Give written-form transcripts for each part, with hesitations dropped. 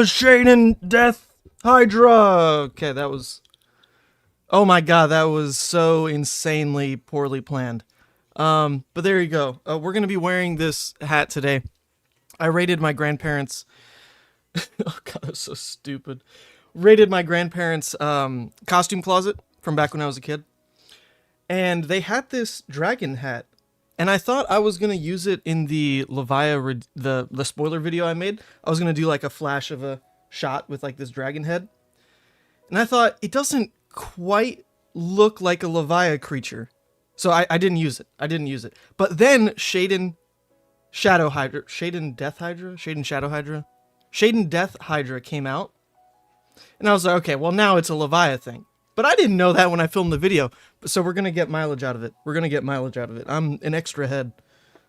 Shaden Death Hydra. Okay, that was... Oh my god, that was so insanely poorly planned. But there you go. We're going to be wearing this hat today. I raided my grandparents... Oh god, that's so stupid. Raided my grandparents' costume closet from back when I was a kid. And they had this dragon hat. And I thought I was going to use it in the Levia, the spoiler video I made. I was going to do like a flash of a shot with like this dragon head. And I thought, it doesn't quite look like a Levia creature. So I didn't use it. But then Shaden Shadow Hydra, Shaden Death Hydra? Shaden Shadow Hydra? Shaden Death Hydra came out. And I was like, okay, well now it's a Levia thing. But I didn't know that when I filmed the video. So we're going to get mileage out of it. I'm an extra head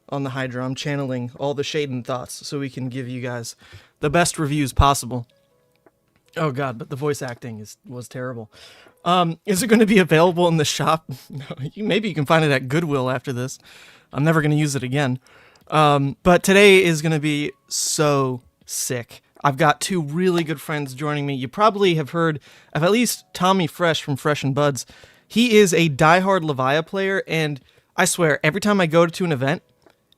on the Hydra. I'm channeling all the Shaden thoughts so we can give you guys the best reviews possible. Oh god, but the voice acting was terrible. Is it going to be available in the shop? No, maybe you can find it at Goodwill after this. I'm never going to use it again. But today is going to be so sick. I've got two really good friends joining me. You probably have heard of at least Tommy Fresh from Fresh and Buds. He is a diehard Levia player, and I swear, every time I go to an event,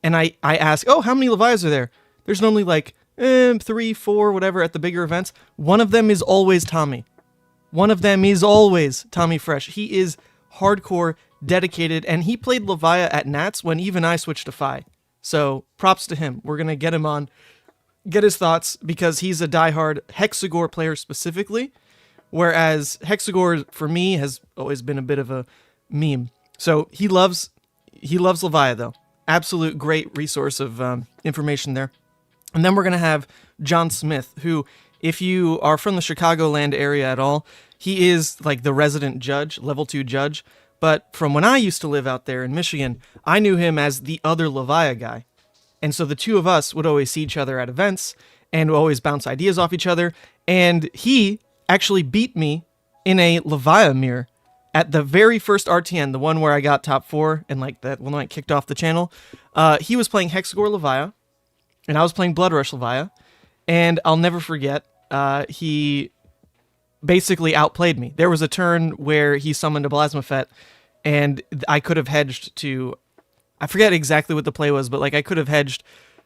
and I ask, oh, how many Levias are there? There's normally like 3, 4, whatever at the bigger events. One of them is always Tommy. One of them is always Tommy Fresh. He is hardcore, dedicated, and he played Levia at Nats when even I switched to Fi. So props to him. We're going to get him on, get his thoughts, because he's a diehard Hexagore player specifically, whereas Hexagore for me has always been a bit of a meme. So he loves Levia though. Absolute great resource of information there. And then we're going to have Jon Smith, who, if you are from the Chicagoland area at all, he is like the resident judge, level 2 judge. But from when I used to live out there in Michigan, I knew him as the other Levia guy. And so the two of us would always see each other at events and would always bounce ideas off each other. And he actually beat me in a Levia mirror at the very first RTN, the one where I got top 4 and like that one I kicked off the channel. He was playing Hexagore Levia, and I was playing Blood Rush Levia. And I'll never forget, he basically outplayed me. There was a turn where he summoned a Blasmaphet, and I could have hedged to... I forget exactly what the play was, but like I could have hedged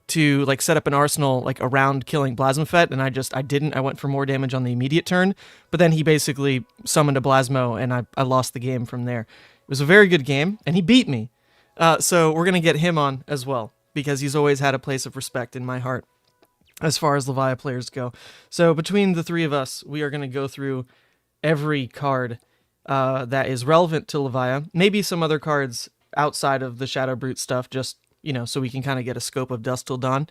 to like set up an arsenal like around killing Blasmaphet, and I didn't. I went for more damage on the immediate turn, but then he basically summoned a Blasmo, and I lost the game from there. It was a very good game, and he beat me. So we're going to get him on as well, because he's always had a place of respect in my heart as far as Levia players go. So between the three of us, we are going to go through every card that is relevant to Levia, maybe some other cards outside of the Shadow Brute stuff, just, you know, so we can kind of get a scope of Dusk Till Dawn.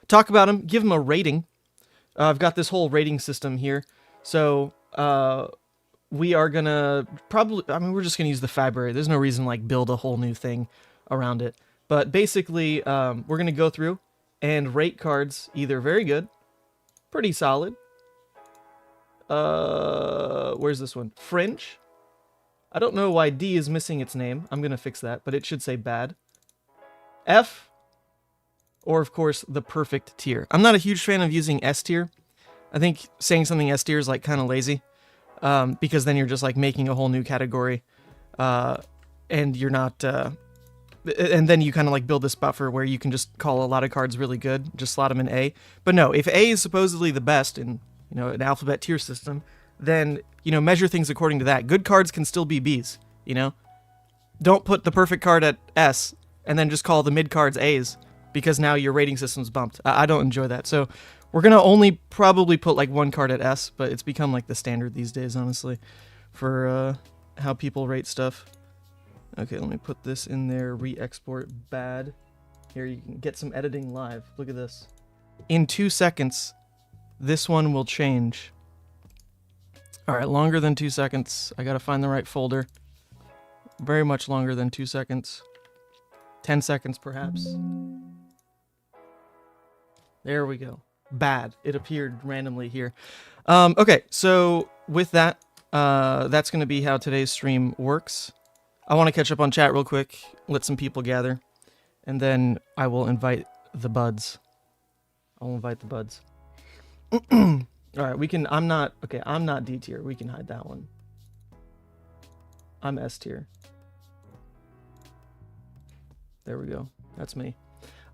Talk about them, give them a rating. I've got this whole rating system here. So, we are gonna probably, I mean, we're just gonna use the Fabric. There's no reason, like, build a whole new thing around it. But basically, we're gonna go through and rate cards either very good, pretty solid. Where's this one? French. I don't know why D is missing its name. I'm going to fix that, but it should say bad. F, or of course, the perfect tier. I'm not a huge fan of using S tier. I think saying something S tier is like kind of lazy, because then you're just like making a whole new category, and you're not, and then you kind of like build this buffer where you can just call a lot of cards really good, just slot them in A. But no, if A is supposedly the best in, you know, an alphabet tier system, then, you know, measure things according to that. Good cards can still be Bs, you know? Don't put the perfect card at S and then just call the mid cards As, because now your rating system's bumped. I don't enjoy that. So we're going to only probably put like one card at S, but it's become like the standard these days, honestly, for how people rate stuff. Okay, let me put this in there. Re-export bad. Here, you can get some editing live. Look at this. In 2 seconds, this one will change. Alright, longer than 2 seconds. I gotta find the right folder. Very much longer than 2 seconds. 10 seconds, perhaps. There we go. Bad. It appeared randomly here. Okay, so with that, that's gonna be how today's stream works. I want to catch up on chat real quick, let some people gather, and then I will invite the buds. I'll invite the buds. All right, we can. I'm not okay. I'm not D tier. We can hide that one. I'm S tier. There we go. That's me.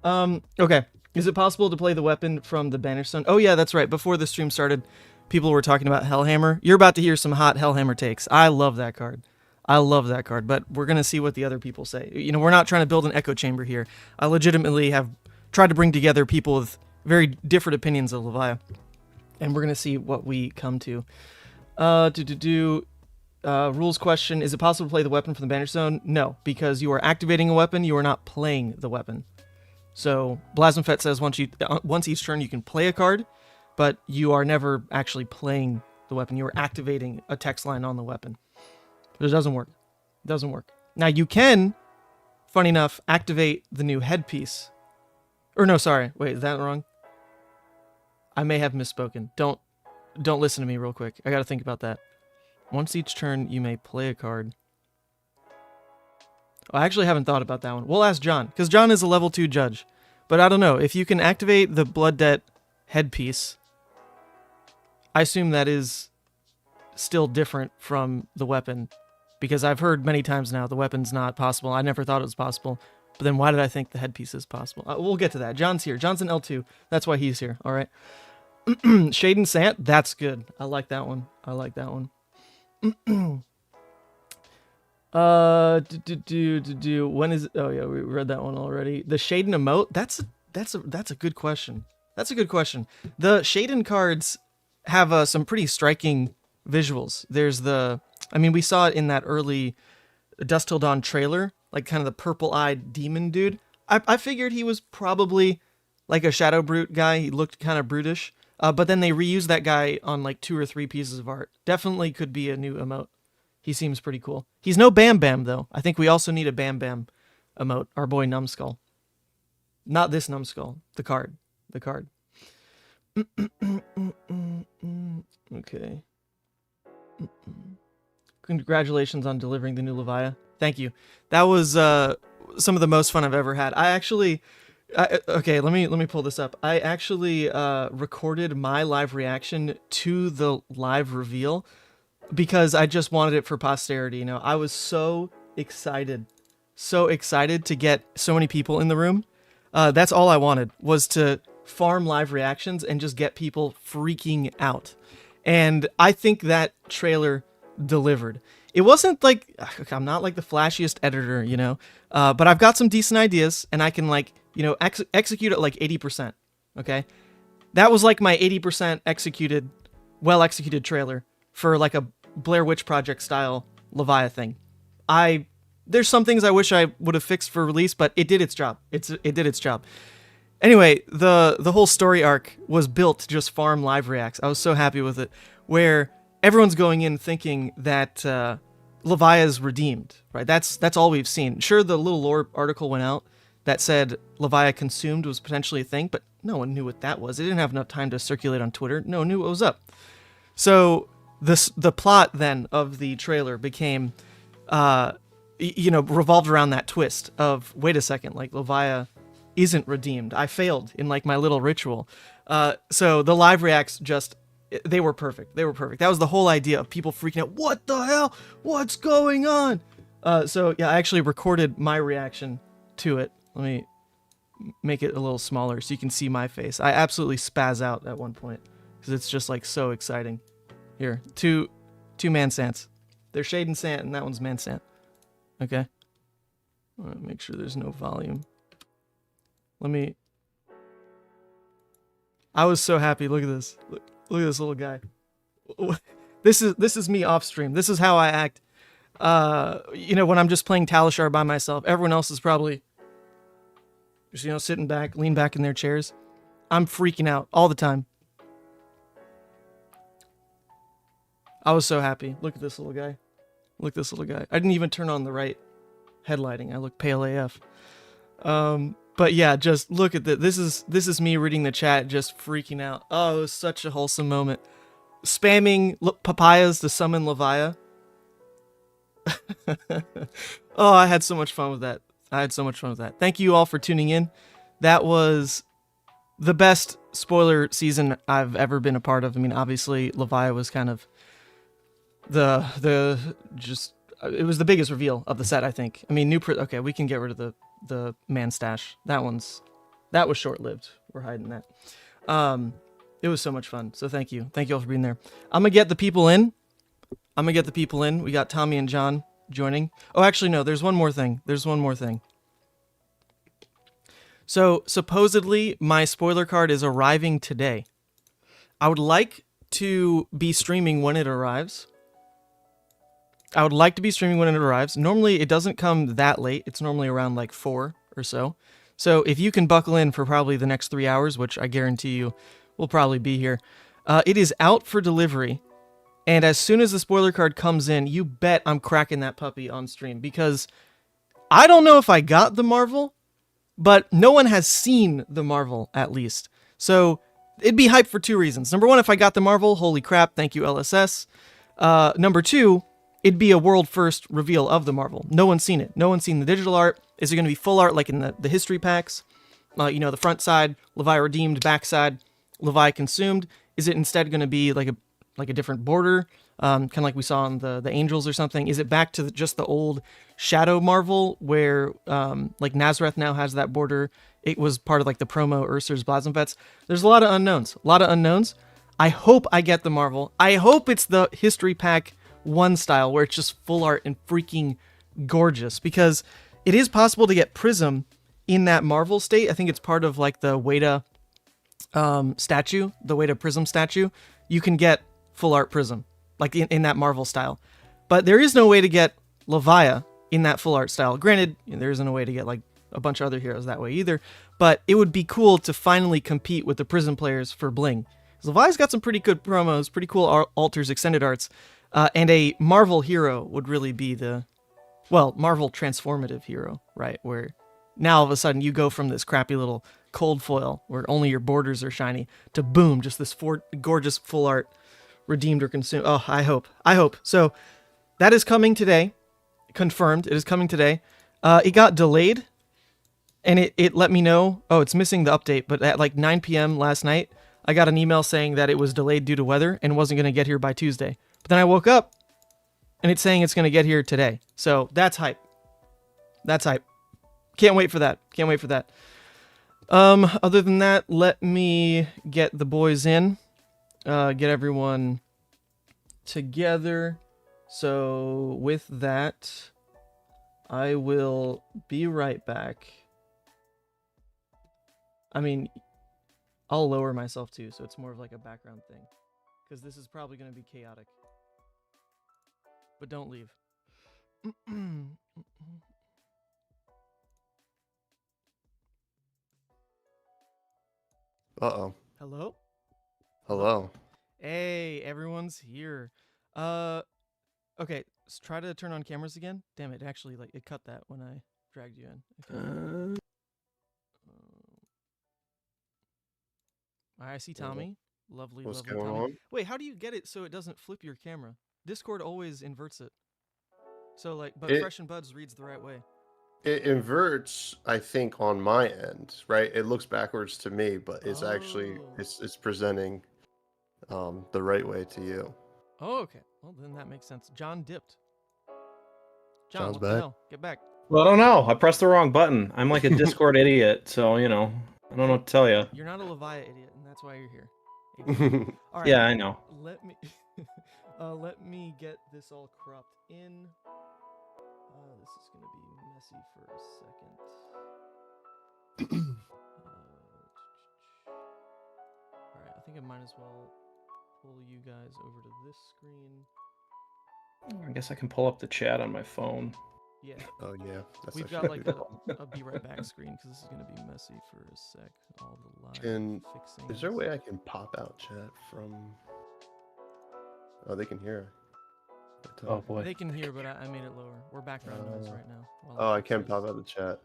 Okay. Is it possible to play the weapon from the Banished Sun? Oh yeah, that's right. Before the stream started, people were talking about Hellhammer. You're about to hear some hot Hellhammer takes. I love that card. I love that card, but we're going to see what the other people say. You know, we're not trying to build an echo chamber here. I legitimately have tried to bring together people with very different opinions of Levia, and we're going to see what we come to. Rules question, is it possible to play the weapon from the Banished Zone? No, because you are activating a weapon, you are not playing the weapon. So, Blasphemfet says once each turn you can play a card, but you are never actually playing the weapon. You are activating a text line on the weapon. But it doesn't work. It doesn't work. Now, you can, funny enough, activate the new headpiece. Or no, sorry. Wait, is that wrong? I may have misspoken. Don't listen to me real quick. I gotta think about that. Once each turn, you may play a card. I actually haven't thought about that one. We'll ask Jon, because Jon is a level 2 judge. But I don't know. If you can activate the Blood Debt headpiece, I assume that is still different from the weapon. Because I've heard many times now the weapon's not possible. I never thought it was possible. But then why did I think the headpiece is possible? We'll get to that. Jon's here. Jon's in L2. That's why he's here. All right. Shaden Sant, that's good. I like that one. I like that one. When is? Oh yeah, we read that one already. The Shaden emote. That's a good question. That's a good question. The Shaden cards have some pretty striking visuals. There's I mean, we saw it in that early Dusk Till Dawn trailer, like kind of the purple-eyed demon dude. I figured he was probably like a Shadow Brute guy. He looked kind of brutish. But then they reused that guy on like 2 or 3 pieces of art. Definitely could be a new emote. He seems pretty cool. He's no Bam Bam, though. I think we also need a Bam Bam emote. Our boy Numbskull. Not this Numbskull. The card. The card. Okay. Congratulations on delivering the new Levia. Thank you. That was some of the most fun I've ever had. Okay, let me pull this up. I actually recorded my live reaction to the live reveal because I just wanted it for posterity. You know, I was so excited to get so many people in the room. That's all I wanted, was to farm live reactions and just get people freaking out. And I think that trailer delivered. It wasn't like, I'm not like the flashiest editor, you know, but I've got some decent ideas and I can like, you know, execute at like 80%. Okay. That was like my 80% executed, well executed trailer for like a Blair Witch Project style Levia thing. There's some things I wish I would have fixed for release, but it did its job. It did its job. Anyway, the whole story arc was built to just farm live reacts. I was so happy with it, where everyone's going in thinking that Levia is redeemed, right? That's all we've seen. Sure, the little lore article went out that said Levia consumed was potentially a thing, but no one knew what that was. It didn't have enough time to circulate on Twitter. No one knew what was up. So the plot then of the trailer became, revolved around that twist of, wait a second, like Levia isn't redeemed. I failed in like my little ritual. So the live reacts they were perfect. They were perfect. That was the whole idea of people freaking out. What the hell? What's going on? So yeah, I actually recorded my reaction to it. Let me make it a little smaller so you can see my face. I absolutely spaz out at one point because it's just like so exciting. Here, two Man Sants. They're Shaden Sant and that one's Man Sant. Okay. I want to make sure there's no volume. I was so happy. Look at this. Look at this little guy. This is me off stream. This is how I act. When I'm just playing Talishar by myself. Everyone else is probably just, sitting back, lean back in their chairs. I'm freaking out all the time. I was so happy. Look at this little guy. Look at this little guy. I didn't even turn on the right headlighting. I look pale AF. But yeah, just look at this. This is me reading the chat, just freaking out. Oh, it was such a wholesome moment. Spamming papayas to summon Levia. Oh, I had so much fun with that. Thank you all for tuning in. That was the best spoiler season I've ever been a part of. I mean, obviously Levia was kind of the just it was the biggest reveal of the set, I think. I mean, okay, we can get rid of the man stash. That was short-lived. We're hiding that. It was so much fun. So thank you all for being there. I'm gonna get the people in. We got Tommy and Jon joining. Oh, actually no, there's one more thing. So supposedly my spoiler card is arriving today. I would like to be streaming when it arrives. Normally it doesn't come that late. It's normally around like 4 or so. So if you can buckle in for probably the next 3 hours, which I guarantee you will probably be here, it is out for delivery. And as soon as the spoiler card comes in, you bet I'm cracking that puppy on stream, because I don't know if I got the Marvel, but no one has seen the Marvel, at least. So it'd be hype for 2 reasons. Number 1, if I got the Marvel, holy crap, thank you LSS. Number 2, it'd be a world first reveal of the Marvel. No one's seen it. No one's seen the digital art. Is it going to be full art like in the history packs? The front side, Levia redeemed, back side, Levia consumed. Is it instead going to be like a different border, kind of like we saw on the Angels or something? Is it back to just the old Shadow Marvel where like Nazareth now has that border? It was part of like the promo Ursur's Blasphemfets. There's a lot of unknowns. I hope I get the Marvel. I hope it's the history pack 1 style where it's just full art and freaking gorgeous, because it is possible to get Prism in that Marvel state. I think it's part of like the Weta statue, the Weta Prism statue. You can get full art Prism, like in that Marvel style. But there is no way to get Levia in that full art style. Granted, there isn't a way to get like a bunch of other heroes that way either, but it would be cool to finally compete with the Prism players for bling. Levia's got some pretty good promos, pretty cool alters, extended arts, and a Marvel hero would really be Marvel transformative hero, right? Where now all of a sudden you go from this crappy little cold foil where only your borders are shiny to boom, just this gorgeous full art redeemed or consumed. Oh, I hope. So that is coming today. Confirmed. It is coming today. It got delayed, and it let me know, it's missing the update, but at like 9 p.m. last night, I got an email saying that it was delayed due to weather and wasn't going to get here by Tuesday. But then I woke up, and it's saying it's going to get here today. So that's hype. Can't wait for that. Other than that, let me get the boys in. Get everyone together. So with that, I will be right back. I mean, I'll lower myself too, so it's more of like a background thing, because this is probably going to be chaotic. But don't leave. Uh-oh. Hello. Hey, everyone's here. Okay, let's try to turn on cameras again. Damn it, actually, like, it cut that when I dragged you in. Okay. I see Tommy. Lovely, What's lovely going Tommy. on? Wait, how do you get it so it doesn't flip your camera? Discord always inverts it. So, like, but Fresh and Buds reads the right way. It inverts, I think, on my end, right? It looks backwards to me, but it's actually it's presenting the right way to you. Oh, okay. Well, then that makes sense. Jon dipped. Jon, Jon's what back. the hell? Get back. Well, I don't know. I pressed the wrong button. I'm like a Discord idiot, so I don't know what to tell you. You're not a Levia idiot, and that's why you're here. All right. Yeah, I know. Let me get this all cropped in. This is gonna be messy for a second. All right, I think I might as well pull you guys over to this screen. I guess I can pull up the chat on my phone. Yeah. Oh yeah. We've got like a be right back screen, because this is gonna be messy for a sec. All the live fixing. Is there a way I can pop out chat from? Oh, they can hear. Oh boy. They can hear, but I made it lower. We're background noise right now. Oh, I can pop out the chat.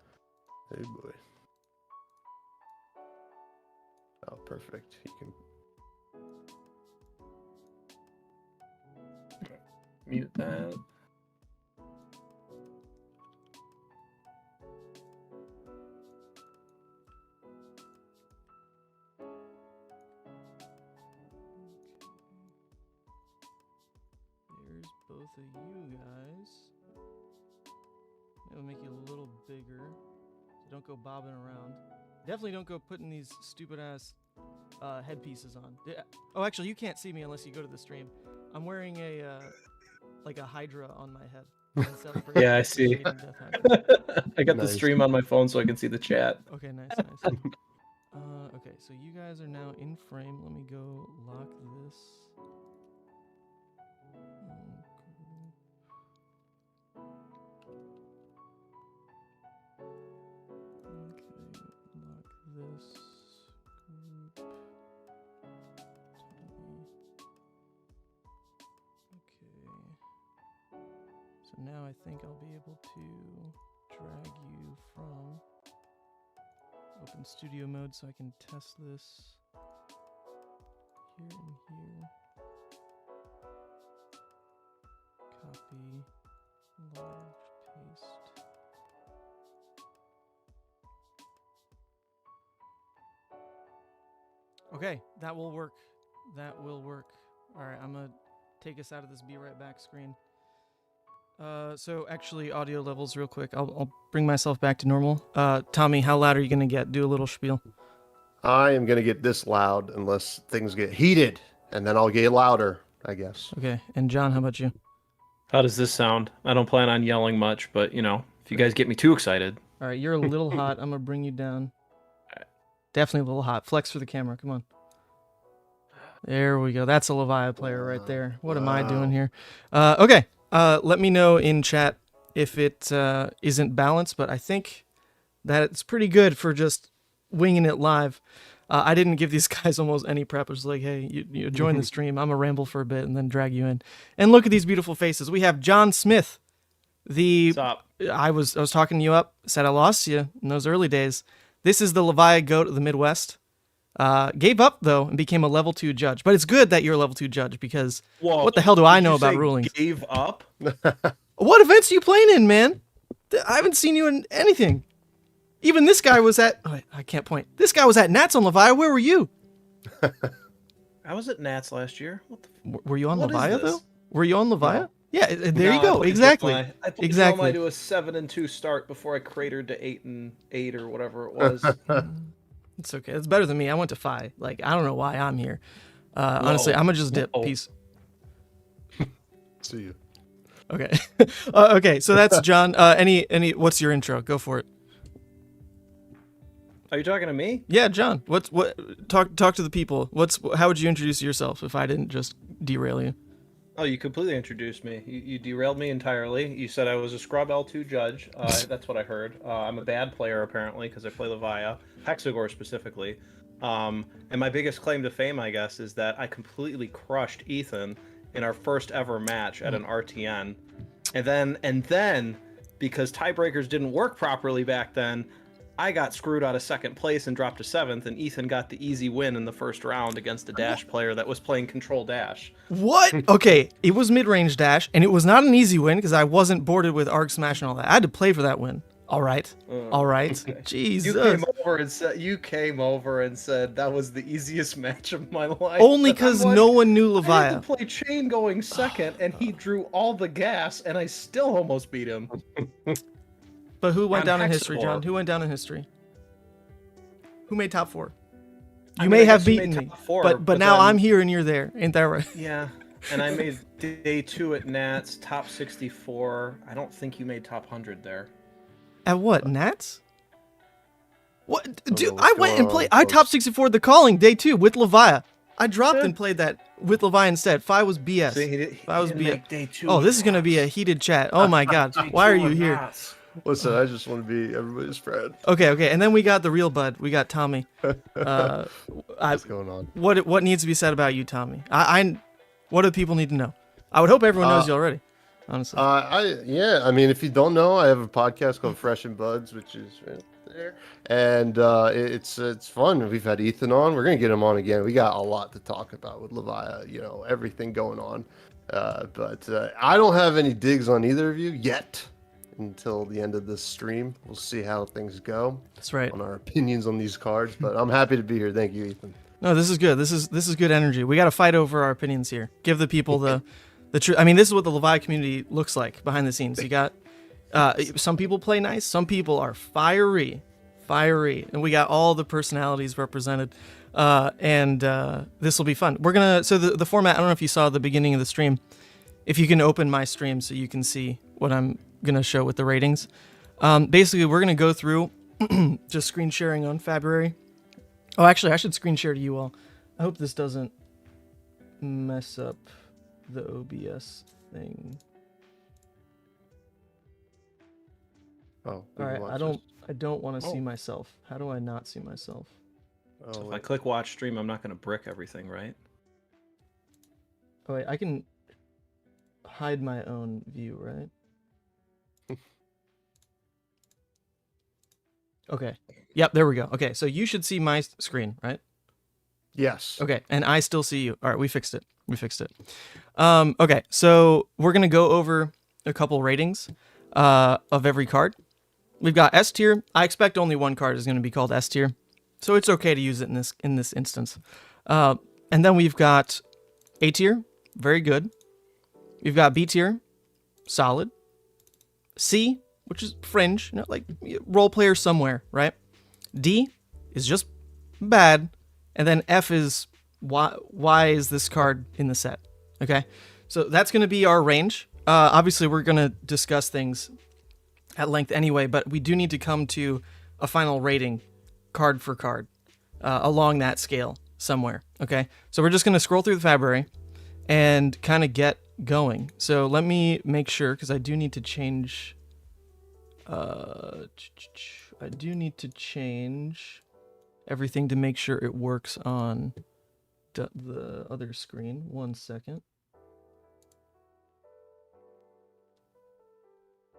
Hey boy. Oh, perfect. You can mute that. of you guys. It'll make you a little bigger. So don't go bobbing around. Definitely don't go putting these stupid ass headpieces on. Oh, actually, you can't see me unless you go to the stream. I'm wearing a like a Hydra on my head. Yeah, I see. I got the Nice. stream on my phone so I can see the chat. Okay, nice. Okay, so you guys are now in frame. Let me go lock this. Okay, lock this group. Okay. So now I think I'll be able to drag you from open studio mode so I can test this here and here. Copy, large, paste. Okay, that will work. That will work. All right, I'm gonna take us out of this be right back screen. So actually audio levels real quick. I'll bring myself back to normal. Tommy, how loud are you gonna get? Do a little spiel. I am gonna get this loud unless things get heated, and then I'll get louder, I guess. Okay, and John, how about you? How does this sound? I don't plan on yelling much, but you know, if you guys get me too excited. All right, you're a little hot. I'm gonna bring you down. Definitely a little hot. Flex for the camera. Come on. There we go. That's a Levia player right there. What am I doing here? Okay. Let me know in chat if it isn't balanced, but I think that it's pretty good for just winging it live. I didn't give these guys almost any prep. I was like, hey, you join the stream. I'm going to ramble for a bit and then drag you in. And look at these beautiful faces. We have Jon Smith. What's up? I was talking you up, said I lost you in those early days. This is the Levia goat of the Midwest. Gave up, though, and became a level 2 judge. But it's good that you're a level 2 judge, because Whoa, what the hell do I know did you about say rulings? Gave up? What events are you playing in, man? I haven't seen you in anything. Even this guy was at... Oh, wait, I can't point. This guy was at Nats on Levia. Where were you? I was at Nats last year. What the Were you on What is Levia, this? though? Were you on Levia? No. Yeah, there No, you I go. played Exactly. Dromai. I played Exactly. Dromai to a 7-2 start before I cratered to 8-8 or whatever it was. It's okay. It's better than me. I went to 5. Like, I don't know why I'm here. Honestly, I'm gonna just dip. Whoa. Peace. See you. Okay. Okay, so that's John. Any what's your intro? Go for it. Are you talking to me? Yeah, John. What talk to the people. How would you introduce yourself if I didn't just derail you? Oh, you completely introduced me. You derailed me entirely. You said I was a scrub L2 judge. That's what I heard. I'm a bad player, apparently, because I play Levia. Hexagore, specifically. And my biggest claim to fame, I guess, is that I completely crushed Ethan in our first ever match at an RTN. And then, because tiebreakers didn't work properly back then, I got screwed out of second place and dropped to 7th, and Ethan got the easy win in the first round against a dash player that was playing control dash. What? Okay, it was mid-range dash, and it was not an easy win because I wasn't boarded with Arc Smash and all that. I had to play for that win. All right. All right. Okay. Jesus. You came over and said that was the easiest match of my life. Only because no one knew I had Levia. to play Chain going second, and he drew all the gas, and I still almost beat him. But who went On down in history, Hexagore. John? Who went down in history? Who made top 4? I You mean, may I have guess you beaten made me, top 4, but now then- I'm here and you're there. Ain't that right? Yeah, and I made day 2 at Nats, top 64. I don't think you made top 100 there. At what? Nats? What? know Dude, what's I went going and on, played. I folks. top 64 the calling day 2 with Levia. I dropped and played that with Levia instead. 5 was BS. See, he was didn't BS. make day 2. Oh, this is gonna be a heated chat. Oh my God, why are you here? Listen, I just want to be everybody's friend. Okay, and then we got the real bud. We got Tommy. What's going on? What needs to be said about you, Tommy? What do people need to know? I would hope everyone knows you already. Honestly. I mean, if you don't know, I have a podcast called Fresh and Buds, which is right there, and it's fun. We've had Ethan on. We're gonna get him on again. We got a lot to talk about with Levia. You know, everything going on. But I don't have any digs on either of you yet. Until the end of this stream, we'll see how things go. That's right. On our opinions on these cards, but I'm happy to be here. Thank you, Ethan. No, this is good. This is good energy. We got to fight over our opinions here. Give the people I mean, this is what the Levia community looks like behind the scenes. You got some people play nice, some people are fiery, and we got all the personalities represented. And this will be fun. We're gonna the format. I don't know if you saw the beginning of the stream. If you can open my stream so you can see what I'm gonna show with the ratings. Basically, we're gonna go through just screen sharing on February. Oh, actually, I should screen share to you all. I hope this doesn't mess up the OBS thing. Oh, all right. I don't want to see myself. How do I not see myself? So if I click watch stream, I'm not going to brick everything, right? Oh wait, I can hide my own view, right? Okay. Yep, there we go. Okay, so you should see my screen, right? Yes. Okay, and I still see you. All right, we fixed it. Okay, so we're going to go over a couple ratings of every card. We've got S tier. I expect only one card is going to be called S tier, so it's okay to use it in this instance. And then we've got A tier, very good. We've got B tier, solid. C, which is fringe, you know, like role player somewhere, right? D is just bad, and then F is why is this card in the set? Okay, so that's going to be our range. Obviously, we're going to discuss things at length anyway, but we do need to come to a final rating card for card along that scale somewhere. Okay, so we're just going to scroll through the February and kind of get going. So let me make sure, because I do need to change. I do need to change everything to make sure it works on the other screen. 1 second.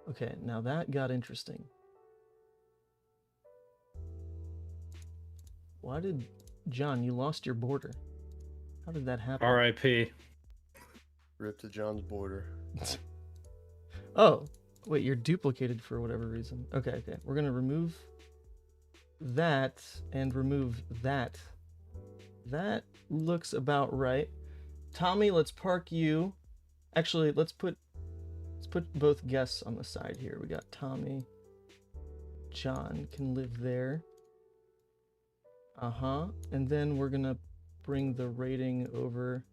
Okay, now that got interesting. Why did... Jon, you lost your border. How did that happen? R.I.P. Rip to Jon's border. Oh, wait, you're duplicated for whatever reason. Okay. We're going to remove that and remove that. That looks about right. Tommy, let's park you. Actually, let's put both guests on the side here. We got Tommy. Jon can live there. And then we're going to bring the rating over.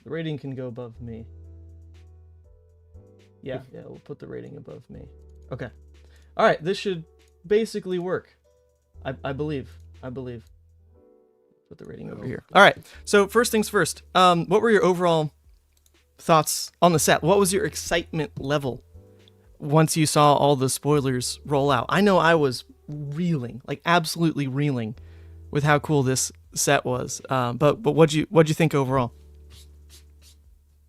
The rating can go above me. Yeah, we'll put the rating above me. Okay. All right, this should basically work. I believe. Put the rating over here. All right, so first things first. What were your overall thoughts on the set? What was your excitement level once you saw all the spoilers roll out? I know I was reeling, like absolutely reeling, with how cool this set was. But what'd you think overall?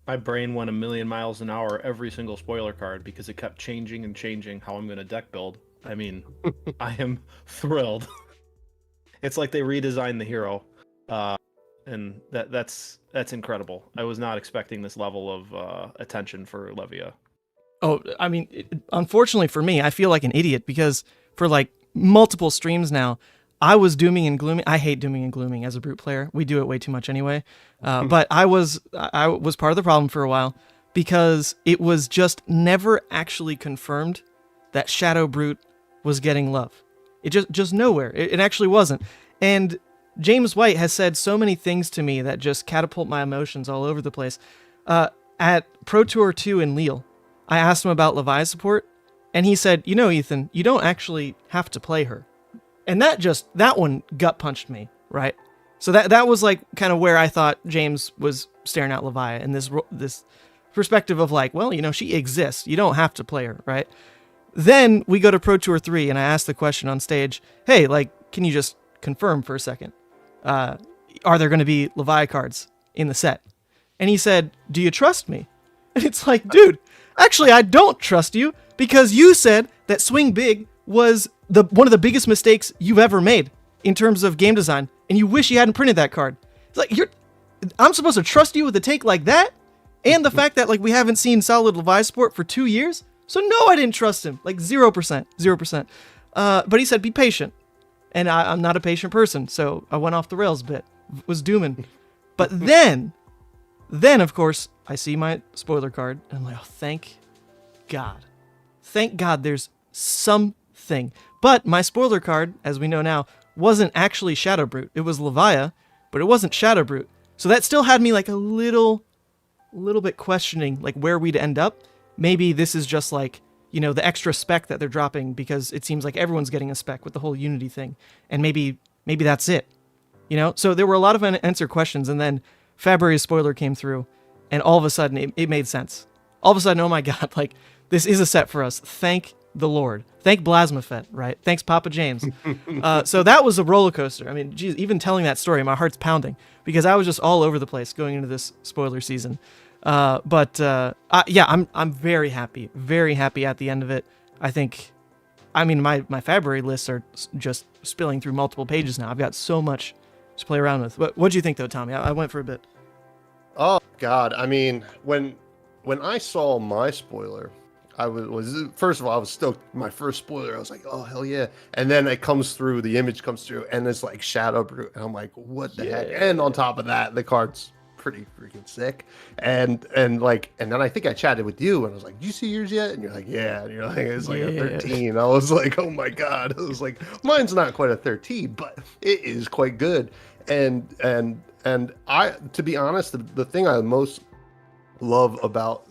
My brain went a million miles an hour every single spoiler card because it kept changing and changing how I'm going to deck build. I mean, I am thrilled. It's like they redesigned the hero, and that's incredible. I was not expecting this level of attention for Levia. Oh, I mean, unfortunately for me, I feel like an idiot because for like multiple streams now, I was dooming and glooming. I hate dooming and glooming as a brute player. We do it way too much anyway. But I was part of the problem for a while because it was just never actually confirmed that Shadow Brute was getting love. It just nowhere. It actually wasn't. And James White has said so many things to me that just catapult my emotions all over the place. At Pro Tour 2 in Lille, I asked him about Levia support, and he said, you know, Ethan, you don't actually have to play her. And that one gut punched me, right? So that was like kind of where I thought James was staring at Levia in this perspective of like, well, you know, she exists. You don't have to play her, right? Then we go to Pro Tour 3 and I asked the question on stage, hey, like, can you just confirm for a second? Are there going to be Levia cards in the set? And he said, do you trust me? And it's like, dude, actually, I don't trust you because you said that Swing Big was one of the biggest mistakes you've ever made in terms of game design, and you wish you hadn't printed that card. It's like I'm supposed to trust you with a take like that, and the fact that like we haven't seen solid Levia support for 2 years. So no, I didn't trust him. Like 0%. But he said be patient, and I'm not a patient person, so I went off the rails a bit. Was dooming, But then of course, I see my spoiler card, and I'm like, oh, thank God. Thank God there's something. But my spoiler card, as we know now, wasn't actually Shadow Brute. It was Levia, but it wasn't Shadow Brute. So that still had me like a little bit questioning like where we'd end up. Maybe this is just like, you know, the extra spec that they're dropping because it seems like everyone's getting a spec with the whole Unity thing. And maybe that's it. You know? So there were a lot of unanswered questions, and then Fabri's spoiler came through, and all of a sudden it made sense. All of a sudden, oh my God, like this is a set for us. Thank the Lord. Thank Blasmafet, right? Thanks, Papa James. So that was a roller coaster. I mean, geez, even telling that story, my heart's pounding because I was just all over the place going into this spoiler season. Yeah, I'm very happy at the end of it. I mean, my Fabry lists are just spilling through multiple pages now. I've got so much to play around with. What'd you think though, Tommy? I went for a bit. Oh God, I mean, when I saw my spoiler, I was first of all, I was stoked. My first spoiler, I was like, oh hell yeah! And then it comes through, the image comes through, and it's like Shadow Brute, and I'm like, what the heck? And on top of that, the card's pretty freaking sick. And then I think I chatted with you, and I was like, "Do you see yours yet?" And you're like, "Yeah." And you're like, "It's like a 13." I was like, "Oh my God!" I was like, "Mine's not quite a 13, but it is quite good." And I, to be honest, the thing I most love about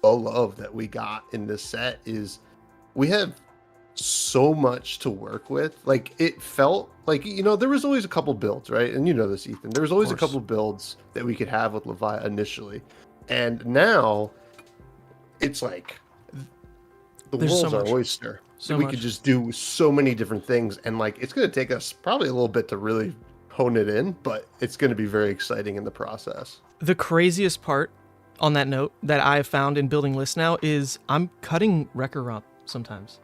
the love that we got in this set is we have so much to work with. Like, it felt like, you know, there was always a couple builds, right? And you know this, Ethan. There was always a couple builds that we could have with Levia initially, and now it's like the world's our oyster. So we could just do so many different things, and like it's going to take us probably a little bit to really hone it in, but it's going to be very exciting in the process. The craziest part on that note that I've found in building lists now is I'm cutting Wrecker up sometimes.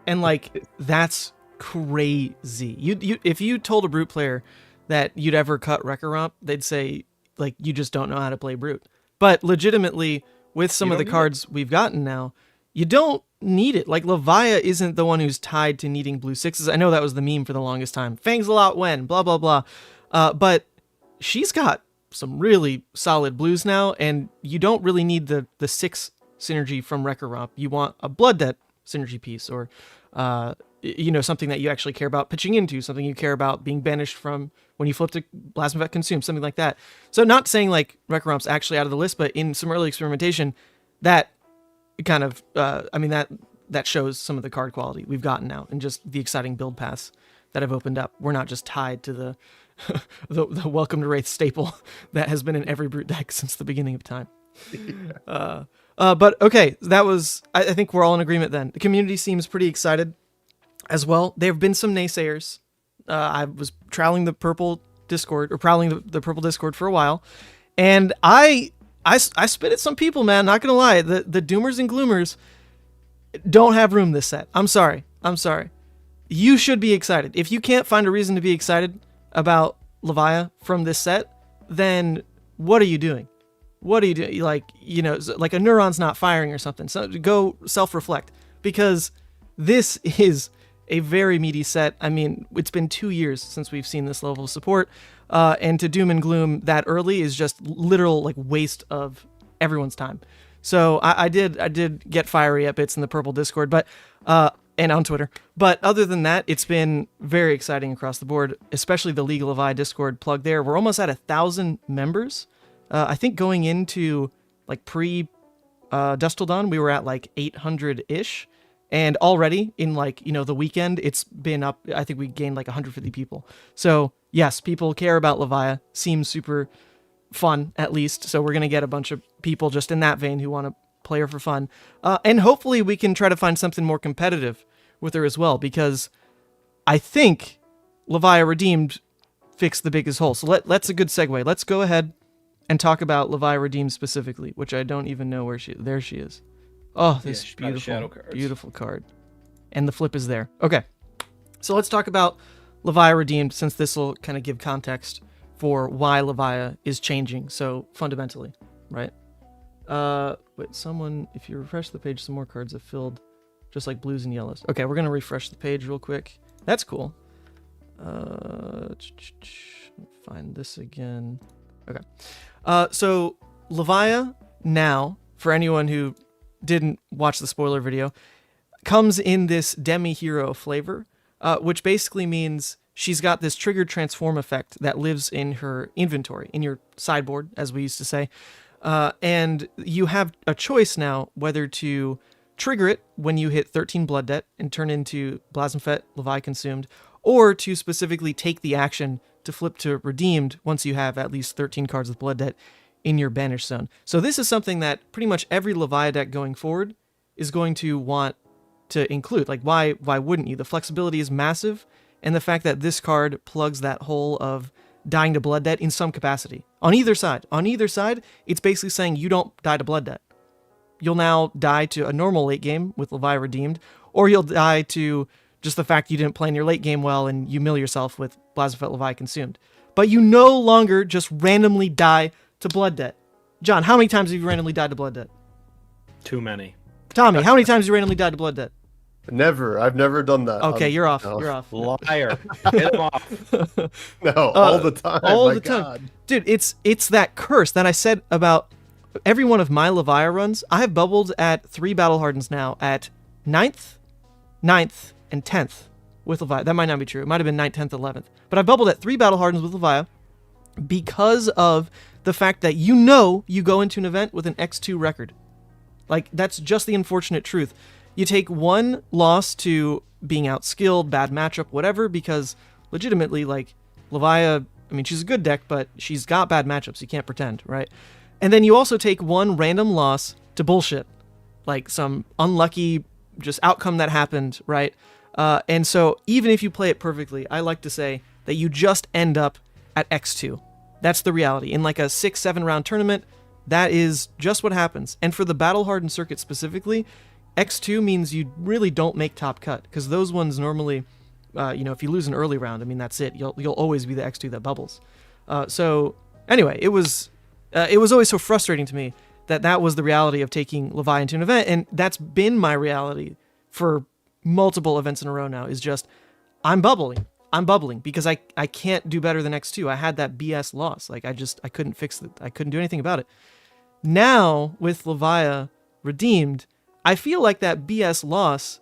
And like, that's crazy. You if you told a Brute player that you'd ever cut Wrecker Romp, they'd say, like, you just don't know how to play Brute. But legitimately, with some of the cards we've gotten now, you don't need it. Like, Levia isn't the one who's tied to needing blue sixes. I know that was the meme for the longest time. Fangs a lot when, blah, blah, blah. But she's got some really solid blues now, and you don't really need the 6 synergy from Wrecker Romp. You want a Blood Debt synergy piece, or you know, something that you actually care about pitching into, something you care about being banished from when you flip to Blasmafet Consume, something like that. So not saying like Wrecker Romp's actually out of the list, but in some early experimentation, that kind of, I mean, that shows some of the card quality we've gotten now and just the exciting build paths that have opened up. We're not just tied to the the Welcome to Wraith staple that has been in every Brute deck since the beginning of time. Yeah. But okay, that was, I think we're all in agreement then. The community seems pretty excited as well. There have been some naysayers. I was prowling the purple Discord for a while, and I spit at some people, man, not gonna lie. The doomers and gloomers don't have room this set. I'm sorry. You should be excited. If you can't find a reason to be excited about Levia from this set, then what are you doing? What are you doing? Like, you know, like a neuron's not firing or something. So go self-reflect, because this is a very meaty set. I mean, it's been 2 years since we've seen this level of support, and to doom and gloom that early is just literal like waste of everyone's time. So I did get fiery at bits in the purple Discord, but and on Twitter. But other than that, it's been very exciting across the board, especially the Legal of I Discord plug there. We're almost at 1,000 members. I think going into like pre Dust Till Dawn, we were at like 800-ish. And already in like, you know, the weekend, it's been up. I think we gained like 150 people. So yes, people care about Levia. Seems super fun, at least. So we're going to get a bunch of people just in that vein who want to play her for fun. And hopefully we can try to find something more competitive with her as well, because I think Levia Redeemed fixed the biggest hole. So that's a good segue. Let's go ahead and talk about Levia Redeemed specifically, which I don't even know where there she is. Oh, this beautiful card. And the flip is there. Okay. So let's talk about Levia Redeemed, since this will kind of give context for why Levia is changing so fundamentally, right? Wait, if you refresh the page, some more cards have filled, just like blues and yellows. Okay, we're going to refresh the page real quick. That's cool. Find this again. Okay. So Levia now, for anyone who didn't watch the spoiler video, comes in this Demi-Hero flavor, which basically means she's got this triggered transform effect that lives in her inventory, in your sideboard, as we used to say. And you have a choice now whether to trigger it when you hit 13 Blood Debt and turn into Blasphemfet, Levi Consumed, or to specifically take the action to flip to Redeemed once you have at least 13 cards with Blood Debt in your Banish Zone. So this is something that pretty much every Levia deck going forward is going to want to include. Like, why wouldn't you? The flexibility is massive, and the fact that this card plugs that hole of dying to Blood Debt in some capacity. On either side, it's basically saying you don't die to Blood Debt. You'll now die to a normal late game with Levia Redeemed, or you'll die to just the fact you didn't play in your late game well and you mill yourself with Blasphemfet Levi Consumed. But you no longer just randomly die to Blood Debt. John, how many times have you randomly died to Blood Debt? Too many. Tommy, how many times have you randomly died to Blood Debt? Never. I've never done that. Okay, you're off. No. You're off. Liar. Hit him off. No, all the time. All My the time. God. Dude, it's that curse that I said about every one of my Levia runs. I have bubbled at 3 Battle Hardens now at 9th, and 10th with Levia. That might not be true. It might have been 9th, 10th, 11th. But I bubbled at 3 Battle Hardens with Levia because of the fact that you go into an event with an X2 record. Like, that's just the unfortunate truth. You take one loss to being outskilled, bad matchup, whatever, because legitimately, like, Levia, I mean, she's a good deck, but she's got bad matchups. You can't pretend, right? And then you also take one random loss to bullshit. Like some unlucky just outcome that happened, right? And so even if you play it perfectly, I like to say that you just end up at X2. That's the reality. In like a 6-7 round tournament, that is just what happens. And for the Battle Hardened circuit specifically, X2 means you really don't make top cut, because those ones normally, if you lose an early round, I mean, that's it. You'll always be the X2 that bubbles. So anyway, it was always so frustrating to me that was the reality of taking Levia into an event, and that's been my reality for multiple events in a row now, is just, I'm bubbling because I can't do better than X2. I had that BS loss. Like, I couldn't fix it. I couldn't do anything about it. Now, with Levia Redeemed, I feel like that BS loss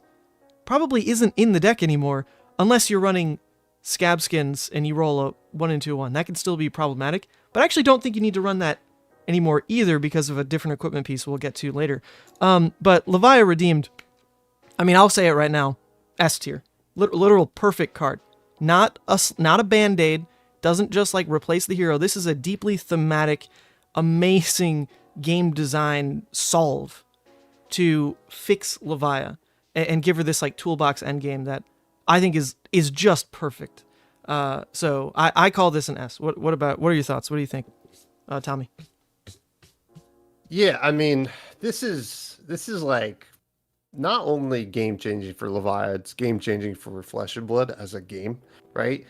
probably isn't in the deck anymore, unless you're running Scab Skins and you roll a 1 into a 1. That can still be problematic, but I actually don't think you need to run that anymore either, because of a different equipment piece we'll get to later. But Levia Redeemed, I mean, I'll say it right now, S tier. Literal perfect card. Not a band-aid, doesn't just like replace the hero. This is a deeply thematic, amazing game design solve to fix Levia and give her this like toolbox endgame that I think is just perfect. So I call this an S. What are your thoughts? What do you think, Tommy? Yeah, I mean, this is like not only game changing for Levia, it's game changing for Flesh and Blood as a game, right?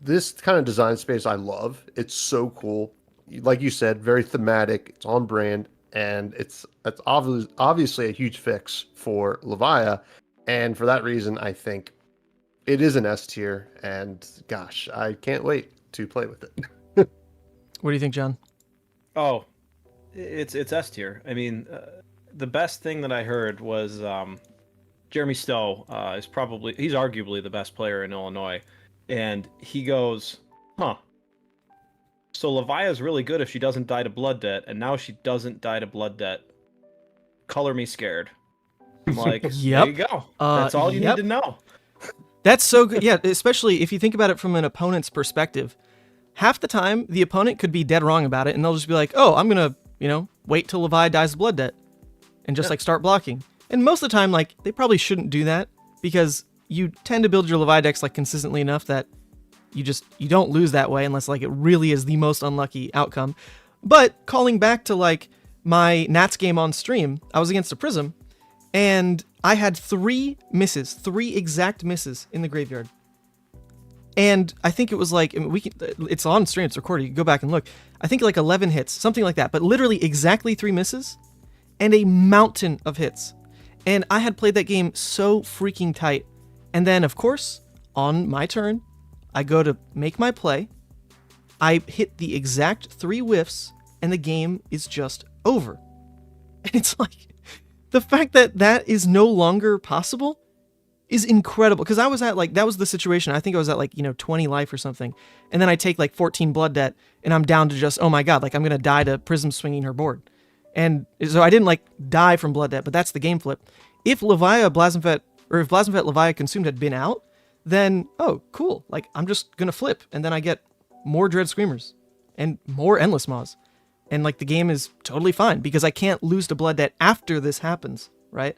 This kind of design space I love. It's so cool. Like you said, very thematic. It's on brand, and it's obviously a huge fix for Levia. And for that reason, I think it is an S tier. And gosh, I can't wait to play with it. What do you think, John? Oh, it's S tier. I mean, the best thing that I heard was Jeremy Stowe he's arguably the best player in Illinois, and he goes, "Huh. So Levia is really good if she doesn't die to Blood Debt, and now she doesn't die to Blood Debt. Color me scared." I'm like, Yep. There you go. That's all you need to know. That's so good. Yeah, especially if you think about it from an opponent's perspective. Half the time, the opponent could be dead wrong about it, and they'll just be like, oh, I'm going to, wait till Levia dies of Blood Debt and just, start blocking. And most of the time, they probably shouldn't do that, because you tend to build your Levia decks, consistently enough that you don't lose that way unless, it really is the most unlucky outcome. But calling back to, my Nats game on stream, I was against a Prism, and I had 3 exact misses in the graveyard. And I think it was it's on stream, it's recorded, you can go back and look. I think 11 hits, something like that, but literally exactly 3 misses and a mountain of hits. And I had played that game so freaking tight. And then, of course, on my turn, I go to make my play, I hit the exact 3 whiffs, and the game is just over. And it's like, the fact that that is no longer possible is incredible. Because I was at, like, that was the situation. I think I was at, like, 20 life or something. And then I take, like, 14 blood debt, and I'm down to just, oh my god, like, I'm going to die to Prism swinging her board. And so I didn't, like, die from blood debt, but that's the game flip. If Levia, Blasmfet, or if Blasmfet Levia Consumed had been out, then, oh, cool. Like, I'm just going to flip, and then I get more Dread Screamers and more Endless Maws. And, like, the game is totally fine because I can't lose to blood debt after this happens, right?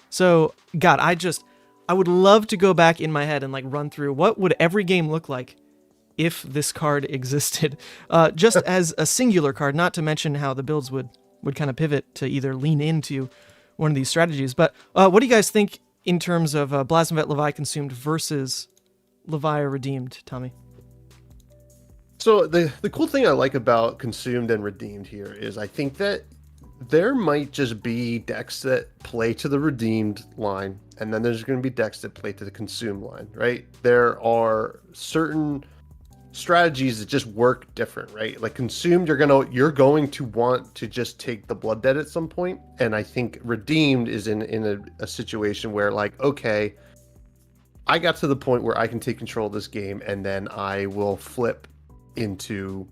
So, God, I would love to go back in my head and, like, run through what would every game look like if this card existed, just as a singular card, not to mention how the builds would kind of pivot to either lean into one of these strategies. But what do you guys think in terms of Blasmfet Levia Consumed versus Levia Redeemed, Tommy? So the cool thing I like about Consumed and Redeemed here is I think that there might just be decks that play to the Redeemed line, and then there's going to be decks that play to the Consumed line, right? There are certain strategies that just work different, right? Like Consumed, you're going to want to just take the blood debt at some point, and I think Redeemed is in a situation where, like, okay, I got to the point where I can take control of this game, and then I will flip into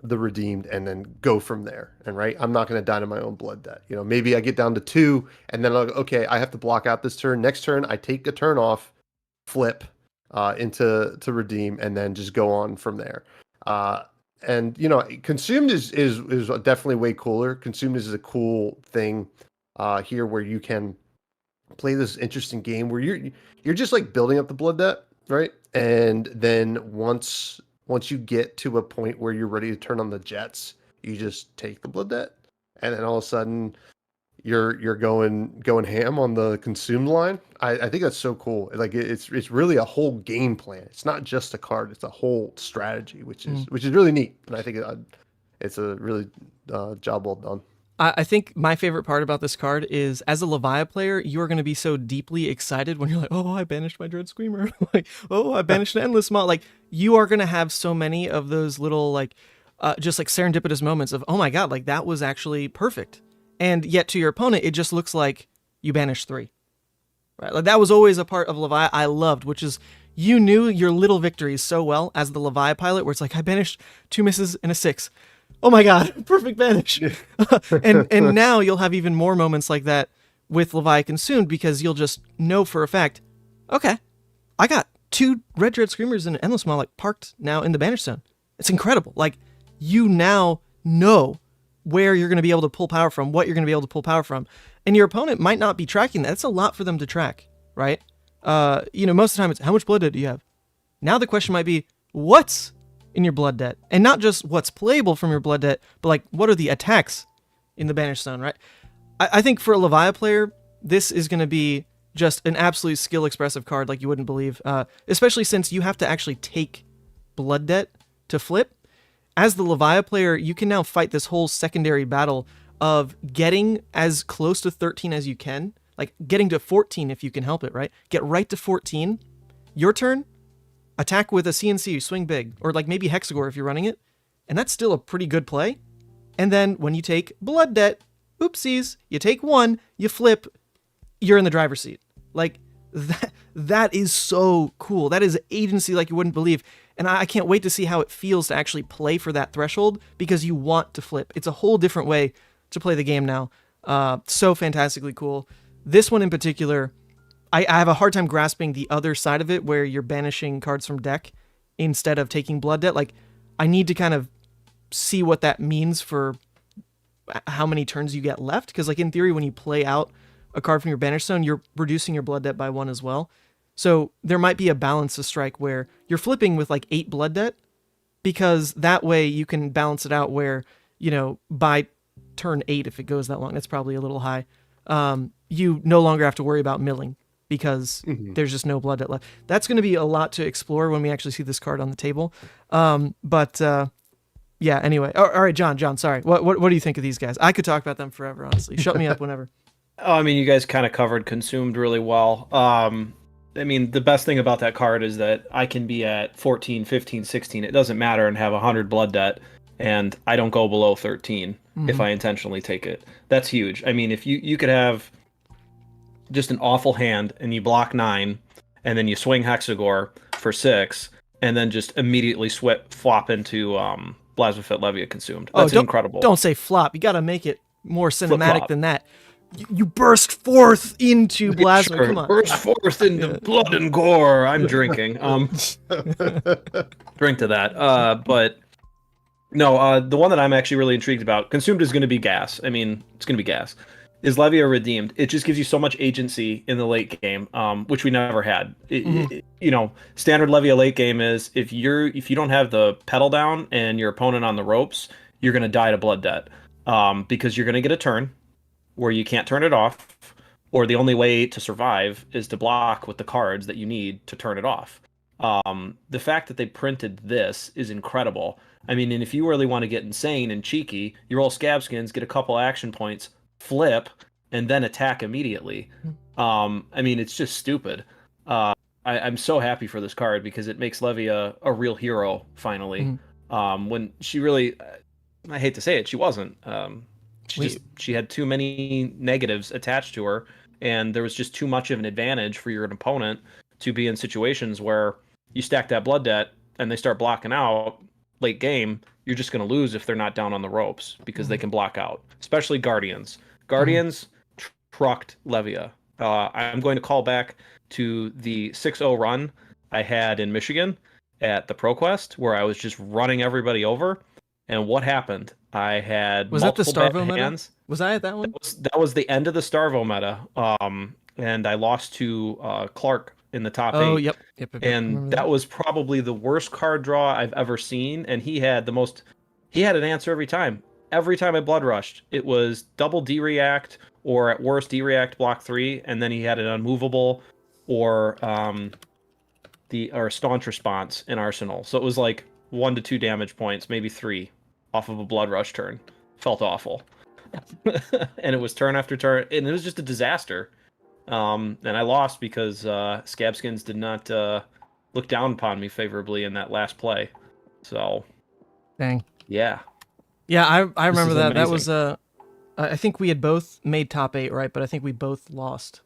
the Redeemed and then go from there. And right, I'm not going to die to my own blood debt. Maybe I get down to 2, and then okay, I have to block out this turn. Next turn, I take a turn off, flip into redeem, and then just go on from there. And Consumed is definitely way cooler. Consumed is a cool thing here where you can play this interesting game where you're just like building up the blood debt, right? And then once you get to a point where you're ready to turn on the jets, you just take the blood debt, and then all of a sudden you're going ham on the Consumed line. I think that's so cool. Like it's really a whole game plan. It's not just a card; it's a whole strategy, which is really neat. And I think it's a really job well done. I think my favorite part about this card is, as a Levia player, you are going to be so deeply excited when you're like, oh, I banished my Dread Screamer. Like, oh, I banished an Endless Maw. Like, you are going to have so many of those little, like, just like serendipitous moments of, oh my god, like that was actually perfect. And yet to your opponent, it just looks like you banished 3. Right? Like, that was always a part of Levia I loved, which is you knew your little victories so well as the Levia pilot, where it's like, I banished 2 misses and a 6. Oh my god, perfect banish. and now you'll have even more moments like that with Levia Consumed, because you'll just know for a fact, okay, I got 2 red Dread Screamers and an Endless Maw like parked now in the banish zone. It's incredible. Like, you now know where you're going to be able to pull power from, what you're going to be able to pull power from. And your opponent might not be tracking that. It's a lot for them to track, right? Most of the time it's, how much blood debt do you have? Now the question might be, what's in your blood debt? And not just what's playable from your blood debt, but like, what are the attacks in the banish zone, right? I think for a Levia player, this is going to be just an absolute skill expressive card like you wouldn't believe, especially since you have to actually take blood debt to flip. As the Levia player, you can now fight this whole secondary battle of getting as close to 13 as you can, like getting to 14 if you can help it, right? Get right to 14. Your turn, attack with a CNC, swing big, or like maybe Hexagore if you're running it, and that's still a pretty good play. And then when you take blood debt, oopsies, you take 1, you flip, you're in the driver's seat. Like, that is so cool. That is agency like you wouldn't believe. And I can't wait to see how it feels to actually play for that threshold, because you want to flip. It's a whole different way to play the game now. So fantastically cool. This one in particular, I have a hard time grasping the other side of it, where you're banishing cards from deck instead of taking blood debt. Like, I need to kind of see what that means for how many turns you get left. Because, like, in theory, when you play out a card from your banish zone, you're reducing your blood debt by 1 as well. So there might be a balance to strike where you're flipping with like 8 blood debt, because that way you can balance it out where, by turn 8, if it goes that long, that's probably a little high, you no longer have to worry about milling, because there's just no blood debt left. That's going to be a lot to explore when we actually see this card on the table. Yeah, anyway. All right, John, sorry. What do you think of these guys? I could talk about them forever, honestly. Shut me up whenever. Oh, I mean, you guys kind of covered Consumed really well. I mean, the best thing about that card is that I can be at 14, 15, 16. It doesn't matter, and have 100 blood debt, and I don't go below 13 if I intentionally take it. That's huge. I mean, if you could have just an awful hand and you block 9, and then you swing Hexagore for 6, and then just immediately flop into Blasphemous Levia consumed. That's incredible. Don't say flop. You got to make it more cinematic than that. You burst forth into Blasphemous. Sure. Come on. Burst forth into blood and gore. I'm drinking. Drink to that. But no, the one that I'm actually really intrigued about, consumed is going to be gas. I mean, it's going to be gas. Is Levia redeemed? It just gives you so much agency in the late game, which we never had. Standard Levia late game is if you don't have the pedal down and your opponent on the ropes, you're going to die to blood debt, because you're going to get a turn where you can't turn it off, or the only way to survive is to block with the cards that you need to turn it off. The fact that they printed this is incredible. I mean, and if you really want to get insane and cheeky, you roll Scab Skins, get a couple action points, flip, and then attack immediately. I mean, it's just stupid. I'm so happy for this card because it makes Levia a real hero finally. When she really, I hate to say it, she wasn't. She had too many negatives attached to her, and there was just too much of an advantage for your opponent to be in situations where you stack that blood debt and they start blocking out late game. You're just going to lose if they're not down on the ropes because they can block out, especially Guardians. Guardians trucked Levia. I'm going to call back to the 6-0 run I had in Michigan at the ProQuest, where I was just running everybody over. And what happened? I had was that the Starvo hands. Meta? Was I at that one? That was the end of the Starvo meta. And I lost to Clark in the top 8. Oh, yep. And that was probably the worst card draw I've ever seen. And he had an answer every time. Every time I blood rushed, it was double D-react, or at worst D-react block 3, and then he had an unmovable or staunch response in Arsenal. So it was like 1 to 2 damage points, maybe 3 off of a blood rush turn. Felt awful. And it was turn after turn, and it was just a disaster. And I lost because Scabskins did not look down upon me favorably in that last play. So, dang. Yeah. Yeah, I remember that. Amazing. That was I think we had both made top 8, right? But I think we both lost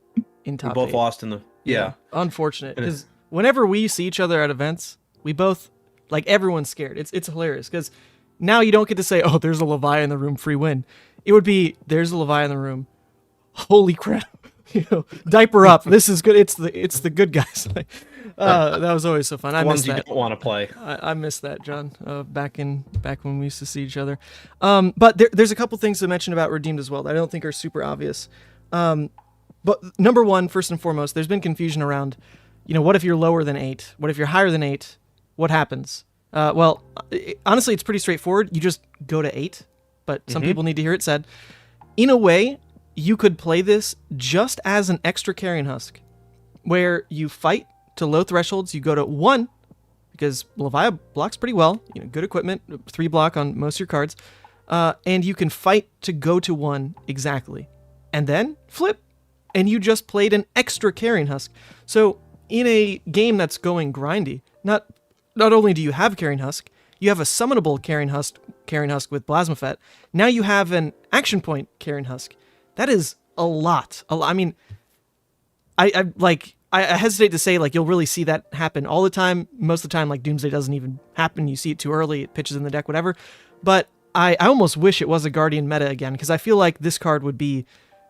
in top 8. We both lost in the yeah. Unfortunate, because whenever we see each other at events, we both, like, everyone's scared. It's hilarious because now you don't get to say, "Oh, there's a Levia in the room, free win." It would be, "There's a Levia in the room. Holy crap!" Diaper up. This is good. It's the good guys. That was always so fun. I miss that. You don't want to play. I miss that, John. Back when we used to see each other. But there's a couple things to mention about redeemed as well that I don't think are super obvious. But number one, first and foremost, there's been confusion around, what if you're lower than 8? What if you're higher than 8? What happens? Honestly, it's pretty straightforward. You just go to 8, but some people need to hear it said. In a way, you could play this just as an extra Carrion Husk, where you fight to low thresholds. You go to 1, because Levia blocks pretty well. Good equipment, 3 block on most of your cards. And you can fight to go to 1 exactly. And then flip, and you just played an extra Carrion Husk. So in a game that's going grindy, not only do you have Carrion Husk, you have a summonable Carrion Husk with Blasmaphet. Now you have an action point Carrion Husk. That is a lot. I mean, I hesitate to say, like, you'll really see that happen all the time. Most of the time, like, Doomsday doesn't even happen. You see it too early. It pitches in the deck, whatever. But I almost wish it was a Guardian meta again, because I feel like this card would be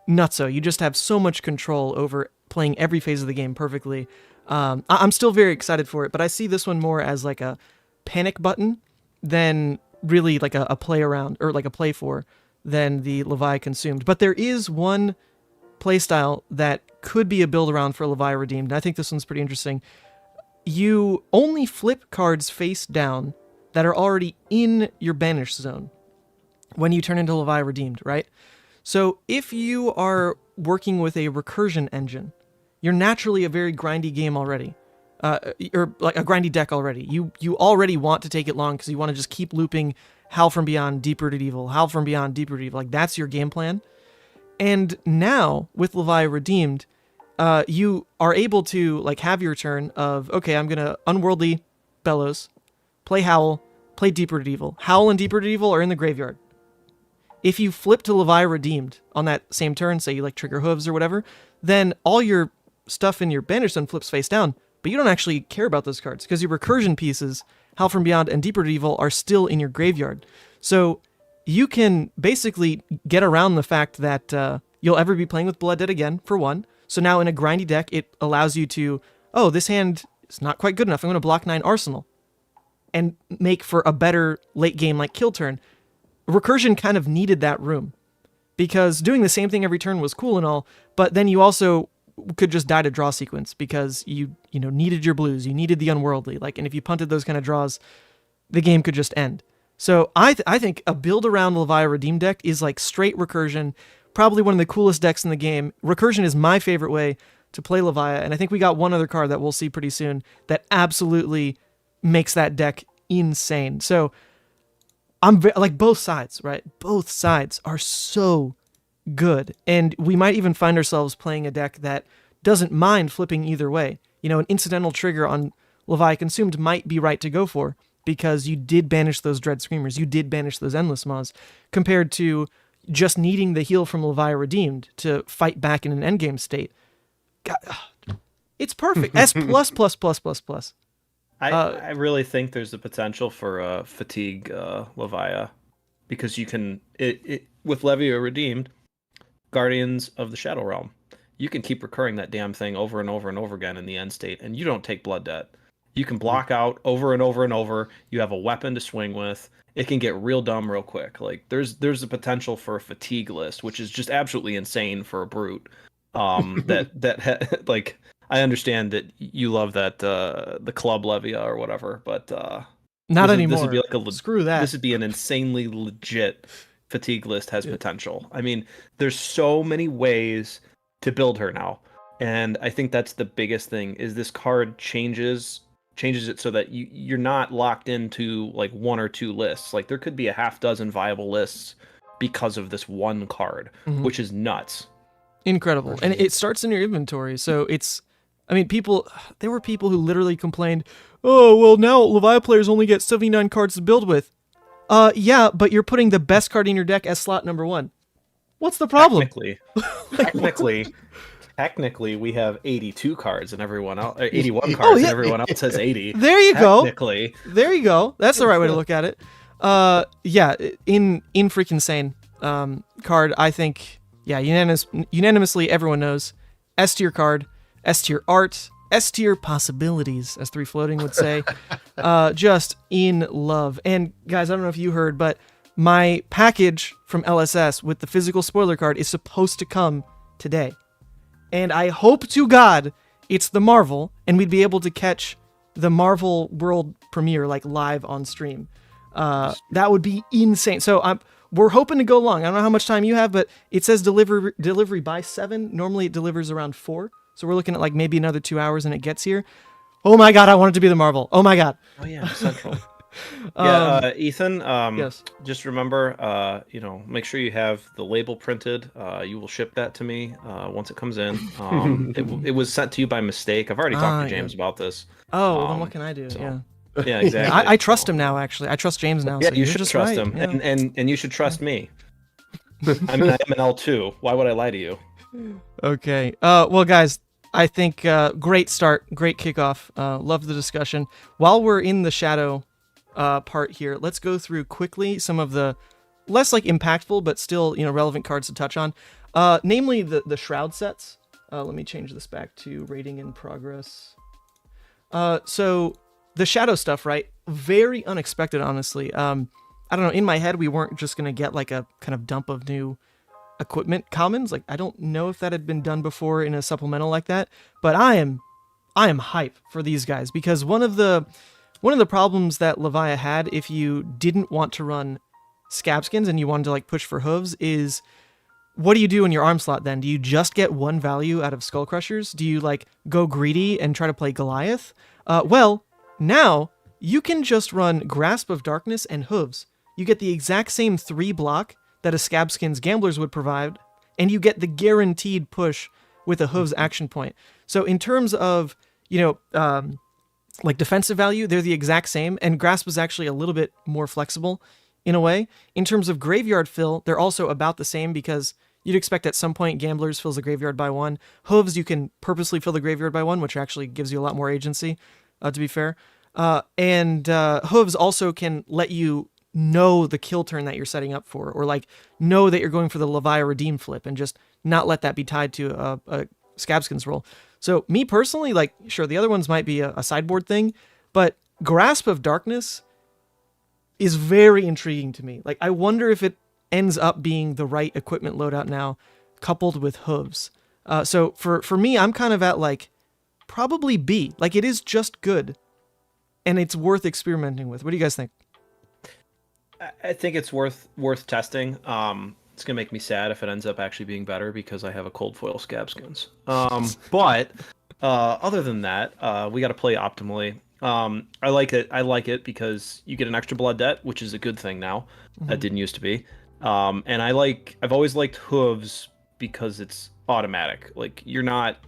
nutso. You just have so much control over playing every phase of the game perfectly. I'm still very excited for it, but I see this one more as like a panic button than really like a play around, or like a play for, than the Levia consumed. But there is one playstyle that could be a build around for Levia redeemed, and I think this one's pretty interesting. You only flip cards face down that are already in your banish zone when you turn into Levia redeemed, right? So if you are working with a recursion engine, you're naturally a very grindy game already, or like a grindy deck already. You already want to take it long because you want to just keep looping Howl from Beyond, Deep Rooted Evil, Howl from Beyond, Deep Rooted Evil. Like, that's your game plan. And now, with Levia redeemed, you are able to like have your turn of, okay, I'm gonna Unworldly Bellows, play Howl, play Deeper Rooted Evil. Howl and Deeper Rooted Evil are in the graveyard. If you flip to Levia Redeemed on that same turn, say you like trigger Hooves or whatever, then all your stuff in your Banish Zone flips face down, but you don't actually care about those cards because your recursion pieces, Howl from Beyond and Deeper Rooted Evil, are still in your graveyard. So you can basically get around the fact that you'll ever be playing with Blood Dead again, for one. So now in a grindy deck, it allows you to, oh, this hand is not quite good enough. I'm going to block 9 Arsenal and make for a better late game like kill turn. Recursion kind of needed that room because doing the same thing every turn was cool and all, but then you also could just die to draw sequence because you needed your blues, you needed the Unworldly, and if you punted those kind of draws, the game could just end. So I think a build around Levia Redeem deck is like straight recursion, probably one of the coolest decks in the game. Recursion is my favorite way to play Levia, and I think we got one other card that we'll see pretty soon that absolutely makes that deck insane. So I'm like both sides, right? Both sides are so good, and we might even find ourselves playing a deck that doesn't mind flipping either way. An incidental trigger on Levia Consumed might be right to go for because you did banish those Dread Screamers, you did banish those Endless Maws, compared to just needing the heal from Levia Redeemed to fight back in an endgame state. God, it's perfect. S plus plus plus plus plus. I really think there's the potential for fatigue Levia, because you can with Levia Redeemed, Guardians of the Shadow Realm, you can keep recurring that damn thing over and over and over again in the end state, and you don't take blood debt. You can block out over and over and over. You have a weapon to swing with. It can get real dumb real quick. There's the potential for a fatigue list, which is just absolutely insane for a brute. I understand that you love that the club Levia or whatever, but not anymore. This would be like screw that. This would be an insanely legit fatigue list. Has potential. I mean, there's so many ways to build her now, and I think that's the biggest thing. Is this card changes it so that you're not locked into like one or two lists. Like there could be a half dozen viable lists because of this one card, which is nuts. Incredible, and it starts in your inventory, so it's. I mean, there were people who literally complained, oh, well, now Levia players only get 79 cards to build with. Yeah, but you're putting the best card in your deck as slot number 1. What's the problem? Technically, we have 82 cards and everyone else, 81 cards and everyone else has 80. There you go. There you go. That's the right way to look at it. Yeah, in freaking sane card, I think, yeah, unanimously everyone knows. S tier card. S tier art, S tier possibilities, as 3 Floating would say. Just in love. And guys, I don't know if you heard, but my package from LSS with the physical spoiler card is supposed to come today. And I hope to God it's the Marvel, and we'd be able to catch the Marvel world premiere live on stream. That would be insane. So we're hoping to go long. I don't know how much time you have, but it says delivery by 7. Normally it delivers around 4. So we're looking at maybe another 2 hours and it gets here. Oh my God, I want it to be the Marvel. Oh my God. Oh yeah, Central. Yeah, Ethan, yes. Just remember, make sure you have the label printed. You will ship that to me once it comes in. It was sent to you by mistake. I've already talked to James about this. Oh, well, then what can I do? So, yeah, exactly. I trust him now, actually. I trust James now. Yeah, so you should trust him. Yeah. And you should trust me. I mean, I am an L2. Why would I lie to you? Okay. Well, guys, I think great start, great kickoff. Love the discussion. While we're in the shadow part here, let's go through quickly some of the less impactful but still relevant cards to touch on. Namely the Shroud sets. Let me change this back to rating in progress. So the shadow stuff, right? Very unexpected, honestly. I don't know. In my head, we weren't just gonna get a kind of dump of new equipment commons. I don't know if that had been done before in a supplemental like that, but I am hype for these guys because one of the problems that Levia had if you didn't want to run Scabskins and you wanted to push for hooves is, what do you do in your arm slot then? Do you just get 1 value out of Skull Crushers? Do you go greedy and try to play Goliath? Well, now you can just run Grasp of Darkness and hooves. You get the exact same 3 block that a Scabskins Gamblers would provide, and you get the guaranteed push with a Hooves action point. So in terms of, like defensive value, they're the exact same, and Grasp is actually a little bit more flexible in a way. In terms of graveyard fill, they're also about the same because you'd expect at some point Gamblers fills the graveyard by 1. Hooves, you can purposely fill the graveyard by 1, which actually gives you a lot more agency, to be fair. And Hooves also can let you know the kill turn that you're setting up for, or like know that you're going for the Levia Redeem flip and just not let that be tied to a Scabskins roll. So me personally, like, sure, the other ones might be a sideboard thing, but Grasp of Darkness is very intriguing to me. Like, I wonder if it ends up being the right equipment loadout now, coupled with Hooves. So for me, I'm kind of at like probably B. Like, it is just good, and it's worth experimenting with. What do you guys think? I think it's worth testing. It's gonna make me sad if it ends up actually being better because I have a cold foil Scabskins. But other than that, we got to play optimally. I like it. I like it because you get an extra blood debt, which is a good thing now. That didn't used to be. And I've always liked Hooves because it's automatic. Like, you're not.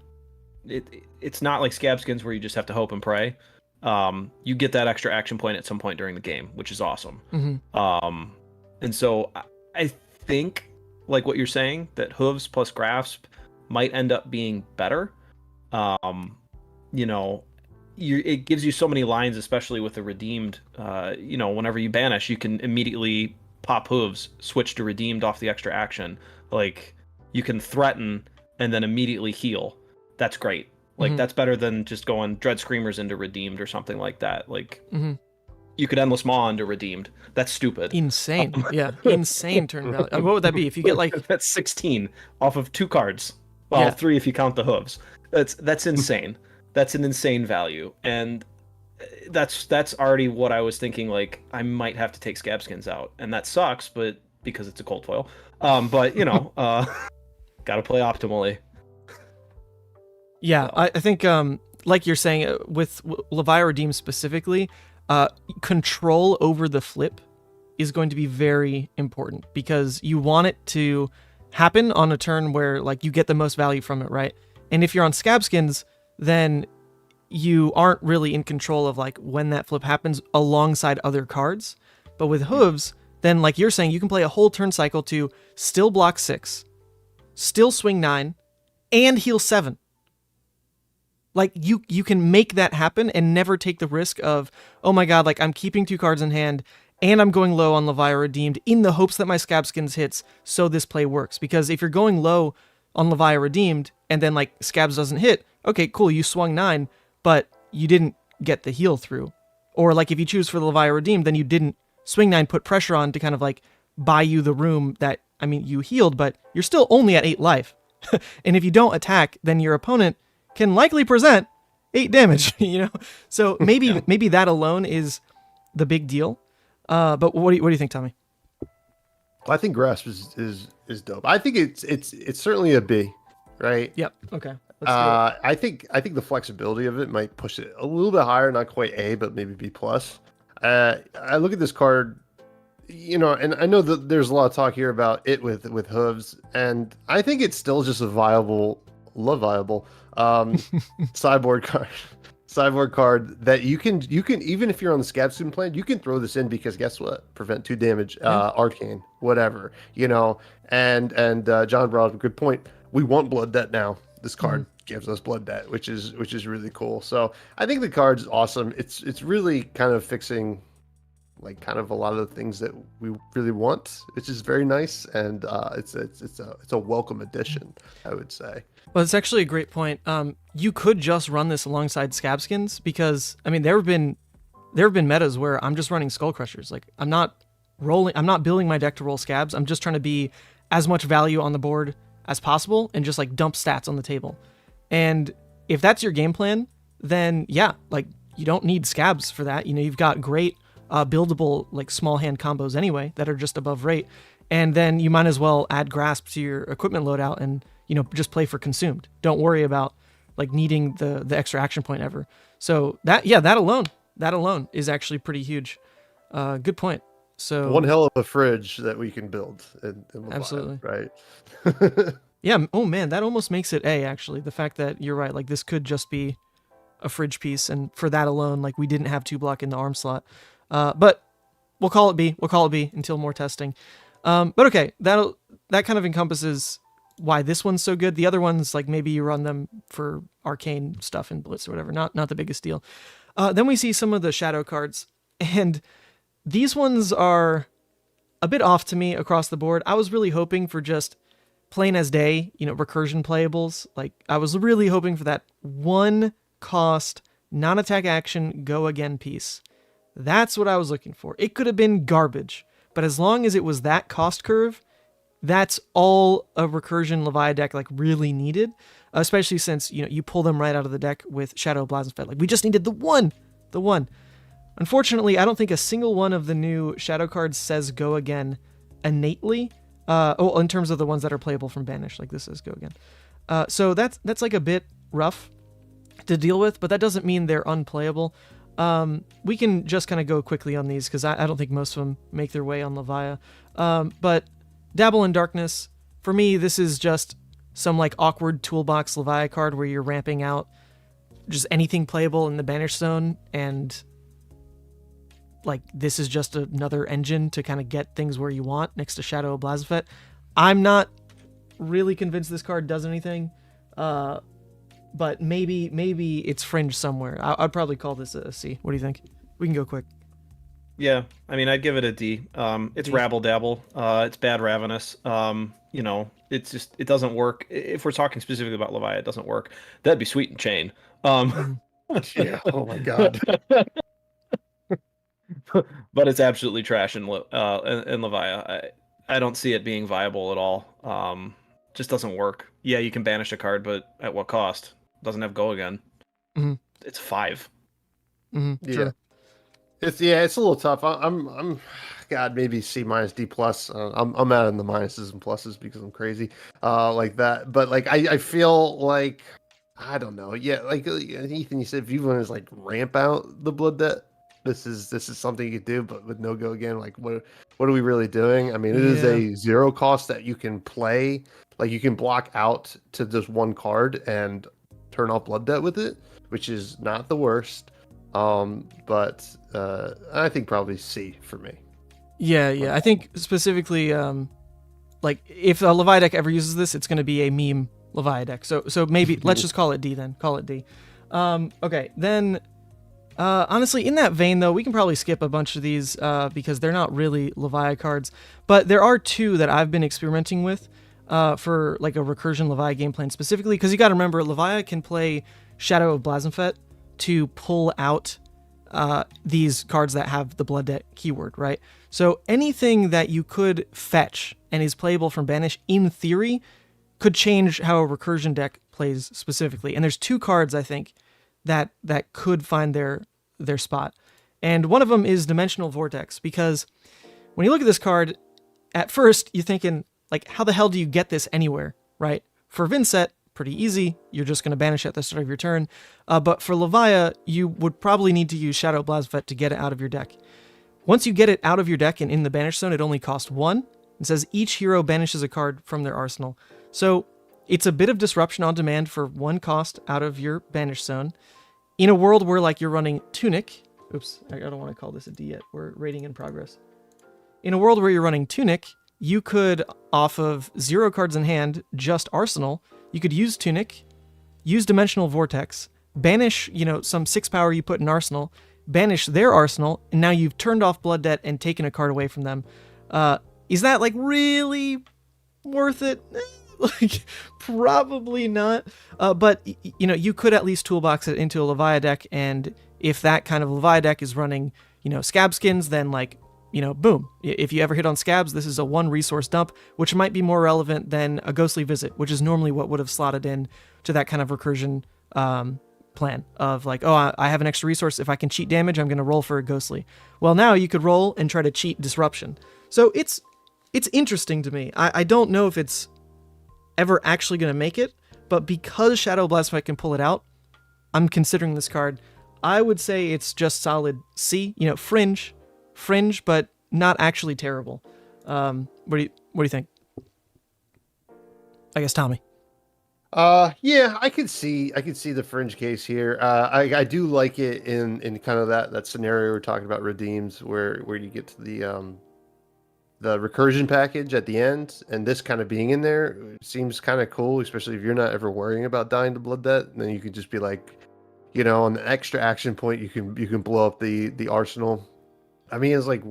It's not like Scabskins where you just have to hope and pray. You get that extra action point at some point during the game, which is awesome. And so I think, like what you're saying, that Hooves plus Grasp might end up being better. It gives you so many lines, especially with the redeemed. Whenever you banish, you can immediately pop Hooves, switch to redeemed off the extra action. Like, you can threaten and then immediately heal. That's great. Like, that's better than just going Dread Screamers into redeemed or something like that. Like, you could Endless Maw into redeemed. That's stupid. Insane. Yeah, insane turn value. What would that be if you get like... That's 16 off of 2 cards. Well, 3 if you count the Hooves. That's insane. That's an insane value. And that's already what I was thinking. Like, I might have to take Scabskins out. And that sucks, but because it's a cold foil. But, gotta play optimally. Yeah, I think, like you're saying, with Levia Redeem specifically, control over the flip is going to be very important because you want it to happen on a turn where, like, you get the most value from it, right? And if you're on Scabskins, then you aren't really in control of, like, when that flip happens alongside other cards. But with Hooves, then, like you're saying, you can play a whole turn cycle to still block 6, still swing 9, and heal 7. Like, you can make that happen and never take the risk of, oh my god, like, I'm keeping 2 cards in hand and I'm going low on Levia Redeemed in the hopes that my Scabskins hits so this play works. Because if you're going low on Levia Redeemed and then, like, Scabs doesn't hit, okay, cool, you swung 9, but you didn't get the heal through. Or, like, if you choose for the Levia Redeemed, then you didn't swing 9, put pressure on to kind of, like, buy you the room that, I mean, you healed, but you're still only at 8 life. And if you don't attack, then your opponent can likely present 8 damage, So maybe that alone is the big deal. But what do you think, Tommy? I think Grasp is dope. I think it's certainly a B, right? Yep. Okay. I think the flexibility of it might push it a little bit higher, not quite A, but maybe B plus. I look at this card, and I know that there's a lot of talk here about it with Hooves, and I think it's still just a viable sideboard card that you can even if you're on the Scabskin plan, you can throw this in because guess what? Prevent 2 damage, arcane, whatever, and John brought up a good point. We want blood debt now. This card gives us blood debt, which is really cool. So I think the card's awesome. It's really kind of fixing, like, kind of a lot of the things that we really want, which is very nice, and it's a welcome addition, I would say. Well, it's actually a great point. You could just run this alongside Scabskins because, I mean, there have been metas where I'm just running Skull Crushers. Like, I'm not building my deck to roll Scabs. I'm just trying to be as much value on the board as possible and just, like, dump stats on the table. And if that's your game plan, then yeah, like, you don't need Scabs for that. You've got great buildable, like, small hand combos anyway that are just above rate. And then you might as well add Grasp to your equipment loadout and, just play for Consumed. Don't worry about, like, needing the extra action point ever. So that alone is actually pretty huge. Good point. So one hell of a fridge that we can build in absolutely right. Yeah. Oh man, that almost makes it A. Actually, the fact that you're right, like this could just be a fridge piece, and for that alone, like we didn't have 2-block in the arm slot. But we'll call it B. We'll call it B until more testing. But okay, that kind of encompasses why this one's so good. The other ones, like maybe you run them for arcane stuff and blitz or whatever. Not the biggest deal. Then we see some of the shadow cards, and these ones are a bit off to me across the board. I was really hoping for just plain as day, recursion playables. Like I was really hoping for that 1 cost, non-attack action, go again piece. That's what I was looking for. It could have been garbage, but as long as it was that cost curve, that's all a recursion Levia deck like really needed, especially since you pull them right out of the deck with Shadow Blasphemous. Like we just needed the one. Unfortunately, I don't think a single one of the new shadow cards says go again innately. In terms of the ones that are playable from Banish, like this says go again. So that's like a bit rough to deal with, but that doesn't mean they're unplayable. We can just kind of go quickly on these because I don't think most of them make their way on Levia. But Dabble and Drakness, for me, this is just some like awkward toolbox Levia card where you're ramping out just anything playable in the Banish zone, and like this is just another engine to kind of get things where you want next to Shadow Blasphemous. I'm not really convinced this card does anything, but maybe it's fringe somewhere. I'd probably call this a C. What do you think? We can go quick. Yeah, I mean, I'd give it a D. It's rabble dabble. It's bad ravenous. It's just, it doesn't work. If we're talking specifically about Levia, it doesn't work. That'd be sweet and chain. Yeah. Oh my god. But it's absolutely trash in Levia. I don't see it being viable at all. Just doesn't work. Yeah, you can banish a card, but at what cost? Doesn't have go again. Mm-hmm. It's 5. Mm-hmm. Yeah. Sure. It's a little tough. I'm God, maybe C minus D plus. I'm out in the minuses and pluses because I'm crazy like that. But like I feel like I don't know. Yeah, like Ethan, you said if you want to like ramp out the blood debt, this is something you could do, but with no go again, like what are we really doing? I mean, it is a 0 cost that you can play. Like you can block out to just 1 card and turn off blood debt with it, which is not the worst. But I think probably C for me. Yeah. I think specifically, like if a Levia deck ever uses this, it's going to be a meme Levia deck. So maybe let's just call it D then. Call it D. Okay, then. Honestly, in that vein though, we can probably skip a bunch of these because they're not really Levia cards. But there are 2 that I've been experimenting with for like a recursion Levia game plan specifically, because you got to remember Levia can play Shadow of Blasphemous to pull out these cards that have the blood debt keyword, right? So anything that you could fetch and is playable from Banish, in theory, could change how a recursion deck plays specifically. And there's 2 cards, I think, that could find their spot. And one of them is Dimenxxional Vortex, because when you look at this card, at first you're thinking, like, how the hell do you get this anywhere, right? For Vincent, pretty easy. You're just going to banish at the start of your turn. But for Levia, you would probably need to use Shadow Blasphemous to get it out of your deck. Once you get it out of your deck and in the banish zone, it only costs 1. It says each hero banishes a card from their arsenal. So it's a bit of disruption on demand for 1 cost out of your banish zone. In a world where like you're running Tunic, oops, I don't want to call this a D yet. We're rating in progress. In a world where you're running Tunic, you could, off of 0 cards in hand, just Arsenal, you could use Tunic, use Dimenxxional Vortex, banish, some 6 power you put in Arsenal, banish their Arsenal, and now you've turned off Blood Debt and taken a card away from them. Is that like really worth it? Like, probably not. But you could at least toolbox it into a Levia deck, and if that kind of Levia deck is running, Scab Skins, then like, boom. If you ever hit on Scabs, this is a 1 resource dump, which might be more relevant than a Ghostly Visit, which is normally what would have slotted in to that kind of recursion plan of like, oh, I have an extra resource. If I can cheat damage, I'm going to roll for a Ghostly. Well, now you could roll and try to cheat Disruption. So it's interesting to me. I don't know if it's ever actually going to make it, but because Shadow Blasphemous can pull it out, I'm considering this card. I would say it's just solid C, fringe, but not actually terrible. What do you think? I guess Tommy. Yeah, I could see the fringe case here. I do like it in kind of that scenario we're talking about redeems where you get to the recursion package at the end, and this kind of being in there seems kind of cool, especially if you're not ever worrying about dying to blood debt, and then you could just be like, on the extra action point, you can blow up the arsenal. I mean, it's like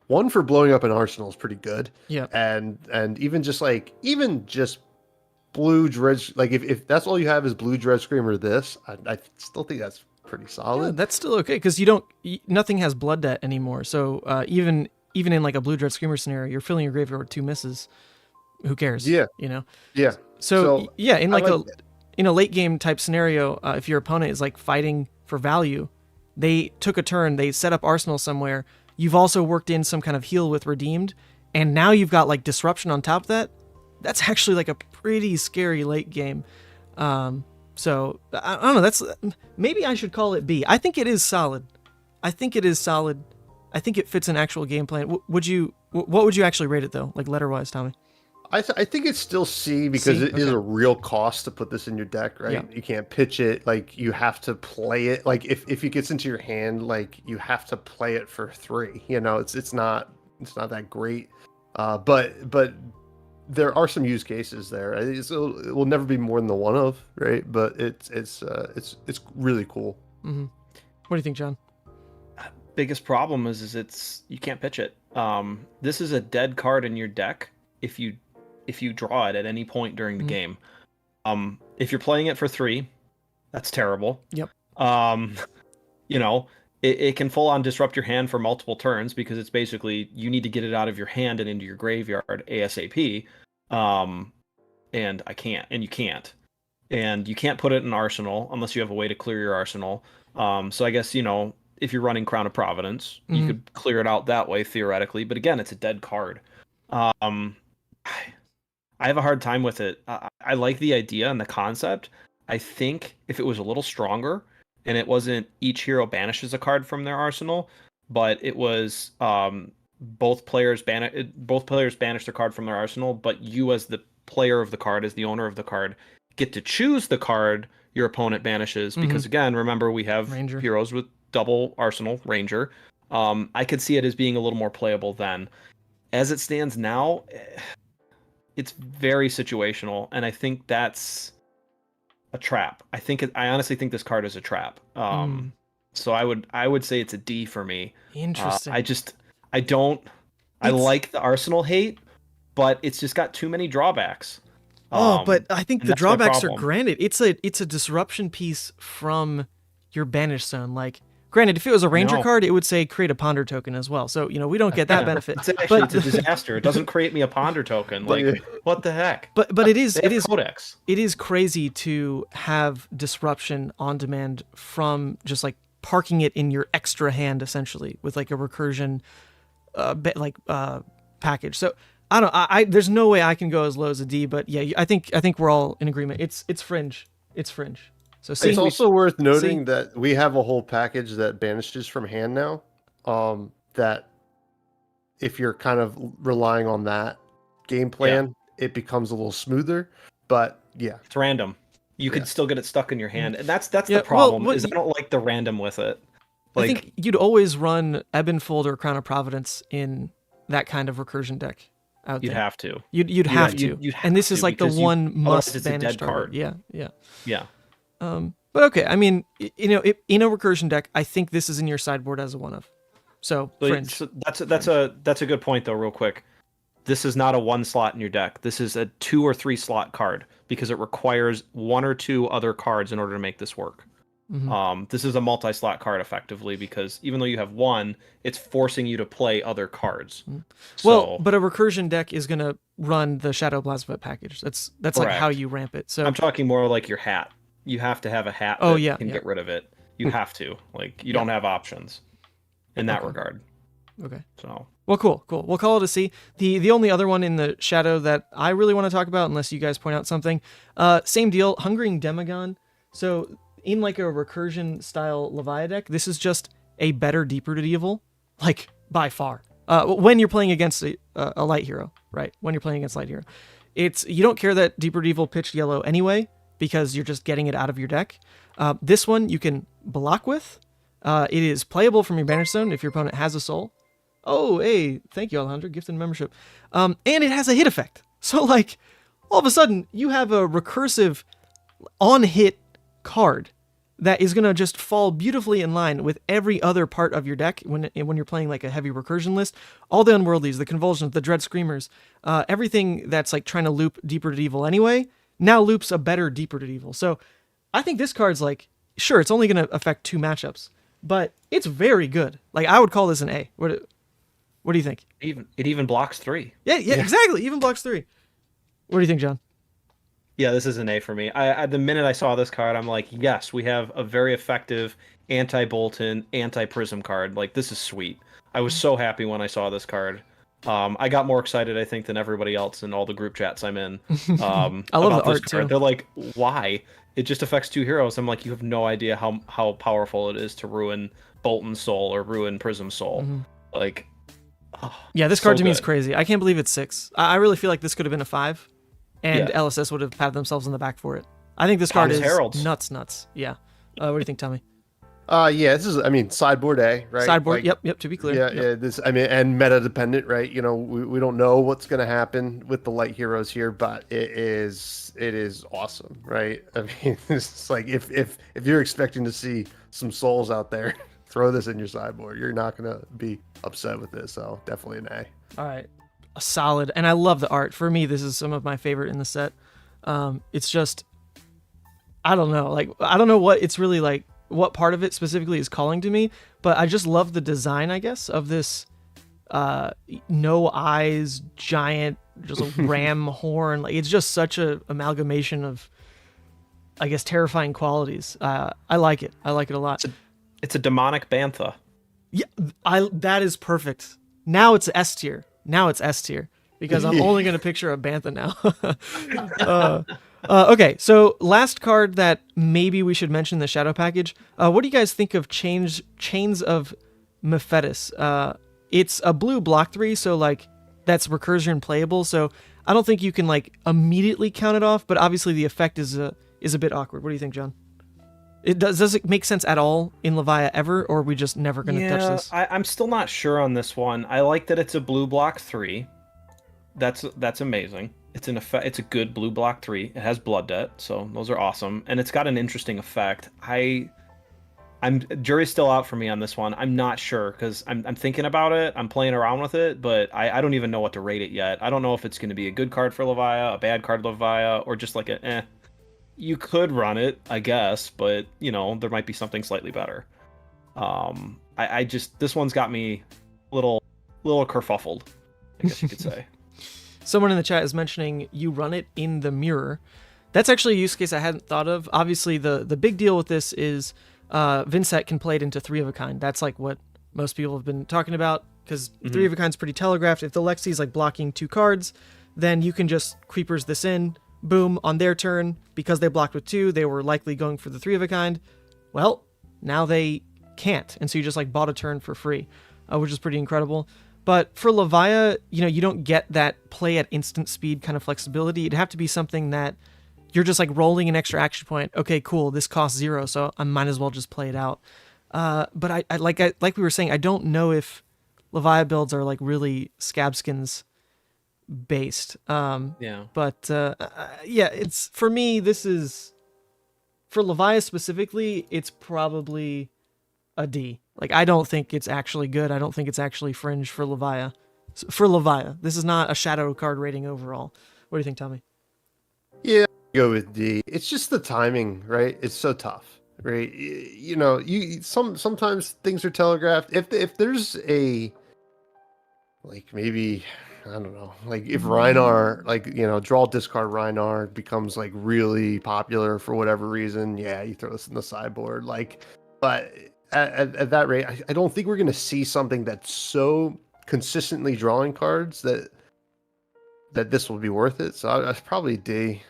one for blowing up an arsenal is pretty good. Yeah. And even just blue dredge, like if that's all you have is blue dredge scream or this, I still think that's pretty solid. Yeah, that's still okay because nothing has blood debt anymore. So even in like a blue dread screamer scenario, you're filling your graveyard with 2 misses. Who cares? Yeah. Yeah. So yeah, in like that. In a late game type scenario, if your opponent is like fighting for value, they took a turn, they set up arsenal somewhere. You've also worked in some kind of heal with redeemed, and now you've got like disruption on top of that. That's actually like a pretty scary late game. So I don't know. That's maybe I should call it B. I think it is solid. I think it fits an actual game plan. What would you actually rate it though? Like letter wise, Tommy? I think it's still C because it is a real cost to put this in your deck, right? Yeah. You can't pitch it. Like you have to play it. Like if it gets into your hand, like you have to play it for 3. It's not that great. But there are some use cases there. It will never be more than the one of, right? But it's really cool. Mm-hmm. What do you think, John? Biggest problem is you can't pitch it. This is a dead card in your deck if you draw it at any point during the game. If you're playing it for 3, that's terrible. Yep. It can full on disrupt your hand for multiple turns because it's basically you need to get it out of your hand and into your graveyard ASAP. And you can't. And you can't put it in Arsenal unless you have a way to clear your Arsenal. So I guess, if you're running Crown of Providence, you could clear it out that way theoretically. But again, it's a dead card. I have a hard time with it. I like the idea and the concept. I think if it was a little stronger and it wasn't each hero banishes a card from their arsenal, but it was both players banish their card from their arsenal, but you as the player of the card, as the owner of the card, get to choose the card your opponent banishes. Because again, remember we have Ranger. Heroes with double arsenal, Ranger. I could see it as being a little more playable then. As it stands now, it's very situational, and I think that's a trap. I honestly think this card is a trap. So I would say it's a D for me. Interesting. I like the Arsenal hate, but it's just got too many drawbacks. But I think the drawbacks are problem. granted. It's a disruption piece from your banish zone. Like, granted, if it was a Ranger card, it would say create a ponder token as well. So, we don't get that benefit. It's a disaster. It doesn't create me a ponder token. Like, what the heck? But it is Codex. It is crazy to have disruption on demand from just like parking it in your extra hand essentially with like a recursion package. So I don't there's no way I can go as low as a D, but yeah, I think we're all in agreement. It's fringe. It's fringe. So it's also worth noting that we have a whole package that banishes from hand now. That if you're kind of relying on that game plan, it becomes a little smoother. But yeah, it's random. You could still get it stuck in your hand, and that's the problem. I don't like the random with it. I think you'd always run Ebonfold or Crown of Providence in that kind of recursion deck. You'd have to. You'd have to. And this is like the one must banish card. Yeah. But okay, I mean, in a recursion deck, I think this is in your sideboard as a one of. So fringe. So that's a good point though. Real quick, this is not a 1 slot in your deck. This is a 2 or 3 slot card because it requires 1 or 2 other cards in order to make this work. This is a multi-slot card effectively because even though you have 1, it's forcing you to play other cards. But a recursion deck is going to run the Shadow Plasma package. That's like how you ramp it. So I'm talking more like your hat. You have to have a hat that can get rid of it. You have to. Like you don't have options in that regard. Okay. So well, cool. We'll call it a C. The only other one in the shadow that I really want to talk about, unless you guys point out something, same deal. Hungering Demigon. So in like a recursion style Levia deck, this is just a better Deep Rooted Evil, like by far. When you're playing against a light hero, right? When you're playing against light hero, You don't care that Deeper Evil pitched yellow anyway, because you're just getting it out of your deck. This one you can block with. It is playable from your Banner Stone if your opponent has a soul. Oh, hey, thank you, Alejandro, gifted membership. And it has a hit effect. So, like, all of a sudden, you have a recursive on-hit card that is going to just fall beautifully in line with every other part of your deck when you're playing, like, a heavy recursion list. All the Unworldlies, the Convulsions, the Dread Screamers, everything that's, like, trying to loop Deeper Evil anyway, now loops a better Deeper Evil. So, I think this card's, like, sure, it's only going to affect 2 matchups, but it's very good. Like, I would call this an A. What do you think? It even blocks 3. Yeah, exactly. Even blocks 3. What do you think, John? Yeah, this is an A for me. I the minute I saw this card, I'm like, yes, we have a very effective anti-Bolton, anti-Prism card. Like, this is sweet. I was so happy when I saw this card. I got more excited, I think, than everybody else in all the group chats I'm in. I love the art too. They're like, why? It just affects 2 heroes. I'm like, you have no idea how powerful it is to ruin Bolton Soul or ruin Prism Soul. Like, yeah, this card to me is crazy. I can't believe it's 6. I really feel like this could have been a 5, and LSS would have patted themselves on the back for it. I think this card is Heralds. nuts. Yeah. What do you think, Tommy? Yeah, this is, I mean, sideboard A, right? Sideboard, like, yep, to be clear. Yeah, this, I mean, and meta dependent, right? You know, we don't know what's going to happen with the light heroes here, but it is awesome, right? I mean, it's like, if you're expecting to see some souls out there, throw this in your sideboard. You're not going to be upset with this, so definitely an A. All right. A solid. And I love the art. For me, this is some of my favorite in the set. It's just, I don't know. Like, I don't know what it's really like, what part of it specifically is calling to me, but I just love the design, I guess, of this no eyes, giant, just a ram horn. Like, it's just such a amalgamation of, I guess, terrifying qualities. I like it. I like it a lot. It's a demonic bantha. Yeah, that is perfect. Now it's S tier. Because I'm only going to picture a bantha now. Okay, so last card that maybe we should mention, the Shadow Package. What do you guys think of Chains of Mephetis? It's a blue block 3, so like that's recursion playable. So I don't think you can like immediately count it off, but obviously the effect is a bit awkward. What do you think, John? Does it make sense at all in Levia ever, or are we just never going to touch this? I'm still not sure on this one. I like that it's a blue block 3. That's amazing. It's a good blue block 3. It has Blood Debt, so those are awesome, and it's got an interesting effect. Jury's still out for me on this one. I'm not sure because I'm thinking about it. I'm playing around with it, but I don't even know what to rate it yet. I don't know if it's going to be a good card for Levia, a bad card Levia, or just like a eh. You could run it, I guess, but you know there might be something slightly better. I just this one's got me a little kerfuffled, I guess you could say. Someone in the chat is mentioning you run it in the mirror. That's actually a use case I hadn't thought of. Obviously, the big deal with this is Vincent can play it into 3 of a kind. That's like what most people have been talking about, because 3 of a kind's pretty telegraphed. If the Lexi's like blocking 2 cards, then you can just Creepers this in. Boom, on their turn, because they blocked with 2, they were likely going for the 3 of a kind. Well, now they can't, and so you just like bought a turn for free, which is pretty incredible. But for Levia, you don't get that play at instant speed kind of flexibility. It'd have to be something that you're just like rolling an extra action point. Okay, cool, this costs 0, so I might as well just play it out. But I like we were saying, I don't know if Levia builds are like really Scabskins based. But yeah, it's for me, this is for Levia specifically, it's probably a D. Like, I don't think it's actually good. I don't think it's actually fringe for Levia. This is not a shadow card rating overall. What do you think, Tommy? Yeah, go with D. It's just the timing, right? It's so tough, right? You know, sometimes things are telegraphed. If there's a, like, maybe, I don't know, like if Rhinar, like, draw discard Rhinar becomes like really popular for whatever reason, yeah, you throw this in the sideboard. Like, but at that rate, I don't think we're going to see something that's so consistently drawing cards that this will be worth it. So I'd probably D.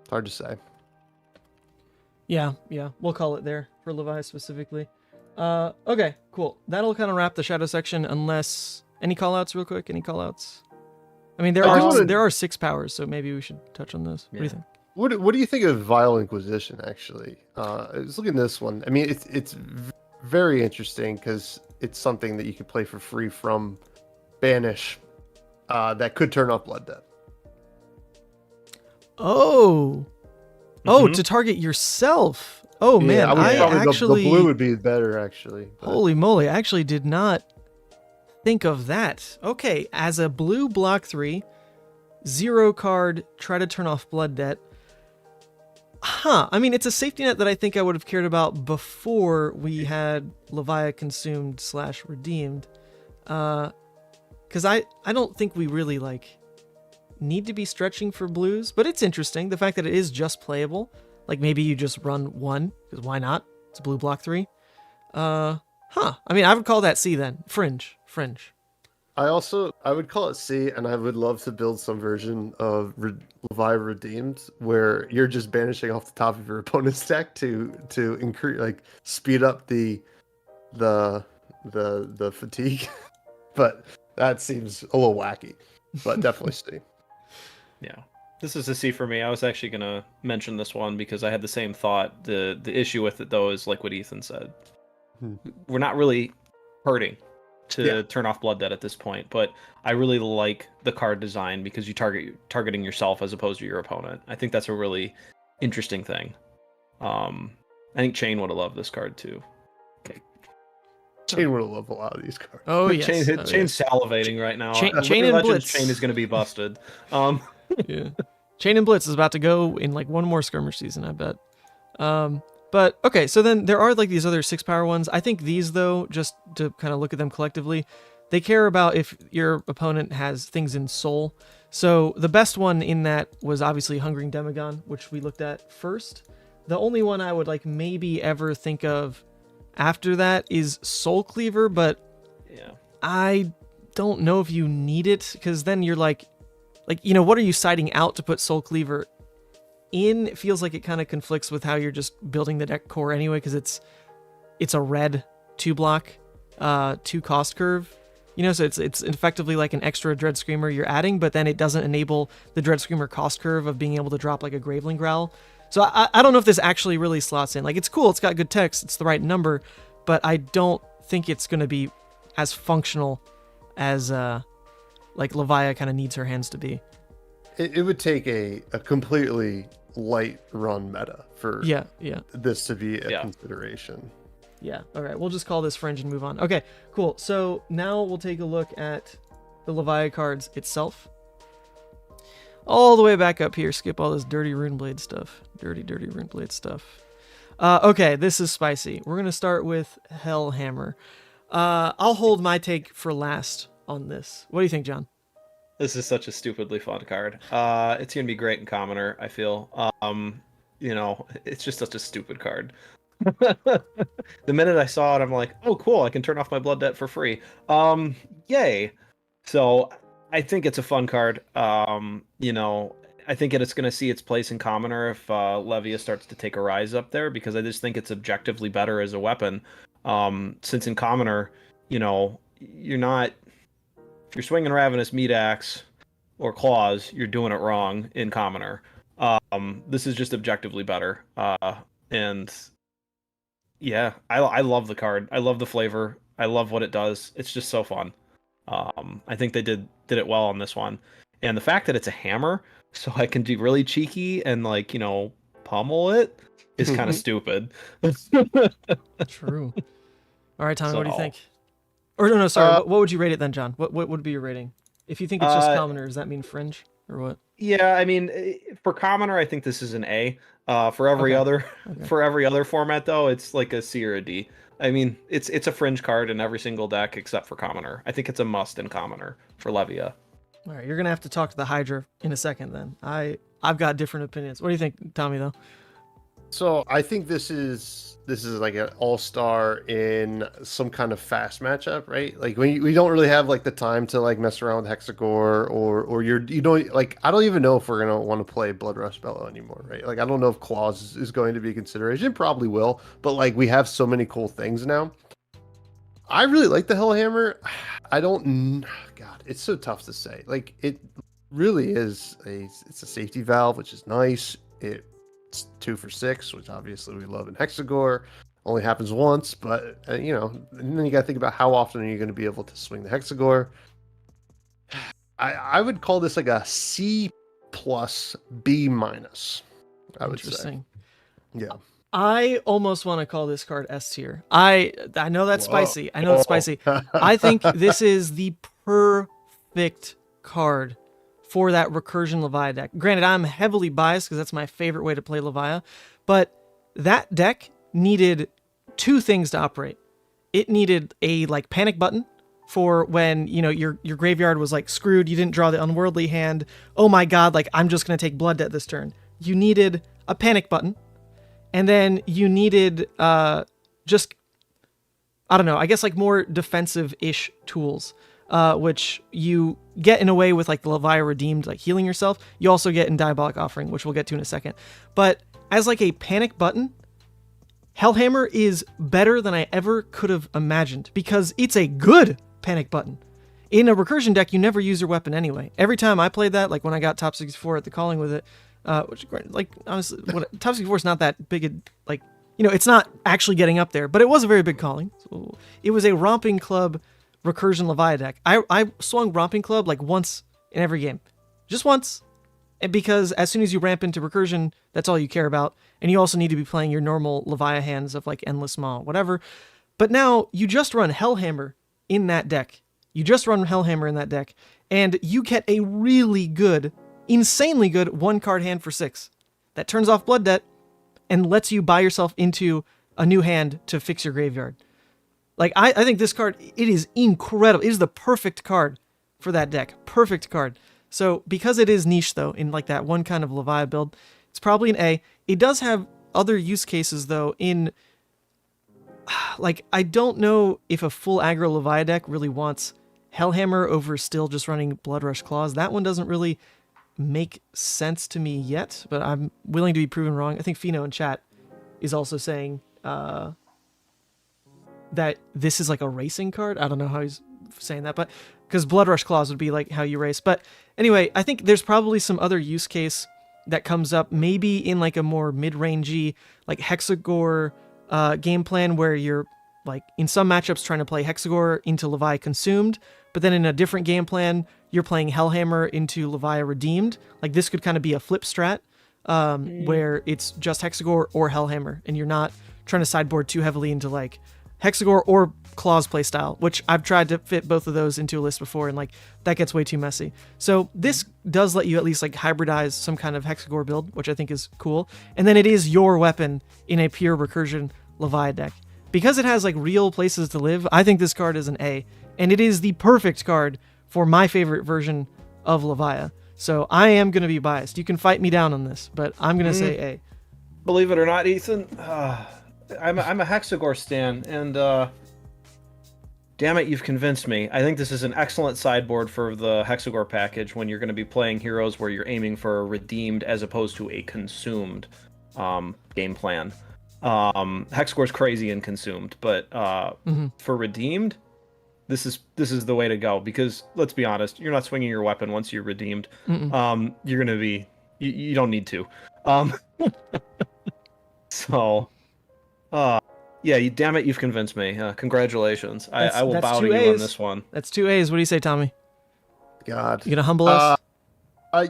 It's hard to say. Yeah, we'll call it there for Levia specifically. Okay, cool. That'll kind of wrap the shadow section, unless any callouts real quick. Any callouts? I mean, there I do are wanna- there are 6 powers, so maybe we should touch on those. What do you Yeah. think? What do you think of Vile Inquisition? Actually, I was looking at this one. I mean, it's very interesting because it's something that you can play for free from Banish. That could turn off Blood Debt. Oh, Mhm. to target yourself. Oh man, I would I probably actually the blue would be better actually. but- holy moly, I actually did not think of that. Okay, as a blue block 3, 0 card, try to turn off Blood Debt. Huh. I mean, it's a safety net that I think I would have cared about before we had Levia consumed / redeemed. Because I don't think we really, like, need to be stretching for blues. But it's interesting, the fact that it is just playable. Like, maybe you just run 1, because why not? It's a blue block 3. I mean, I would call that C then. Fringe. I would call it C, and I would love to build some version of Levia Redeemed where you're just banishing off the top of your opponent's deck to increase, like, speed up the fatigue. But that seems a little wacky. But definitely C. Yeah. This is a C for me. I was actually gonna mention this one because I had the same thought. The issue with it though is like what Ethan said. We're not really hurting to turn off Blood Debt at this point, but I really like the card design because you targeting yourself as opposed to your opponent. I think that's a really interesting thing. I think Chain would have loved this card too. Chain would have loved a lot of these cards. Oh, yes. Chain's salivating right now. Chain Living and Legends Blitz. Chain is going to be busted. Yeah. Chain and Blitz is about to go in like one more skirmish season, I bet. But okay, so then there are like these other 6 power ones. I think these though, just to kind of look at them collectively, they care about if your opponent has things in soul. So the best one in that was obviously Hungering Demigon, which we looked at first. The only one I would like maybe ever think of after that is Soul Cleaver, but Yeah. I don't know if you need it, because then you're like, you know, what are you siding out to put Soul Cleaver in? It feels like it kind of conflicts with how you're just building the deck core anyway, because it's a red 2 block, 2 cost curve. You know, so it's effectively like an extra Dread Screamer you're adding, but then it doesn't enable the Dread Screamer cost curve of being able to drop like a Graveling Growl. So I don't know if this actually really slots in. Like, it's cool, it's got good text, it's the right number, but I don't think it's going to be as functional as like Levia kind of needs her hands to be. It would take a completely light run meta for Yeah. this to be a Yeah. consideration. Yeah. All right. We'll just call this Fringe and move on. Okay, cool. So now we'll take a look at the Levia cards itself. All the way back up here. Skip all this dirty Runeblade stuff. Dirty Runeblade stuff. Okay, this is spicy. We're going to start with Hellhammer. I'll hold my take for last on this. What do you think, John? This is such a stupidly fun card. It's gonna be great in Commoner, I feel. You know, it's just such a stupid card. The minute I saw it, I'm like, oh cool, I can turn off my Blood Debt for free. Yay. So I think it's a fun card. You know, I think it's gonna see its place in Commoner if Levia starts to take a rise up there, because I just think it's objectively better as a weapon. Since in Commoner, you know, you're not, if you're swinging Ravenous Meat Axe or Claws, you're doing it wrong in Commoner. This is just objectively better. And yeah, I love the card. I love the flavor. I love what it does. It's just so fun. I think they did it well on this one. And the fact that it's a hammer, so I can be really cheeky and, like, you know, pummel it is kind of stupid. True. All right, Tommy, So- what do you think? Or no, sorry. Uh, what would you rate it then, John? What would be your rating? If you think it's just Commoner, does that mean Fringe or what? Yeah, I mean, for Commoner, I think this is an A. For every Okay. other format, though, it's like a C or a D. I mean, it's a Fringe card in every single deck except for Commoner. I think it's a must in Commoner for Levia. All right, you're gonna have to talk to the Hydra in a second. Then I've got different opinions. What do you think, Tommy? Though. So I think this is like an all-star in some kind of fast matchup, right? Like we don't really have like the time to like mess around with Hexagore or you don't, like, I don't even know if we're gonna want to play Blood Rush Bellow anymore, right? Like, I don't know if Claws is going to be a consideration. Probably will, but like, we have so many cool things now. I really like the Hellhammer. I don't, God, it's so tough to say. Like it really is it's a safety valve, which is nice. It's 2 for 6, which obviously we love in Hexagore. Only happens once, but and then you got to think about how often are you going to be able to swing the Hexagore. I would call this like a C plus B minus. I would say. Interesting. Yeah. I almost want to call this card S tier. I know that's spicy. I know that's spicy. I think this is the perfect card for that Recursion Levia deck. Granted, I'm heavily biased because that's my favorite way to play Levia, but that deck needed 2 things to operate. It needed a like panic button for when, your graveyard was like screwed, you didn't draw the unworldly hand. Oh my god, like I'm just going to take blood debt this turn. You needed a panic button. And then you needed just, I don't know, I guess like more defensive-ish tools, which you get in a way with like the Levia Redeemed, like healing yourself. You also get in Diabolic Offering, which we'll get to in a second. But as like a panic button, Hellhammer is better than I ever could have imagined because it's a good panic button. In a Recursion deck, you never use your weapon anyway. Every time I played that, like when I got top 64 at the Calling with it, which, like, honestly, top 64 is not that big, it's not actually getting up there, but it was a very big Calling. So it was a Romping Club Recursion Levia deck. I swung Romping Club like once in every game. Just once. And because as soon as you ramp into Recursion, that's all you care about. And you also need to be playing your normal Levia hands of like Endless Maw, whatever. But now you just run Hellhammer in that deck. And you get a really good, insanely good 1-card hand for 6 that turns off blood debt and lets you buy yourself into a new hand to fix your graveyard. Like, I think this card, it is incredible. It is the perfect card for that deck. Perfect card. So because it is niche, though, in like that one kind of Levia build, it's probably an A. It does have other use cases, though, in... Like, I don't know if a full aggro Levia deck really wants Hellhammer over still just running Bloodrush Claws. That one doesn't really make sense to me yet, but I'm willing to be proven wrong. I think Fino in chat is also saying that this is like a racing card. I don't know how he's saying that, but because Bloodrush Claws would be like how you race. But anyway, I think there's probably some other use case that comes up, maybe in like a more mid-rangey, like Hexagore game plan where you're like in some matchups trying to play Hexagore into Levia Consumed, but then in a different game plan, you're playing Hellhammer into Levia Redeemed. Like this could kind of be a flip strat where it's just Hexagore or Hellhammer, and you're not trying to sideboard too heavily into like Hexagore or Claws playstyle, which I've tried to fit both of those into a list before, and like that gets way too messy. So this does let you at least like hybridize some kind of Hexagore build, which I think is cool. And then it is your weapon in a pure Recursion Levia deck. Because it has like real places to live, I think this card is an A, and it is the perfect card for my favorite version of Levia. So I am going to be biased. You can fight me down on this, but I'm going to say A. Believe it or not, Ethan, I'm a Hexagore stan, and damn it, you've convinced me. I think this is an excellent sideboard for the Hexagore package when you're going to be playing heroes where you're aiming for a redeemed as opposed to a consumed game plan. Hexagore's crazy and consumed, but for redeemed, this is the way to go, because let's be honest, you're not swinging your weapon once you're redeemed. You're gonna be you don't need to. So yeah, damn it, you've convinced me. Congratulations. I will bow to you on this one. That's 2 A's. What do you say, Tommy? God, you gonna humble us?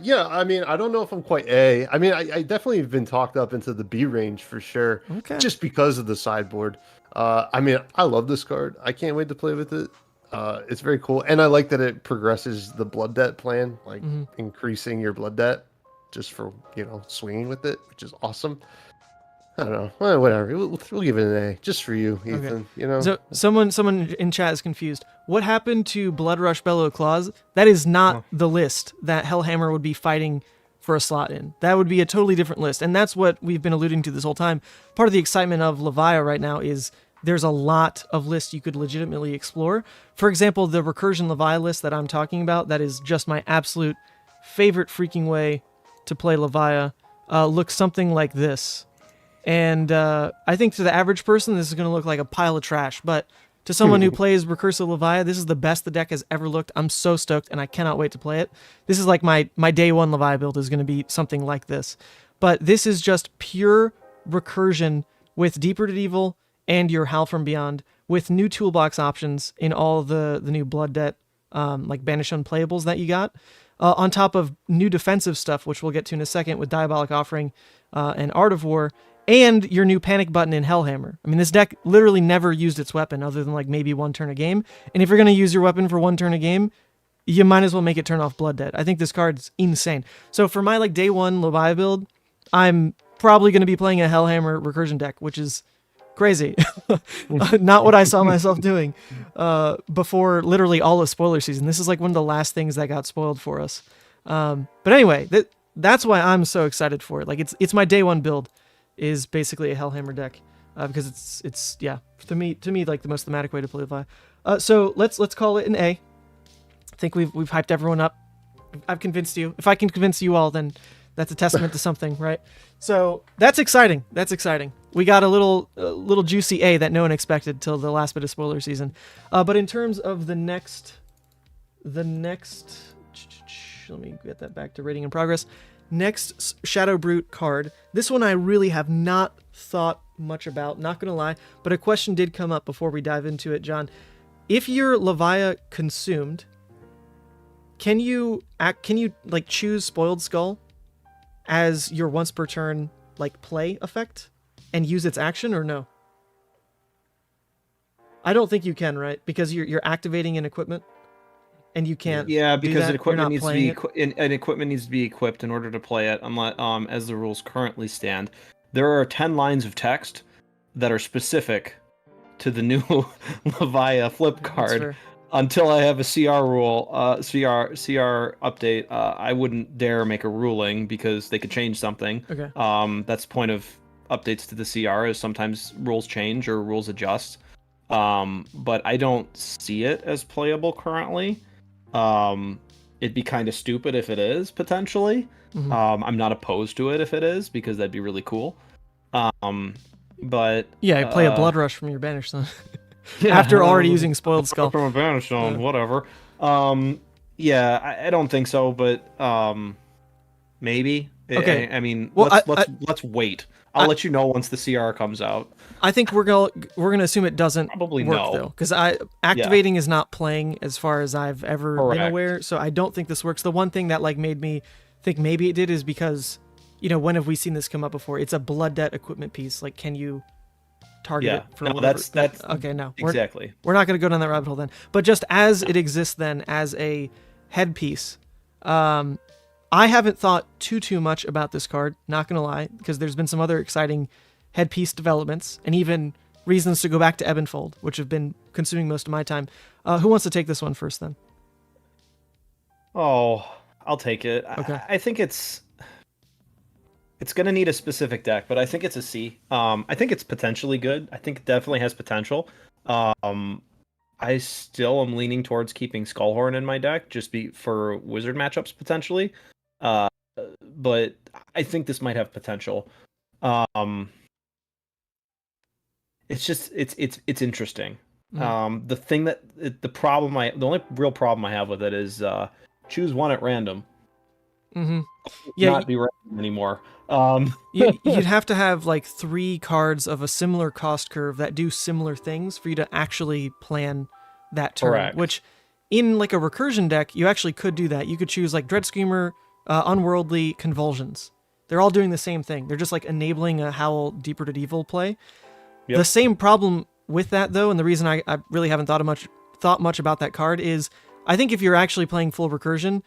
Yeah, I mean, I don't know if I'm quite A. I mean, I definitely have been talked up into the B range for sure, just because of the sideboard. I mean, I love this card. I can't wait to play with it. It's very cool, and I like that it progresses the blood debt plan, like increasing your blood debt just for swinging with it, which is awesome. I don't know. Well, whatever. We'll give it an A just for you, Ethan. Okay. So someone in chat is confused. What happened to Bloodrush Bellow Claws? That is not the list that Hellhammer would be fighting for a slot in. That would be a totally different list, and that's what we've been alluding to this whole time. Part of the excitement of Levia right now is there's a lot of lists you could legitimately explore. For example, the Recursion Levia list that I'm talking about, that is just my absolute favorite freaking way to play Levia, looks something like this. And I think to the average person, this is going to look like a pile of trash. But to someone who plays Recursive Levia, this is the best the deck has ever looked. I'm so stoked, and I cannot wait to play it. This is like my day one Levia build is going to be something like this. But this is just pure recursion with Deeper to Evil and your Howl from Beyond, with new toolbox options in all the new Blood Debt, like Banish Unplayables that you got, on top of new defensive stuff, which we'll get to in a second with Diabolic Offering and Art of War, and your new Panic Button in Hellhammer. I mean, this deck literally never used its weapon other than like maybe one turn a game, and if you're going to use your weapon for one turn a game, you might as well make it turn off Blood Debt. I think this card's insane. So for my like day one Levia build, I'm probably going to be playing a Hellhammer recursion deck, which is crazy. Not what I saw myself doing before literally all of spoiler season. This is like one of the last things that got spoiled for us. But anyway, that's why I'm so excited for it. Like it's my day one build is basically a Hellhammer deck because it's yeah, to me like the most thematic way to play Levia. So let's call it an A. I think we've hyped everyone up. I've convinced you. If I can convince you all, then that's a testament to something, right? So that's exciting. That's exciting. We got a little juicy A that no one expected till the last bit of spoiler season. But in terms of the next, let me get that back to rating in progress. Next Shadow Brute card. This one I really have not thought much about, not gonna lie, but a question did come up before we dive into it, John. If your Levia consumed, can you like choose Spoiled Skull as your once per turn like play effect and use its action, or no? I don't think you can, right? Because you're activating an equipment and you can't. Yeah, because an equipment needs to be an equipment needs to be equipped in order to play it. Unless, as the rules currently stand, there are 10 lines of text that are specific to the new Levia flip card. Until I have a CR rule, CR update, I wouldn't dare make a ruling because they could change something. Okay. That's the point of updates to the CR is sometimes rules change or rules adjust. But I don't see it as playable currently. It'd be kind of stupid if it is, potentially. Mm-hmm. I'm not opposed to it if it is, because that'd be really cool. But yeah, play a Blood Rush from your Banish Zone. After already using Spoiled Skull. From a Banish Zone, whatever. Yeah, I don't think so, but maybe. Okay. I mean, well, let's wait. I'll let you know once the CR comes out. I think we're gonna assume it doesn't probably work no, though, because activating is not playing as far as I've ever been aware. So I don't think this works. The one thing that like made me think maybe it did is because, you know, when have we seen this come up before? It's a Blood Debt equipment piece. Like, can you target it for whatever? That's okay. No, exactly. We're not going to go down that rabbit hole then. But just as it exists then as a headpiece, I haven't thought too much about this card. Not going to lie, because there's been some other exciting headpiece developments and even reasons to go back to Ebonfold, which have been consuming most of my time. Who wants to take this one first then? Oh, I'll take it. Okay. I think it's going to need a specific deck, but I think it's a C. I think it's potentially good. I think it definitely has potential. I still am leaning towards keeping Skullhorn in my deck, just for wizard matchups potentially. But I think this might have potential. It's just it's interesting. Mm. The only real problem I have with it is choose one at random. Mm-hmm. Yeah, not be random anymore. You'd have to have like 3 cards of a similar cost curve that do similar things for you to actually plan that turn. Correct. Which, in like a recursion deck, you actually could do that. You could choose like Dread Screamer, Unworldly, Convulsions. They're all doing the same thing. They're just like enabling a Howl Deeper to Evil play. Yep. The same problem with that though, and the reason I really haven't thought much about that card is, I think if you're actually playing full recursion,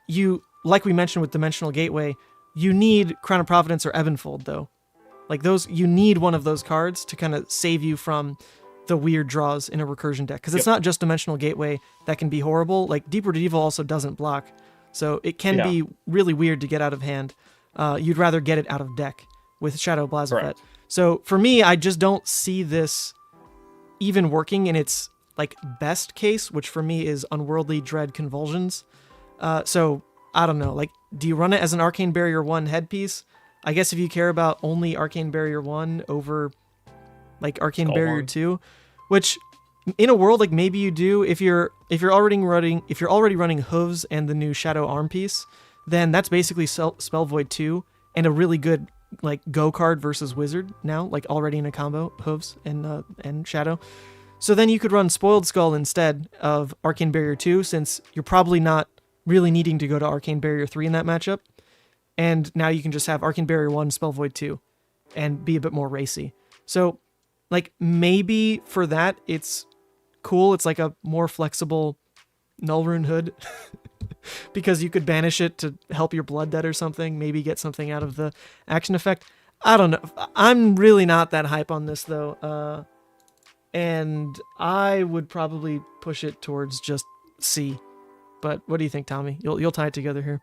you, like we mentioned with Dimensional Gateway, you need Crown of Providence or Ebonfold, though. Like those, you need one of those cards to kind of save you from the weird draws in a recursion deck. Because it's not just Dimensional Gateway that can be horrible. Like Deeper to Evil also doesn't block. So it can be really weird to get out of hand. You'd rather get it out of deck with Shadow Blazafet. So for me, I just don't see this even working in its like best case, which for me is Unworldly, Dread, Convulsions. So I don't know, like, do you run it as an Arcane Barrier 1 headpiece? I guess if you care about only Arcane Barrier 1 over, like, Arcane Barrier 2, which in a world like maybe you do, if you're already running Hooves and the new Shadow Arm piece, then that's basically Spell Void 2 and a really good like go card versus Wizard now, like already in a combo, Hooves and Shadow. So then you could run Spoiled Skull instead of Arcane Barrier 2, since you're probably not really needing to go to Arcane Barrier 3 in that matchup. And now you can just have Arcane Barrier 1, Spell Void 2, and be a bit more racy. So, like, maybe for that, it's cool. It's like a more flexible Null Rune Hood. Because you could banish it to help your Blood Debt or something. Maybe get something out of the action effect. I don't know. I'm really not that hype on this, though. And I would probably push it towards just C. But what do you think, Tommy? You'll tie it together here.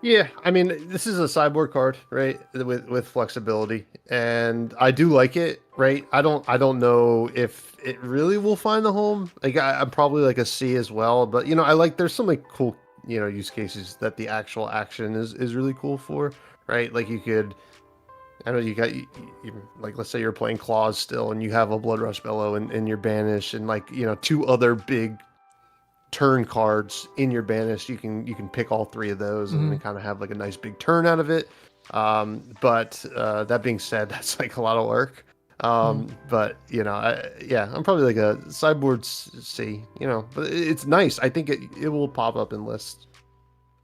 Yeah, I mean, this is a sideboard card, right? With flexibility, and I do like it, right? I don't know if it really will find the home. Like, I'm probably like a C as well, but I like there's some like cool use cases that the actual action is really cool for, right? Like you could, I don't know, you got like let's say you're playing Claws still, and you have a Blood Rush Bellow and you're banished, and like two other big turn cards in your banish, you can pick all three of those and then kind of have like a nice big turn out of it. But that being said, that's like a lot of work. But I'm probably like a sideboard C. But it's nice. I think it will pop up in lists.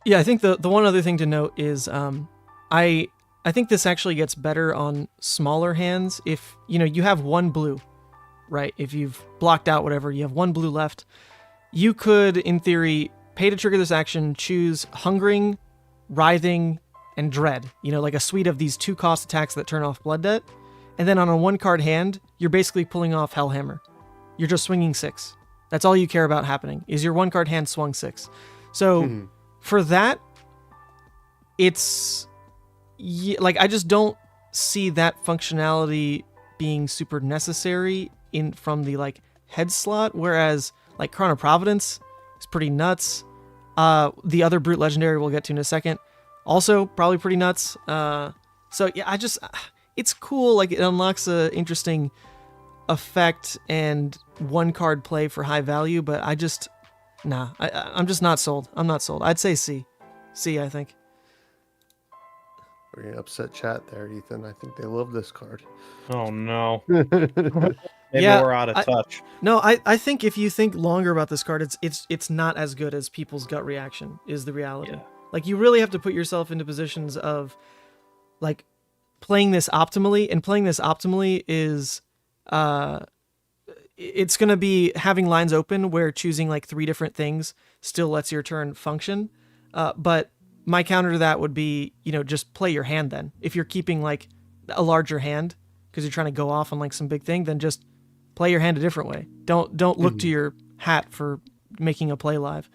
Yeah, I think the one other thing to note is I think this actually gets better on smaller hands if you have one blue, right? If you've blocked out whatever, you have one blue left. You could, in theory, pay to trigger this action, choose Hungering, Writhing, and Dread. Like a suite of these 2-cost attacks that turn off Blood Debt. And then on a 1-card hand, you're basically pulling off Hellhammer. You're just swinging 6. That's all you care about happening, is your 1-card hand swung 6. So for that, it's... like, I just don't see that functionality being super necessary from the, like, head slot, whereas... like Crown of Providence is pretty nuts. The other Brute Legendary we'll get to in a second, also probably pretty nuts. So yeah, it's cool. Like it unlocks a interesting effect and 1-card play for high value, but I'm just not sold. I'm not sold. I'd say C, I think. We're gonna upset chat there, Ethan. I think they love this card. Oh no. Maybe we're out of touch. I think if you think longer about this card, it's not as good as people's gut reaction is the reality. Yeah. Like you really have to put yourself into positions of like playing this optimally, and playing this optimally is it's going to be having lines open where choosing like 3 different things still lets your turn function. But my counter to that would be, just play your hand then. If you're keeping like a larger hand because you're trying to go off on like some big thing, then just play your hand a different way. Don't look to your hat for making a play live.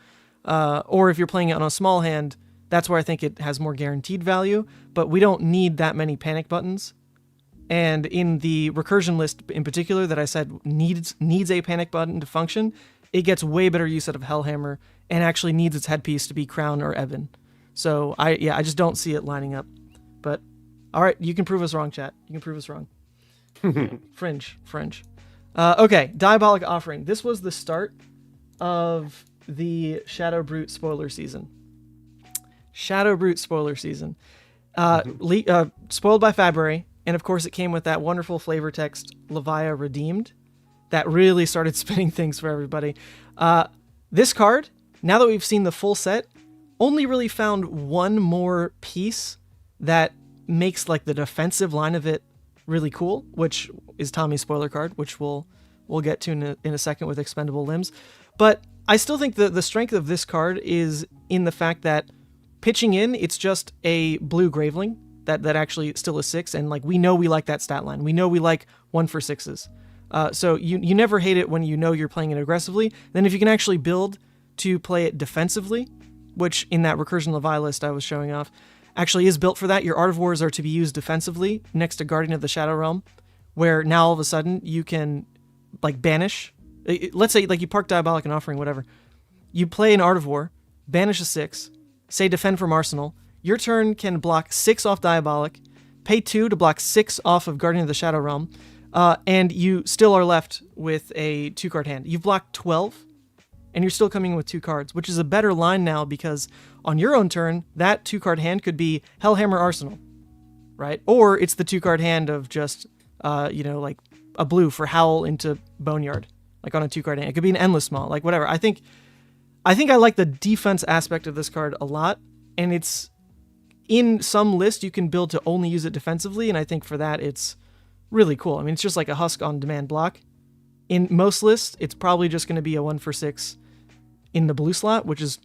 Or if you're playing it on a small hand, that's where I think it has more guaranteed value, but we don't need that many panic buttons. And in the recursion list in particular that I said needs a panic button to function, it gets way better use out of Hellhammer and actually needs its headpiece to be Crown or Ebon. So I just don't see it lining up. But all right, you can prove us wrong, chat. You can prove us wrong. Fringe. Okay, Diabolic Offering. This was the start of the Shadow Brute spoiler season. Spoiled by February, and of course it came with that wonderful flavor text, Levia Redeemed, that really started spinning things for everybody. This card, now that we've seen the full set, only really found one more piece that makes like the defensive line of it really cool, which is Tommy's spoiler card, which we'll get to in a second with Expendable Limbs. But I still think the strength of this card is in the fact that pitching in, it's just a blue Graveling that actually still is 6, and like we know we like that stat line. We know we like 1 for 6s. So you never hate it when you know you're playing it aggressively. Then if you can actually build to play it defensively, which in that Recursion Levi list I was showing off, actually is built for that. Your Art of Wars are to be used defensively next to Guardian of the Shadow Realm, where now all of a sudden you can like banish. Let's say like you park Diabolic and Offering, whatever. You play an Art of War, banish a 6, say defend from Arsenal. Your turn can block 6 off Diabolic, pay 2 to block 6 off of Guardian of the Shadow Realm, and you still are left with a 2-card hand. You've blocked 12, and you're still coming in with 2 cards, which is a better line now because on your own turn, that 2-card hand could be Hellhammer Arsenal, right? Or it's the 2-card hand of just, like a blue for Howl into Boneyard, like on a 2-card hand. It could be an Endless Small, like whatever. I think I like the defense aspect of this card a lot, and it's in some list you can build to only use it defensively, and I think for that it's really cool. I mean, it's just like a Husk on demand block. In most lists, it's probably just going to be a 1-for-6 in the blue slot, which is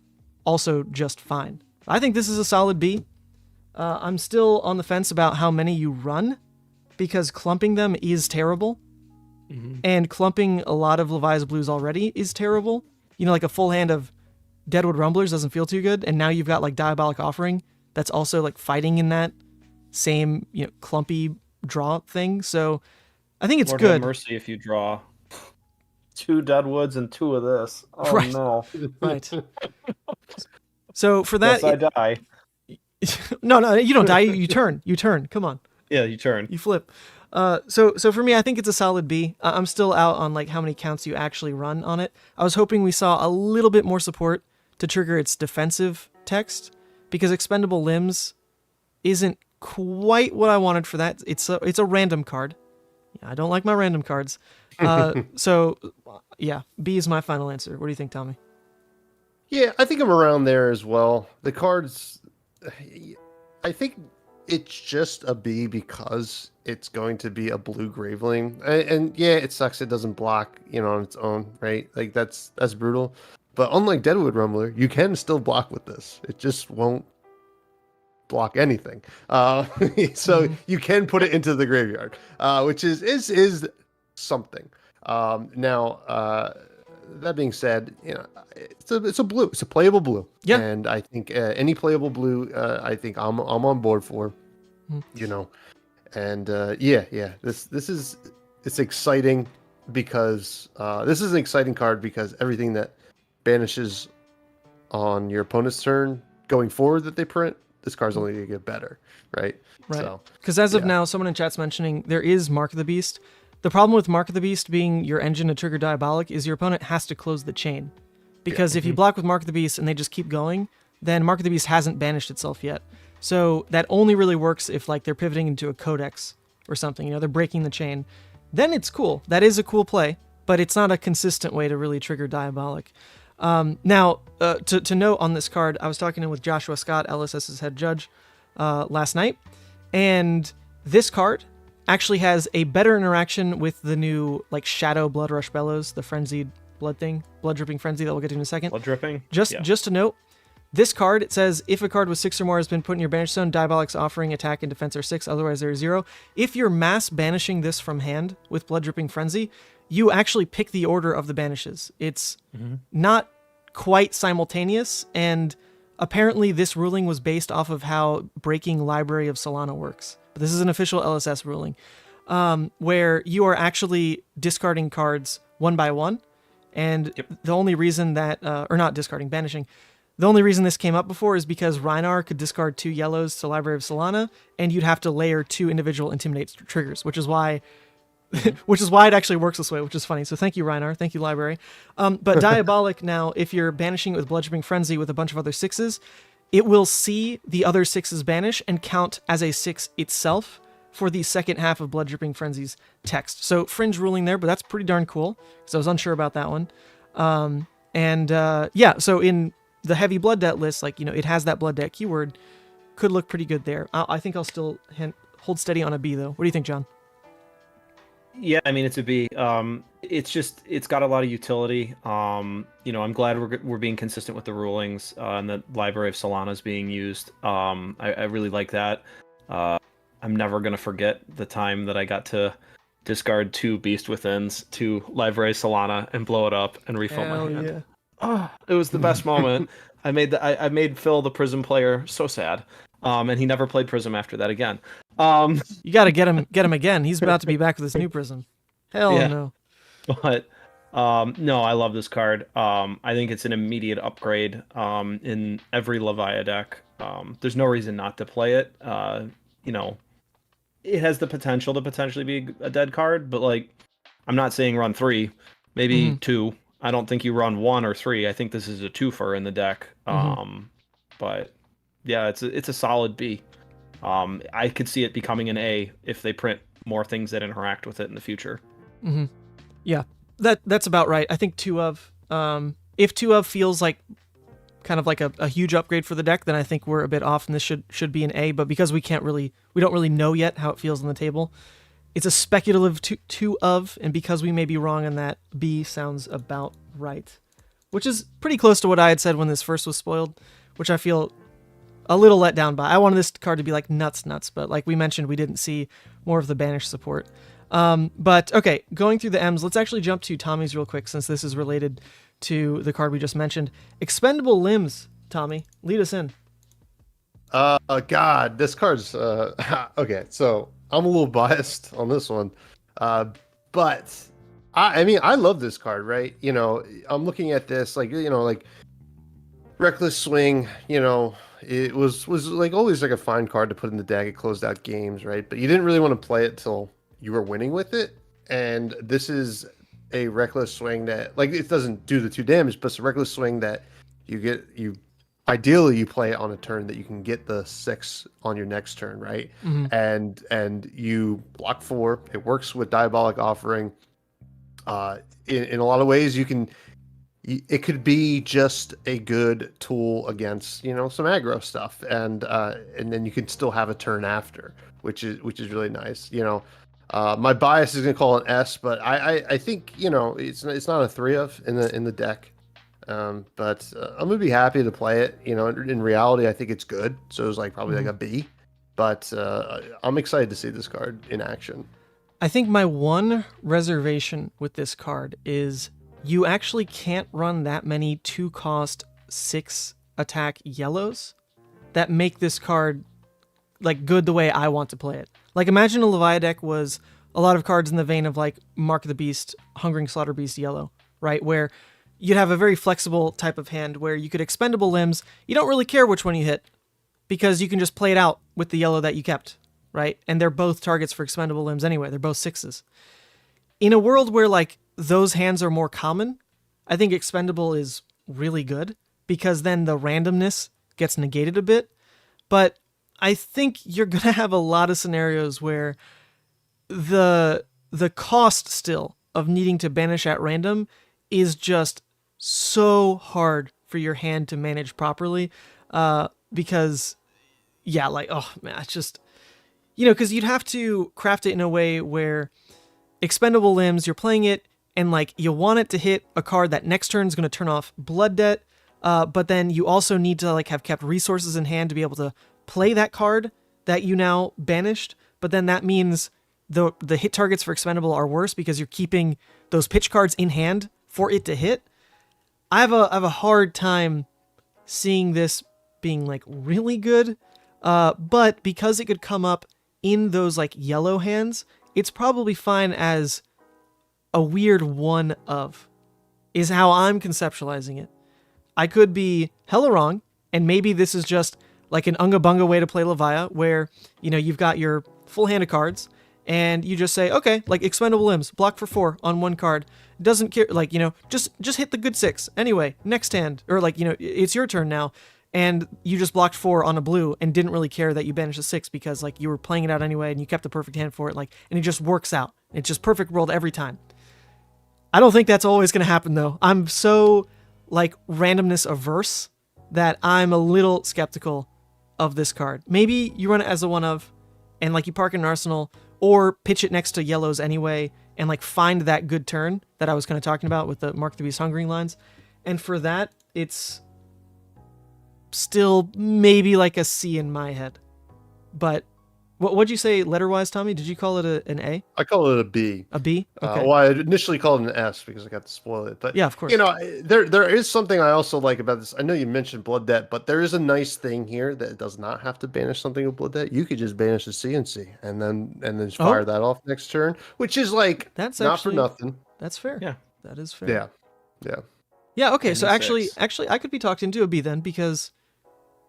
also just fine. I think this is a solid B. I'm still on the fence about how many you run, because clumping them is terrible. And clumping a lot of Levi's blues already is terrible. Like a full hand of Deadwood Rumblers doesn't feel too good, and now you've got like Diabolic Offering that's also like fighting in that same, clumpy draw thing. So I think it's Lord good. Have mercy if you draw 2 Deadwoods and 2 of this. Oh Right. no. Right. So for that, Yes, I die. no, you don't die. You turn. Come on. Yeah, you turn. You flip. So for me, I think it's a solid B. I'm still out on like how many counts you actually run on it. I was hoping we saw a little bit more support to trigger its defensive text, because Expendable Limbs isn't quite what I wanted for that. It's a random card. Yeah, I don't like my random cards. So yeah, B is my final answer. What do you think, Tommy? Yeah, I think I'm around there as well. The cards, I think it's just a B because it's going to be a blue Graveling, and yeah, it sucks it doesn't block, on its own, right? Like that's brutal. But unlike Deadwood Rumbler, you can still block with this. It just won't block anything. So you can put it into the graveyard, which is something. Now, that being said, it's a blue. It's a playable blue. Yeah. And I think any playable blue, I think I'm on board for. And yeah. It's exciting because this is an exciting card because everything that banishes on your opponent's turn going forward that they print, this card's only going to get better, right? Right. Because as of now, someone in chat's mentioning there is Mark of the Beast. The problem with Mark of the Beast being your engine to trigger Diabolic is your opponent has to close the chain. Because if you block with Mark of the Beast and they just keep going, then Mark of the Beast hasn't banished itself yet. So that only really works if like they're pivoting into a Codex or something, they're breaking the chain. Then it's cool. That is a cool play, but it's not a consistent way to really trigger Diabolic. Now, to note on this card, I was talking with Joshua Scott, LSS's head judge, last night, and this card actually has a better interaction with the new like Shadow Blood Rush Bellows, the frenzied blood thing, blood dripping frenzy that we'll get to in a second. Blood dripping. Just to note, this card, it says if a card with 6 or more has been put in your banish zone, Diabolic's Offering, attack, and defense are 6, otherwise they're 0. If you're mass banishing this from hand with blood dripping frenzy, you actually pick the order of the banishes. It's not quite simultaneous, and apparently this ruling was based off of how breaking Library of Solana works. But this is an official LSS ruling, where you are actually discarding cards one by one, and the only reason that, or not discarding, banishing, the only reason this came up before is because Rhinar could discard 2 yellows to Library of Solana, and you'd have to layer 2 individual Intimidate triggers, which is why it actually works this way, which is funny. So thank you, Rhinar. Thank you, Library. But Diabolic now, if you're banishing it with Blood Dripping Frenzy with a bunch of other 6s, it will see the other 6s banish and count as a 6 itself for the second half of Blood Dripping Frenzy's text. So fringe ruling there, but that's pretty darn cool, because I was unsure about that one. Yeah, so in the heavy Blood Debt list, like, it has that Blood Debt keyword, could look pretty good there. I think I'll still hold steady on a B, though. What do you think, John? Yeah, I mean, it's a B. It's got a lot of utility. I'm glad we're being consistent with the rulings, and the Library of Solana is being used. I really like that. I'm never going to forget the time that I got to discard 2 Beast Withins to Library Solana and blow it up and refill my hand. Yeah. Oh, it was the best moment. I made Phil, the Prism player, so sad. And he never played Prism after that again. You got to get him again. He's about to be back with his new Prism. Hell yeah. no. But no, I love this card. I think it's an immediate upgrade in every Levia deck. There's no reason not to play it. it has the potential to potentially be a dead card, but like, I'm not saying run 3, maybe 2. I don't think you run 1 or 3. I think this is a twofer in the deck. But yeah, it's a solid B. I could see it becoming an A if they print more things that interact with it in the future. Yeah, that's about right. I think 2 of, if 2 of feels like kind of like a huge upgrade for the deck, then I think we're a bit off, and this should be an A. But because we don't really know yet how it feels on the table, it's a speculative 2 of, and because we may be wrong on that, B sounds about right, which is pretty close to what I had said when this first was spoiled, which I feel a little let down by. I wanted this card to be like nuts, but like we mentioned, we didn't see more of the banish support. But okay, going through the M's, let's actually jump to Tommy's real quick, since this is related to the card we just mentioned. Expendable Limbs, Tommy, lead us in. God, this card's okay. So I'm a little biased on this one, but I mean, I love this card, right? You know, I'm looking at this like, you know, like Reckless Swing. You know, it was like always like a fine card to put in the deck. It closed out games, right? But you didn't really want to play it till you were winning with it, and this is a Reckless Swing that, like, it doesn't do the 2 damage, but it's a Reckless Swing that ideally you play it on a turn that you can get the 6 on your next turn, right? And you block 4. It works with Diabolic Offering. In a lot of ways, it could be just a good tool against, you know, some aggro stuff, and then you can still have a turn after, which is really nice, you know. My bias is gonna call it an S, but I think, you know, it's not a 3 of in the deck, but I'm gonna be happy to play it. You know, in reality, I think it's good, so it's like probably like a B, but I'm excited to see this card in action. I think my one reservation with this card is you actually can't run that many 2-cost 6 attack yellows that make this card like good the way I want to play it. Like, imagine a Levia deck was a lot of cards in the vein of like Mark of the Beast, Hungering Slaughter Beast yellow, right? Where you'd have a very flexible type of hand where you could Expendable Limbs. You don't really care which one you hit because you can just play it out with the yellow that you kept, right? And they're both targets for Expendable Limbs anyway. They're both 6s. In a world where like those hands are more common, I think Expendable is really good because then the randomness gets negated a bit. But I think you're going to have a lot of scenarios where the cost still of needing to banish at random is just so hard for your hand to manage properly, because, yeah, like, oh, man, it's just, you know, because you'd have to craft it in a way where Expendable Limbs, you're playing it, and, like, you want it to hit a card that next turn is going to turn off Blood Debt, but then you also need to, like, have kept resources in hand to be able to play that card that you now banished, but then that means the hit targets for Expendable are worse because you're keeping those pitch cards in hand for it to hit. I have a hard time seeing this being like really good, but because it could come up in those like yellow hands, it's probably fine as a weird 1 of, is how I'm conceptualizing it. I could be hella wrong, and maybe this is just like an unga bunga way to play Levia, where, you know, you've got your full hand of cards, and you just say, okay, like Expendable Limbs, block for 4 on 1 card. Doesn't care, like, you know, just hit the good 6. Anyway, next hand, or like, you know, it's your turn now, and you just blocked 4 on a blue and didn't really care that you banished a 6 because like you were playing it out anyway, and you kept the perfect hand for it, like, and it just works out. It's just perfect world every time. I don't think that's always gonna happen though. I'm so like randomness averse that I'm a little skeptical of this card. Maybe you run it as a 1 of, and like you park in an arsenal, or pitch it next to yellows anyway, and like find that good turn that I was kind of talking about with the Mark the Beast Hungering lines. And for that, it's still maybe like a C in my head. But what'd you say letter-wise, Tommy? Did you call it an A? I call it a B. A B? Okay. Well, I initially called it an S because I got to spoil it. But yeah, of course. You know, there is something I also like about this. I know you mentioned Blood Debt, but there is a nice thing here that it does not have to banish something with Blood Debt. You could just banish the CNC and then just fire that off next turn, which is like that's not actually, for nothing. That's fair. Yeah, that is fair. Yeah. Okay. So actually, I could be talked into a B then, because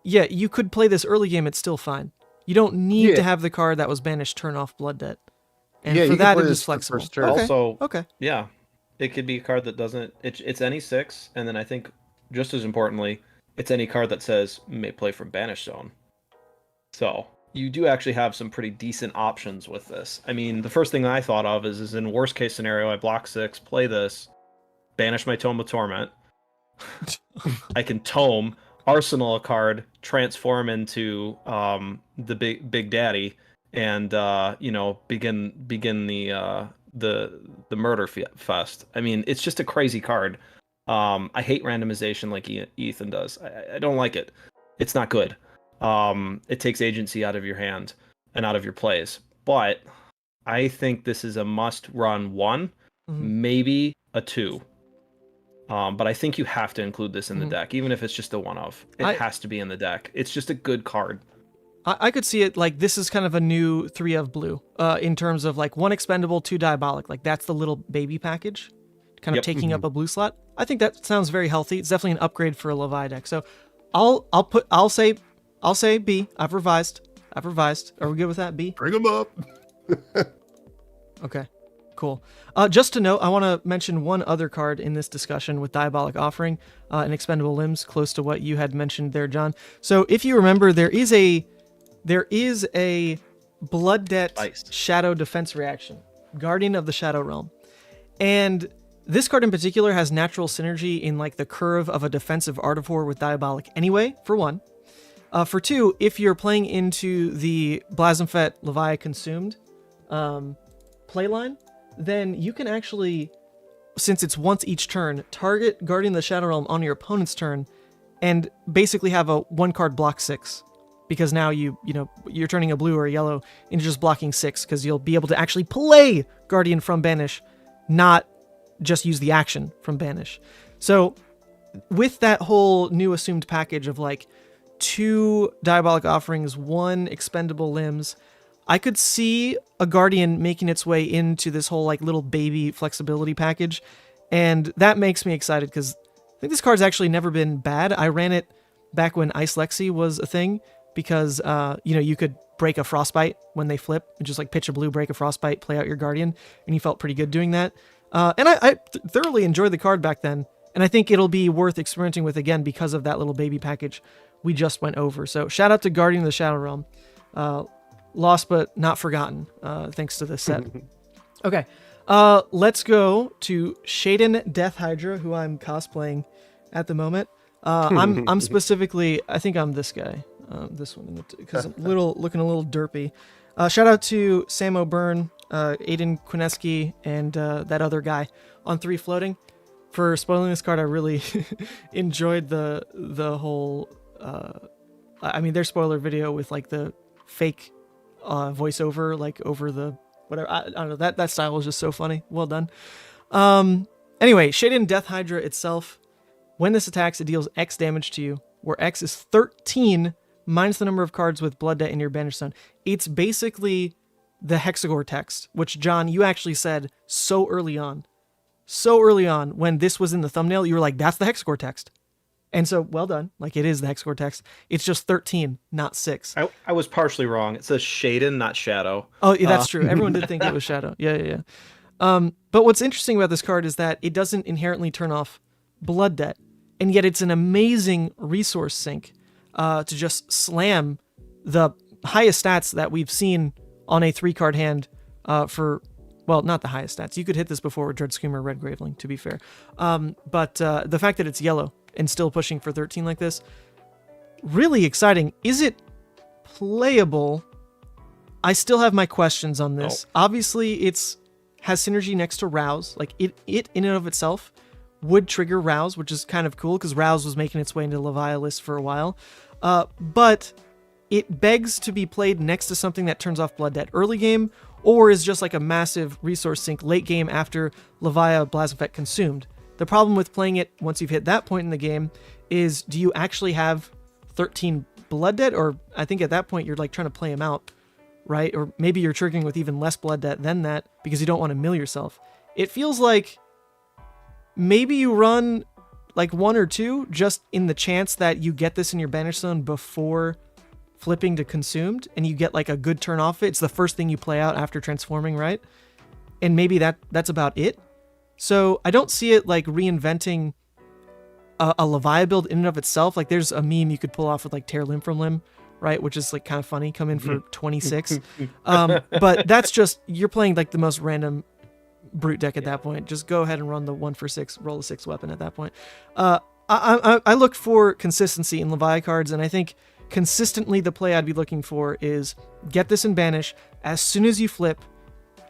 yeah, you could play this early game. It's still fine. You don't need Yeah. to have the card that was banished turn off Blood Debt. And Yeah, for you can that, play it this is for flexible. first turn. Okay. Also, Okay. yeah, it could be a card that doesn't. It's any 6, and then I think just as importantly, it's any card that says may play from Banish Zone. So you do actually have some pretty decent options with this. I mean, the first thing I thought of is in worst case scenario, I block 6, play this, banish my Tome of Torment. I can tome, arsenal a card, transform into the big daddy, and begin the murder fest. I mean, it's just a crazy card. I hate randomization like Ethan does. I don't like it. It's not good. It takes agency out of your hand and out of your plays. But I think this is a must run 1, maybe a 2. But I think you have to include this in the deck, even if it's just a one-of. It has to be in the deck. It's just a good card. I could see it like this is kind of a new 3 of blue in terms of like 1 expendable, 2 diabolic. Like that's the little baby package, kind of taking up a blue slot. I think that sounds very healthy. It's definitely an upgrade for a Levia deck. So I'll say B. I've revised. Are we good with that? B? Bring them up. Okay, cool. Just to note, I want to mention one other card in this discussion with Diabolic Offering and Expendable Limbs, close to what you had mentioned there, Jon. So if you remember, there is a Blood Debt Shadow Defense reaction, Guardian of the Shadow Realm. And this card in particular has natural synergy in like the curve of a defensive Artifor with Diabolic anyway, for 1. For 2, if you're playing into the Blasphemfet Levia Consumed playline, then you can actually, since it's once each turn, target Guardian of the Shadow Realm on your opponent's turn and basically have a 1-card block 6. Because now you're turning a blue or a yellow into just blocking 6, because you'll be able to actually play Guardian from Banish, not just use the action from Banish. So with that whole new assumed package of like 2 Diabolic Offerings, 1 Expendable Limbs, I could see a Guardian making its way into this whole like little baby flexibility package, and that makes me excited because I think this card's actually never been bad. I ran it back when Ice Lexi was a thing, because you could break a Frostbite when they flip and just like pitch a blue, break a Frostbite, play out your Guardian, and you felt pretty good doing that. And I thoroughly enjoyed the card back then, and I think it'll be worth experimenting with again because of that little baby package we just went over. So shout out to Guardian of the Shadow Realm. Lost but not forgotten, thanks to this set. Okay, let's go to Shaden Death Hydra, who I'm cosplaying at the moment. I'm specifically, I think I'm this guy. This one, because I'm looking a little derpy. Shout out to Sam O'Byrne, Aiden Quineski, and that other guy on 3 floating for spoiling this card. I really enjoyed the whole. Their spoiler video with like the fake voiceover, like over the whatever. I don't know, that style was just so funny. Well done. Anyway, Shaden Death Hydra itself. When this attacks, it deals X damage to you, where X is 13 minus the number of cards with Blood Debt in your Banish Zone. It's basically the Hexagore text, which, Jon, you actually said so early on when this was in the thumbnail, you were like, that's the Hexagore text. And so, well done. Like, it is the Hexagore text. It's just 13, not 6. I was partially wrong. It says Shaden, not Shadow. Oh, yeah, that's true. Everyone did think it was Shadow. Yeah. But what's interesting about this card is that it doesn't inherently turn off Blood Debt, and yet it's an amazing resource sink to just slam the highest stats that we've seen on a 3-card hand well, not the highest stats. You could hit this before with Dread Screamer, Red Graveling, to be fair. But the fact that it's yellow and still pushing for 13 like this, really exciting. Is it playable? I still have my questions on this. Obviously, has synergy next to Rouse. Like, it in and of itself would trigger Rouse, which is kind of cool because Rouse was making its way into the Levia list for a while. But it begs to be played next to something that turns off Blood Debt early game, or is just like a massive resource sink late game after Levia Blasphemfet consumed. The problem with playing it once you've hit that point in the game is, do you actually have 13 Blood Debt? Or I think at that point you're like trying to play him out, right? Or maybe you're triggering with even less Blood Debt than that because you don't want to mill yourself. It feels like maybe you run like 1 or 2 just in the chance that you get this in your Banish Zone before flipping to consumed and you get like a good turn off it. It's the first thing you play out after transforming, right? And maybe that's about it. So I don't see it like reinventing a Levia build in and of itself. Like there's a meme you could pull off with like tear limb from limb, right? Which is like kind of funny, come in for 26. But that's just, you're playing like the most random brute deck at that point. Just go ahead and run the 1 for 6, roll a 6 weapon at that point. I look for consistency in Levia cards, and I think consistently the play I'd be looking for is get this in banish. As soon as you flip,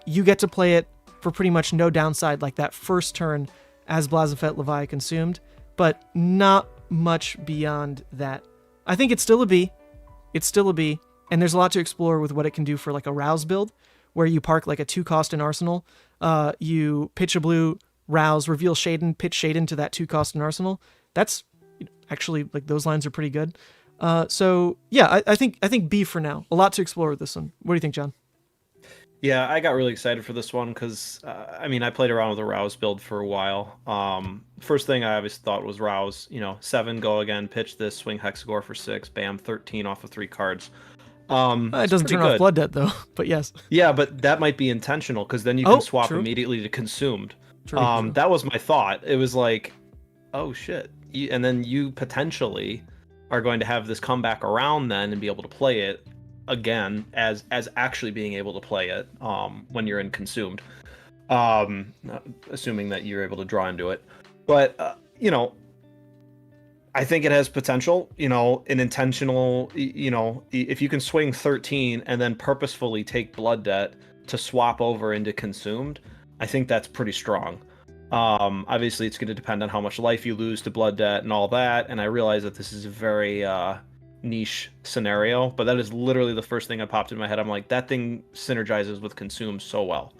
you get to play it for pretty much no downside, like that first turn as Blazafet Levia consumed, but not much beyond that. I think it's still a B. It's still a B, and there's a lot to explore with what it can do for like a Rouse build, where you park like a 2-cost in Arsenal. You pitch a blue, Rouse, reveal Shaden, pitch Shaden to that 2-cost in Arsenal. That's actually, like, those lines are pretty good. So yeah, I think B for now. A lot to explore with this one. What do you think, John? Yeah, I got really excited for this one because, I mean, I played around with a Rouse build for a while. First thing I always thought was Rouse, 7, go again, pitch this, swing Hexagore for 6, bam, 13 off of 3 cards. It doesn't turn off Blood Debt, though, but yes. Yeah, but that might be intentional because then you can swap immediately to Consumed. True. That was my thought. It was like, oh shit. And then you potentially are going to have this come back around then and be able to play it again as actually being able to play it when you're in Consumed, assuming that you're able to draw into it. But I think it has potential, an intentional, if you can swing 13 and then purposefully take Blood Debt to swap over into Consumed, I think that's pretty strong. Obviously it's going to depend on how much life you lose to Blood Debt and all that, and I realize that this is a very niche scenario, but that is literally the first thing that popped in my head. I'm like, that thing synergizes with Consume so well.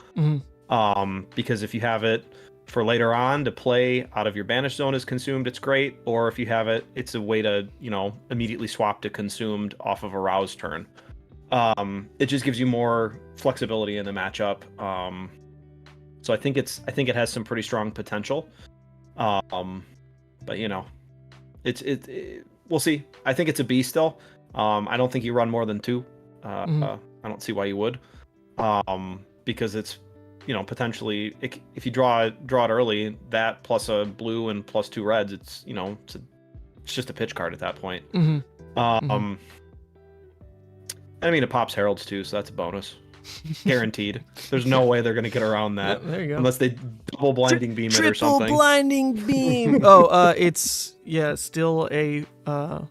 Because if you have it for later on to play out of your banish zone as Consumed, it's great. Or if you have it, it's a way to, immediately swap to Consumed off of a Rouse turn. It just gives you more flexibility in the matchup. So I think it has some pretty strong potential. But we'll see. I think it's a B still. I don't think you run more than 2. I don't see why you would. Because it's, potentially, if you draw it early, that plus a blue and plus 2 reds, it's, it's just a pitch card at that point. I mean, it pops Heralds too, so that's a bonus. Guaranteed. There's no way they're going to get around that. Yeah, there you go. Unless they double blinding beam it or something. Triple blinding beam! It's, still a... oh,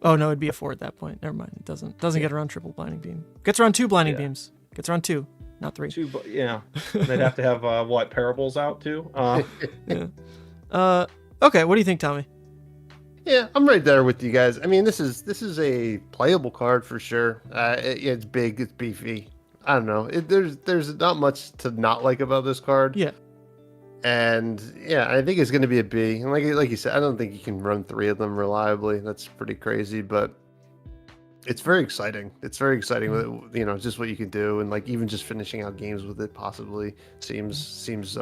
no, it'd be a 4 at that point. Never mind. It doesn't get around triple blinding beam. Gets around 2 blinding beams. Gets around 2, not 3. 2, yeah. They'd have to have, parables out too? Yeah. Okay, what do you think, Tommy? Yeah, I'm right there with you guys. I mean, this is a playable card for sure. It's big, it's beefy. I don't know. There's not much to not like about this card. Yeah. And yeah, I think it's going to be a B. And like you said, I don't think you can run 3 of them reliably. That's pretty crazy, but it's very exciting. It's very exciting with just what you can do, and like even just finishing out games with it possibly seems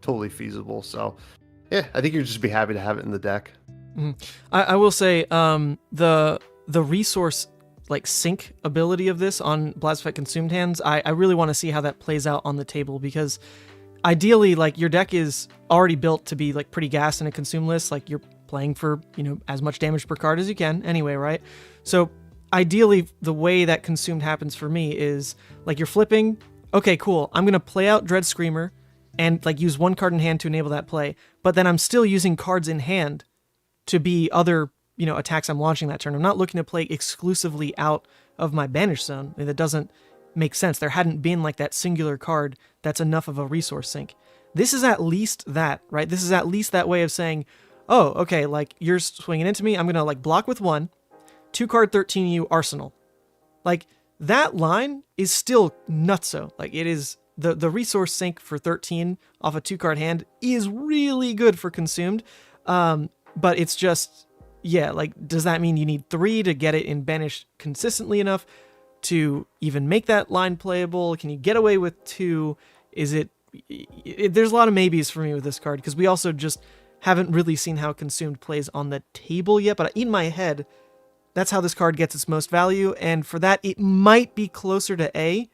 totally feasible. So yeah, I think you'd just be happy to have it in the deck. I will say the resource like sync ability of this on Blazafet Consumed hands, I really want to see how that plays out on the table, because ideally, like, your deck is already built to be like pretty gas in a consume list. Like, you're playing for as much damage per card as you can anyway, right? So ideally, the way that consumed happens for me is like you're flipping. Okay, cool. I'm gonna play out Dread Screamer and like use 1 card in hand to enable that play, but then I'm still using cards in hand to be other, attacks I'm launching that turn. I'm not looking to play exclusively out of my banish zone. I mean, that doesn't make sense. There hadn't been like that singular card that's enough of a resource sink. This is at least that, right? This is at least that way of saying, oh, okay, like you're swinging into me. I'm going to like block with 1, 2 card 13U Arsenal. Like that line is still nutso. Like it is the resource sink for 13 off a 2 card hand is really good for consumed. But it's just, yeah, like, does that mean you need 3 to get it in banish consistently enough to even make that line playable? Can you get away with 2? Is it there's a lot of maybes for me with this card, because we also just haven't really seen how consumed plays on the table yet. But in my head, That's how this card gets its most value, and for that, it might be closer to A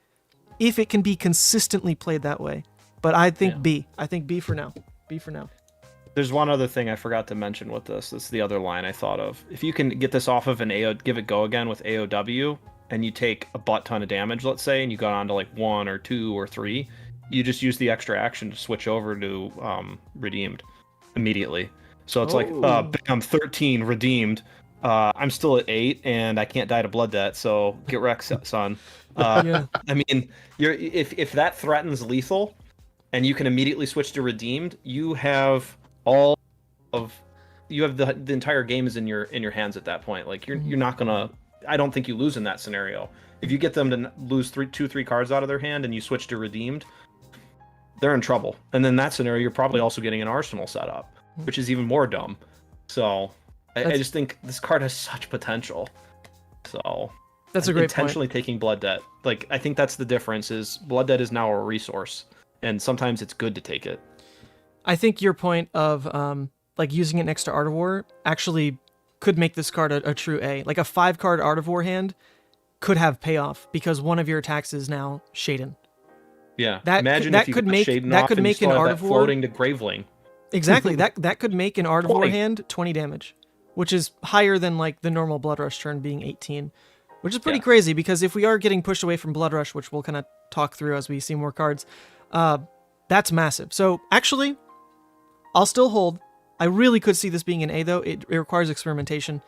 if it can be consistently played that way. But I think B. I think B for now. B for now. There's one other thing I forgot to mention with this. This is the other line I thought of. If you can get this off of an AO, give it go again with AOW, and you take a butt ton of damage, let's say, and you got on to like 1 or 2 or 3, you just use the extra action to switch over to redeemed immediately. So it's like, bam, 13 redeemed. I'm still at 8, and I can't die to blood debt, so get wrecked, son. I mean, if that threatens lethal, and you can immediately switch to redeemed, you have the entire game is in your hands at that point. Like you're not gonna. I don't think you lose in that scenario. If you get them to lose 3 cards out of their hand and you switch to redeemed, they're in trouble. And in that scenario, you're probably also getting an arsenal set up, which is even more dumb. So I just think this card has such potential. So that's a great intentionally point. taking blood debt. Like I think that's the difference. Is blood debt is now a resource, and sometimes it's good to take it. I think your point of like using it next to Art of War actually could make this card a true A. Like a 5-card Art of War hand could have payoff because one of your attacks is now Shaden. Yeah. Imagine if you could got make Shaden that off could and you make still an have Art that of War floating to Graveling. Exactly. that could make an Art of War 20. hand 20 damage, which is higher than like the normal Blood Rush turn being 18, which is pretty crazy because if we are getting pushed away from Blood Rush, which we'll kind of talk through as we see more cards, that's massive. So actually, I'll still hold. I really could see this being an A though. It requires experimentation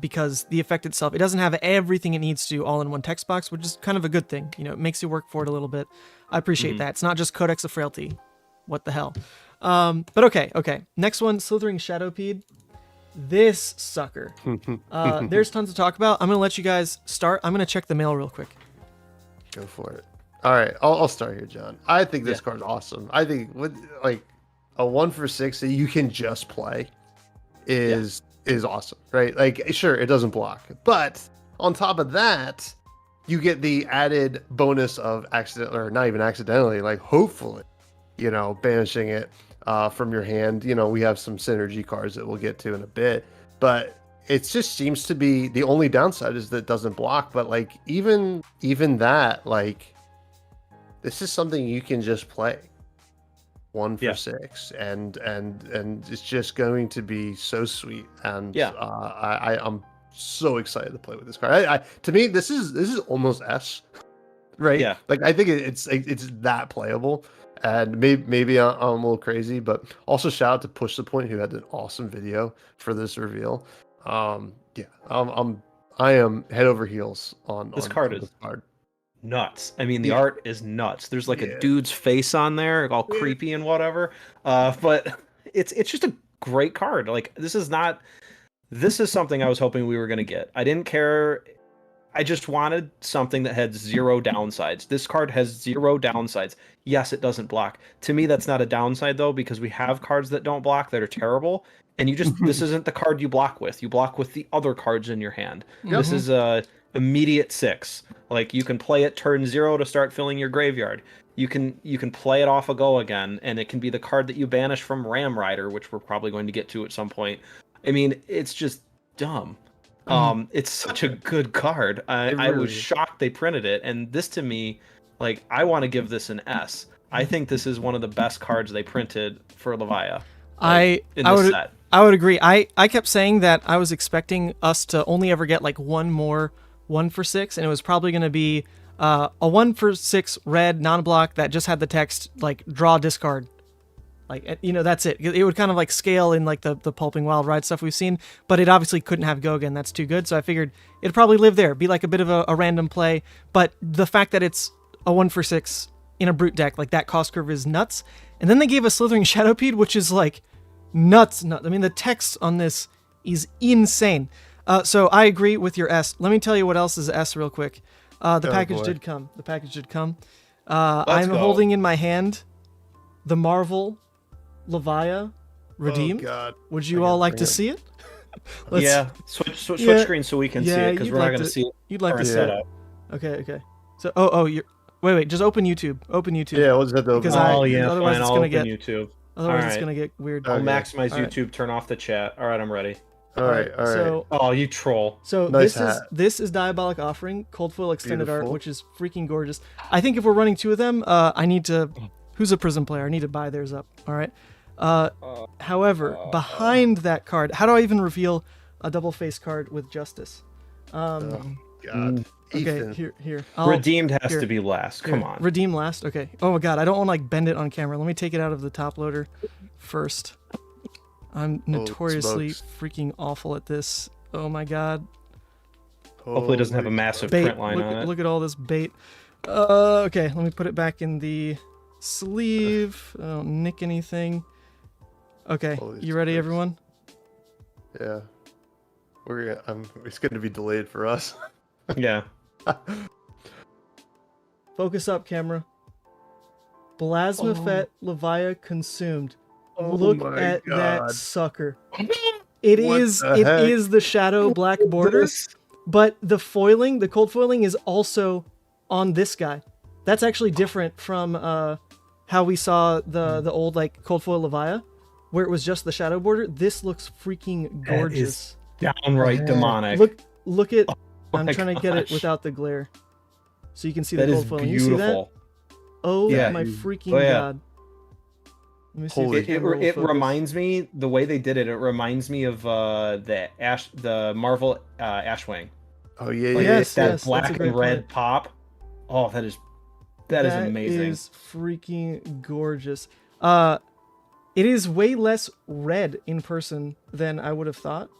because the effect itself, it doesn't have everything it needs to all in one text box, which is kind of a good thing. You know, it makes you work for it a little bit. I appreciate that. It's not just Codex of Frailty. What the hell? But okay. Next one, Slithering Shadowpede. This sucker. There's tons to talk about. I'm going to let you guys start. I'm going to check the mail real quick. Go for it. All right, I'll start here, John. I think this card's awesome. I think with like a 1-for-6 that you can just play is awesome, right? Like, sure, it doesn't block, but on top of that, you get the added bonus of not even accidentally, like hopefully, banishing it from your hand. We have some synergy cards that we'll get to in a bit, but it just seems to be the only downside is that it doesn't block. But like even that, like this is something you can just play 1-for-6, and it's just going to be so sweet. And I'm so excited to play with this card. To me, this is almost S, right? Yeah. Like I think it's that playable. And maybe I'm a little crazy, but also shout out to Push the Point who had an awesome video for this reveal. I am head over heels on this on card. This card. Nuts. I mean, the art is nuts. There's like a dude's face on there, all creepy and whatever. But it's just a great card. Like this is something I was hoping we were gonna get. I didn't care. I just wanted something that had 0 downsides. This card has 0 downsides. Yes, it doesn't block. To me, that's not a downside though, because we have cards that don't block that are terrible. And this isn't the card you block with. You block with the other cards in your hand. This is a immediate 6. Like you can play it turn 0 to start filling your graveyard. You can play it off a go again, and it can be the card that you banish from Ram Rider, which we're probably going to get to at some point. I mean, it's just dumb. It's such a good card. I was shocked they printed it, and this to me, like I want to give this an S. I think this is one of the best cards they printed for Levia. I would agree. I kept saying that I was expecting us to only ever get like one more 1-for-6, and it was probably going to be a 1-for-6 red non-block that just had the text like draw discard. Like, that's it. It would kind of like scale in like the Pulping Wild Ride stuff we've seen, but it obviously couldn't have go again. That's too good. So I figured it'd probably live there, be like a bit of a random play. But the fact that it's a 1-for-6 in a brute deck, like that cost curve is nuts. And then they gave us Slithering Shadowpede, which is like nuts. I mean, the text on this is insane. So I agree with your S. Let me tell you what else is S real quick. The package did come. I'm holding in my hand the Marvel Levia redeemed. Oh God! Would you all like to see it? Switch screen so we can see it, because we're not going to see it. You'd like to see it. it. Okay. So, you're wait. Just open YouTube. Yeah, we'll just have to open. Otherwise fine. it's I'll gonna open get YouTube. Otherwise it's gonna get weird. I'll maximize YouTube. Turn off the chat. All right, I'm ready. All right. So Oh, you troll. So Nice this is Diabolic Offering, Cold Foil Extended Art, Beautiful. which is freaking gorgeous. I think if we're running two of them, I need to. Who's a Prism player? I need to buy theirs up. All right. However, behind that card, how do I even reveal a double face card with Justice? Oh, God. Okay, Ethan. here. Redeemed has here. to be last. Come on. Redeem last. Okay. Oh my God, I don't want to like bend it on camera. Let me take it out of the top loader first. I'm notoriously freaking awful at this. Oh my God. Hopefully it doesn't have a massive print line on it. Look at all this bait. Okay, let me put it back in the sleeve. I don't nick anything. Okay, you ready, everyone? Yeah. It's going to be delayed for us. Yeah. Focus up, camera. Plasmaphet Levia consumed. Oh Look my at God. that sucker. It What is the heck? the shadow black border, but the foiling, the cold foiling is also on this guy. That's actually different from how we saw the old like cold foil Levia, where it was just the shadow border. This looks freaking gorgeous. Downright demonic. Look at. I'm my trying to get it gosh. without the glare, so you can see That the is cold foiling. You see that? beautiful. Oh Yeah. my freaking Oh, yeah. God. Let me see if Holy- the camera will It focus. reminds me, the way they did it, it reminds me of the Marvel Ashwing. Oh, yeah, Like, yeah. Yes, that yes, black that's a great and red point. pop. Oh, that is amazing. That is freaking gorgeous. It is way less red in person than I would have thought.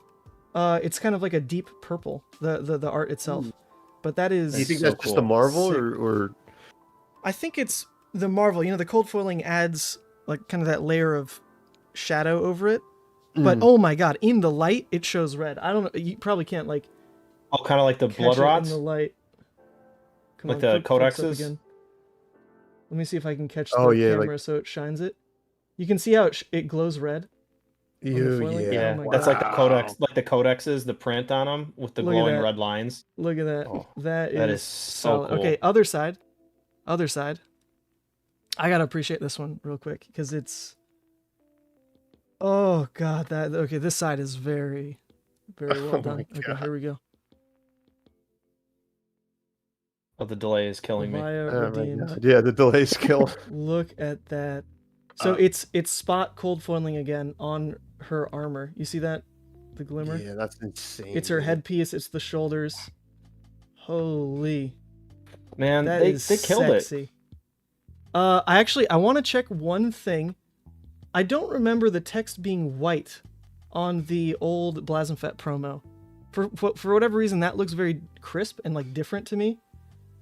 It's kind of like a deep purple, the art itself. But that is. Do you think so that's just a cool. Marvel Sick. or I think it's the Marvel. You know, the cold foiling adds like kind of that layer of shadow over it. But oh my God, in the light it shows red. I don't know. You probably can't like Oh, kind of like the catch blood it in rods. the light. Come Like the focus up codexes? again. Let me see if I can catch Oh, the yeah, camera so it shines it. You can see how it glows red. you? foiling? Yeah. Yeah, Oh my that's like the Wow. codex, like the codexes, the print on them with the Look at glowing that. red lines. Look at that. Oh, that that is is so solid. cool. Okay, other side. Other side. I gotta appreciate this one real quick because it's. Oh God, that okay. This side is very, very well Oh my done. Okay, God. here we go. Oh, the delay is killing me. Levia Oh my redeemed. God. Yeah, the delay's kill. Look at that. So it's spot cold foiling again on her armor. You see that? The glimmer. Yeah, that's insane. It's her dude. headpiece. It's the shoulders. Holy. Man, That they is killed it. sexy. I want to check one thing. I don't remember the text being white on the old Blasmfet promo. For whatever reason, that looks very crisp and like different to me.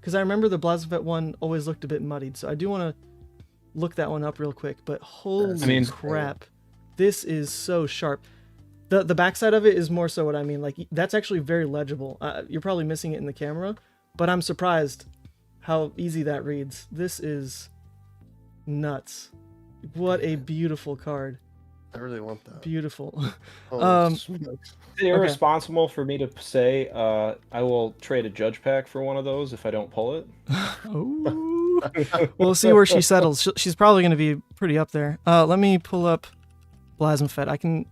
Because I remember the Blasmfet one always looked a bit muddied. So I do want to look that one up real quick. But holy crap, this is so sharp. The backside of it is more so what I mean. Like that's actually very legible. You're probably missing it in the camera, but I'm surprised how easy that reads. This is nuts. What a beautiful card. I really want that. Beautiful. Holy smokes. Is it irresponsible for me to say I will trade a judge pack for one of those if I don't pull it? Ooh. We'll see where she settles. She's probably going to be pretty up there. Let me pull up Plasmafet. I can...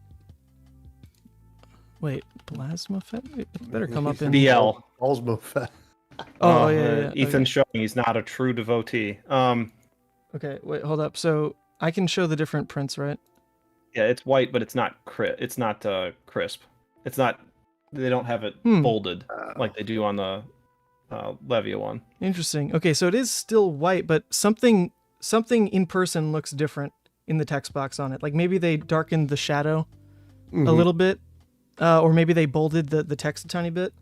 Wait, Plasmafet? It better come up in... BL. Osmo Fett. Oh, yeah. Ethan's showing he's not a true devotee. Okay, wait, hold up. So I can show the different prints, right? Yeah, it's white, but it's not crisp. It's not. They don't have it bolded like they do on the Levia one. Interesting. Okay, so it is still white, but something in person looks different in the text box on it. Like maybe they darkened the shadow a little bit, or maybe they bolded the text a tiny bit.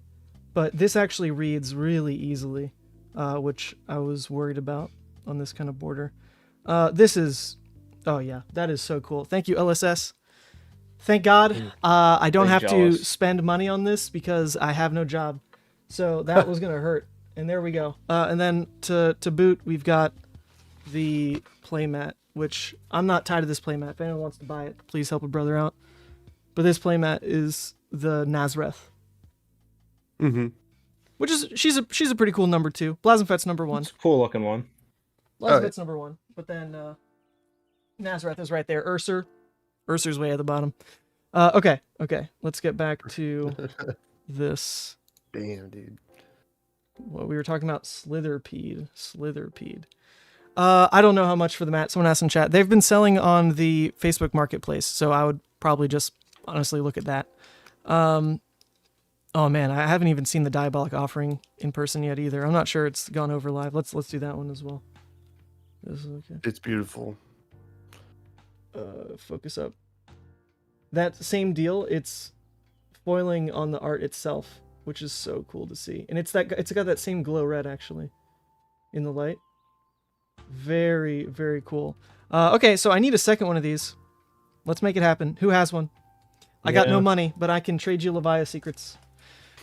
But this actually reads really easily, which I was worried about on this kind of border. This is, oh yeah, that is so cool. Thank you, LSS. Thank God I don't have to spend money on this because I have no job. So that was going to hurt. And there we go. And then to boot, we've got the playmat, which I'm not tied to this playmat. If anyone wants to buy it, please help a brother out. But this playmat is the Nazareth. Which is, she's a pretty cool number 2. Blasmfet's number 1. It's a cool looking one. Blasmfet's number 1. But then Nazareth is right there. Ursur's way at the bottom. Okay. Let's get back to this. Damn, dude. What we were talking about, Slitherpede. I don't know how much for the mat. Someone asked in chat. They've been selling on the Facebook Marketplace, so I would probably just honestly look at that. Oh man, I haven't even seen the Diabolic Offering in person yet either. I'm not sure it's gone over live. Let's do that one as well. This is okay. It's beautiful. Focus up. That same deal. It's foiling on the art itself, which is so cool to see, and it's got that same glow red actually, in the light. Very, very cool. Okay, so I need a second one of these. Let's make it happen. Who has one? I got no money, but I can trade you Levia secrets.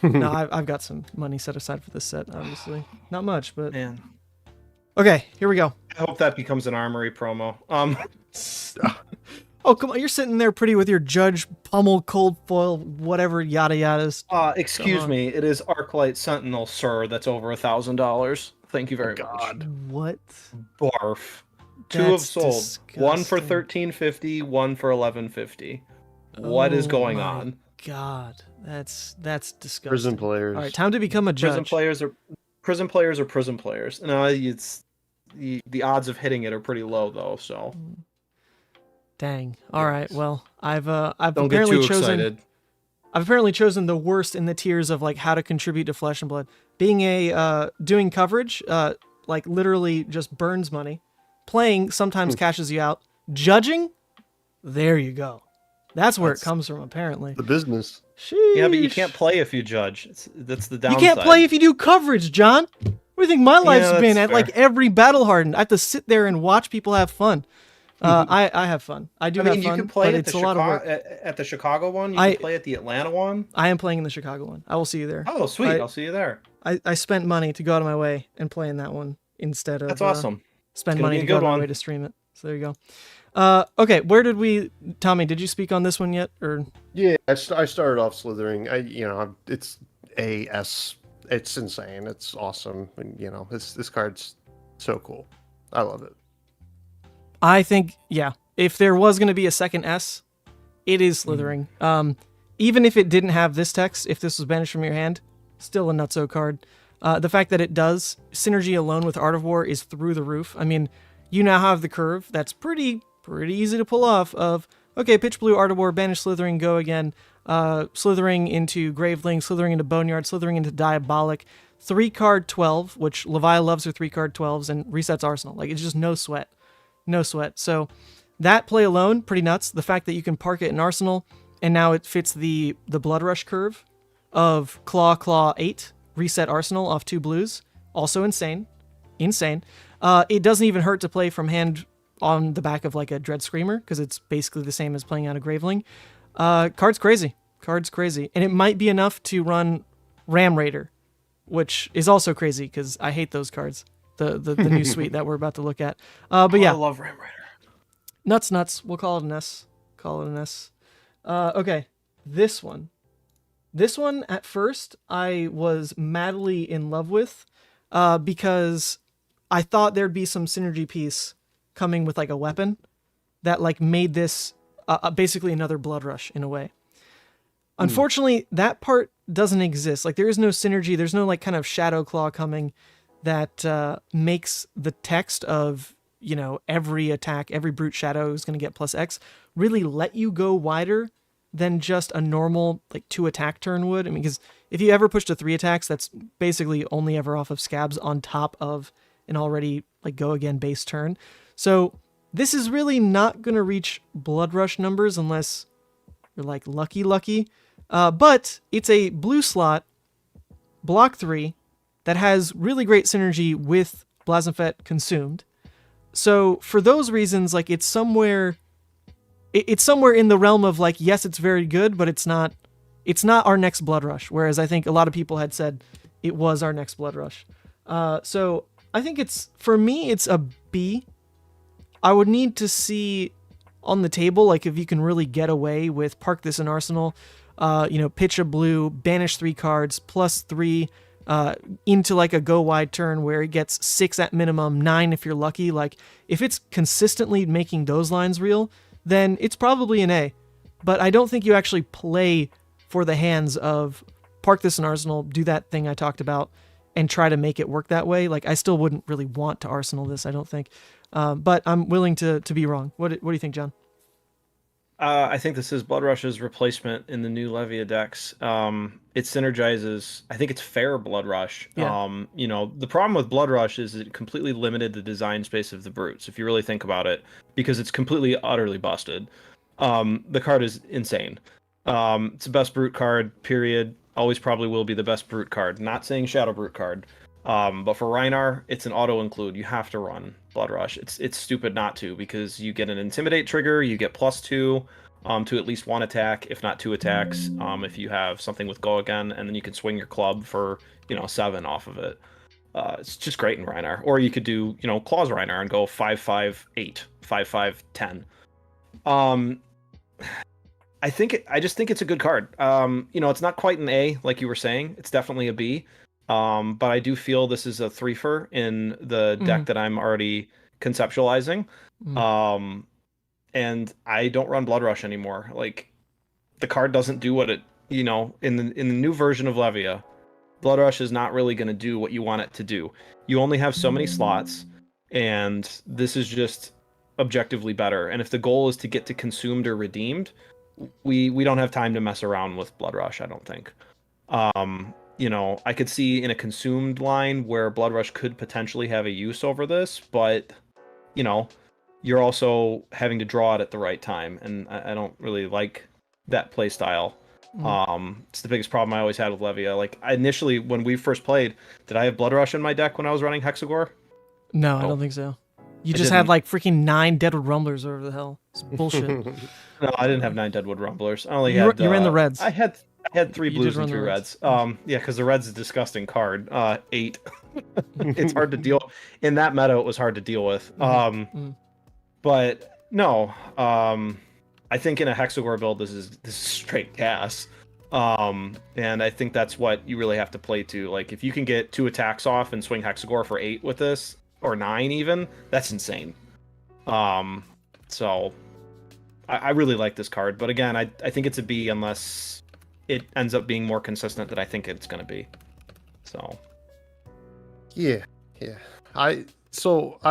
No, I've got some money set aside for this set, obviously. Not much, but... Man. Okay, here we go. I hope that becomes an armory promo. Oh, come on. You're sitting there pretty with your Judge, Pummel, Cold Foil, whatever, yada yadas. Excuse me. It is Arclight Sentinel, sir. That's over $1,000. Thank you very much. What? Barf. Two That's have sold. disgusting. One for $13.50, one for $11.50. What is going my on? God, that's disgusting. Prison players. All right, time to become a judge. Prison players are prison players. No, it's the odds of hitting it are pretty low though. So. Dang. All right. Well, I've Don't apparently get too chosen. excited. I've apparently chosen the worst in the tiers of like how to contribute to Flesh and Blood. Being a doing coverage, like literally just burns money. Playing sometimes cashes you out. Judging, there you go. That's where it comes from, apparently. The business. Sheesh. Yeah, but you can't play if you judge. That's the downside. You can't play if you do coverage, John. What do you think my life's been at? fair. Like every battle hardened, I have to sit there and watch people have fun. I have fun. I have fun, you can play but at it's the a lot of work. at the Chicago one. You can play at the Atlanta one. I am playing in the Chicago one. I will see you there. Oh, sweet! I'll see you there. I spent money to go out of my way and play in that one instead of That's awesome. Spend It's gonna money be to a go out good of my one. way to stream it. So there you go. Okay, where did we? Tommy, did you speak on this one yet? Or Yeah, I started off slithering. It's AS. It's insane. It's awesome. And, this card's so cool. I love it. I think, yeah, if there was going to be a second S, it is slithering. Even if it didn't have this text, if this was banished from your hand, still a nutso card. The fact that it does, synergy alone with Art of War is through the roof. I mean, you now have the curve that's pretty easy to pull off of, okay, pitch blue, Art of War, banish slithering, go again, slithering into Graveling, slithering into Boneyard, slithering into Diabolic, 3-card 12, which Levia loves her 3-card 12s, and resets Arsenal. Like, it's just no sweat. No sweat. So that play alone, pretty nuts. The fact that you can park it in Arsenal, and now it fits the Blood Rush curve of Claw 8, reset Arsenal off 2 blues, also insane. It doesn't even hurt to play from hand on the back of like a Dread Screamer, because it's basically the same as playing out a Graveling. Card's crazy. And it might be enough to run Ram Raider, which is also crazy, because I hate those cards. The new suite that we're about to look at. But yeah. I love Ram Raider. Nuts. We'll call it an S. Okay. This one. This one, at first, I was madly in love with, because I thought there'd be some synergy piece coming with like a weapon that like made this basically another Blood Rush in a way. Unfortunately, that part doesn't exist. Like there is no synergy. There's no like kind of Shadow Claw coming that makes the text of, every attack, every Brute Shadow is going to get +X, really let you go wider than just a normal like 2 attack turn would. I mean, because if you ever push to 3 attacks, that's basically only ever off of scabs on top of an already like go again base turn. So this is really not going to reach Blood Rush numbers unless you're like lucky. But it's a blue slot, block 3, that has really great synergy with Blazonfet Consumed. So for those reasons, like it's somewhere in the realm of like, yes, it's very good, but it's not our next Blood Rush. Whereas I think a lot of people had said it was our next Blood Rush. So I think for me, it's a B. I would need to see on the table, like if you can really get away with park this in Arsenal, pitch a blue, banish 3 cards, +3, into like a go wide turn where it gets 6 at minimum, 9 if you're lucky. Like if it's consistently making those lines real, then it's probably an A. but I don't think you actually play for the hands of park this in Arsenal, do that thing I talked about, and try to make it work that way. Like, I still wouldn't really want to Arsenal this, I don't think. But I'm willing to be wrong. What do you think, John? I think this is Blood Rush's replacement in the new Levia decks. It synergizes. I think it's fair Blood Rush. Yeah. The problem with Blood Rush is it completely limited the design space of the brutes, if you really think about it, because it's completely, utterly busted. The card is insane. It's the best brute card, period. Always probably will be the best brute card. Not saying Shadow Brute card. But for Rhinar, it's an auto include. You have to run Blood Rush. It's stupid not to, because you get an Intimidate trigger, you get +2 to at least 1 attack, if not 2 attacks, if you have something with Go Again, and then you can swing your club for 7 off of it. It's just great in Rhinar. Or you could do Claws Rhinar and go 5/5/8, 5/5/10. I just think it's a good card. It's not quite an A like you were saying. It's definitely a B. But I do feel this is a 3-fer in the deck that I'm already conceptualizing. And I don't run Blood Rush anymore. Like, the card doesn't do what it, in the new version of Levia, Blood Rush is not really going to do what you want it to do. You only have so many slots, and this is just objectively better. And if the goal is to get to consumed or redeemed, we don't have time to mess around with Blood Rush, I don't think. I could see in a consumed line where Blood Rush could potentially have a use over this, but, you're also having to draw it at the right time, and I don't really like that play style. It's the biggest problem I always had with Levia. Like, initially, when we first played, did I have Blood Rush in my deck when I was running Hexagore? No, I don't think so. You just had like freaking 9 Deadwood Rumblers, or whatever the hell. It's bullshit. No, I didn't have 9 Deadwood Rumblers. I only you had. You ran the Reds. I had 3 You blues did run and 3 the reds. Yeah, because the red's a disgusting card. 8. It's hard to deal. In that meta, it was hard to deal with. But no, I think in a Hexagore build, this is straight gas. And I think that's what you really have to play to. Like, if you can get 2 attacks off and swing Hexagore for 8 with this, or 9 even, that's insane. So I really like this card, but again, I think it's a B unless it ends up being more consistent than I think it's going to be. So yeah. I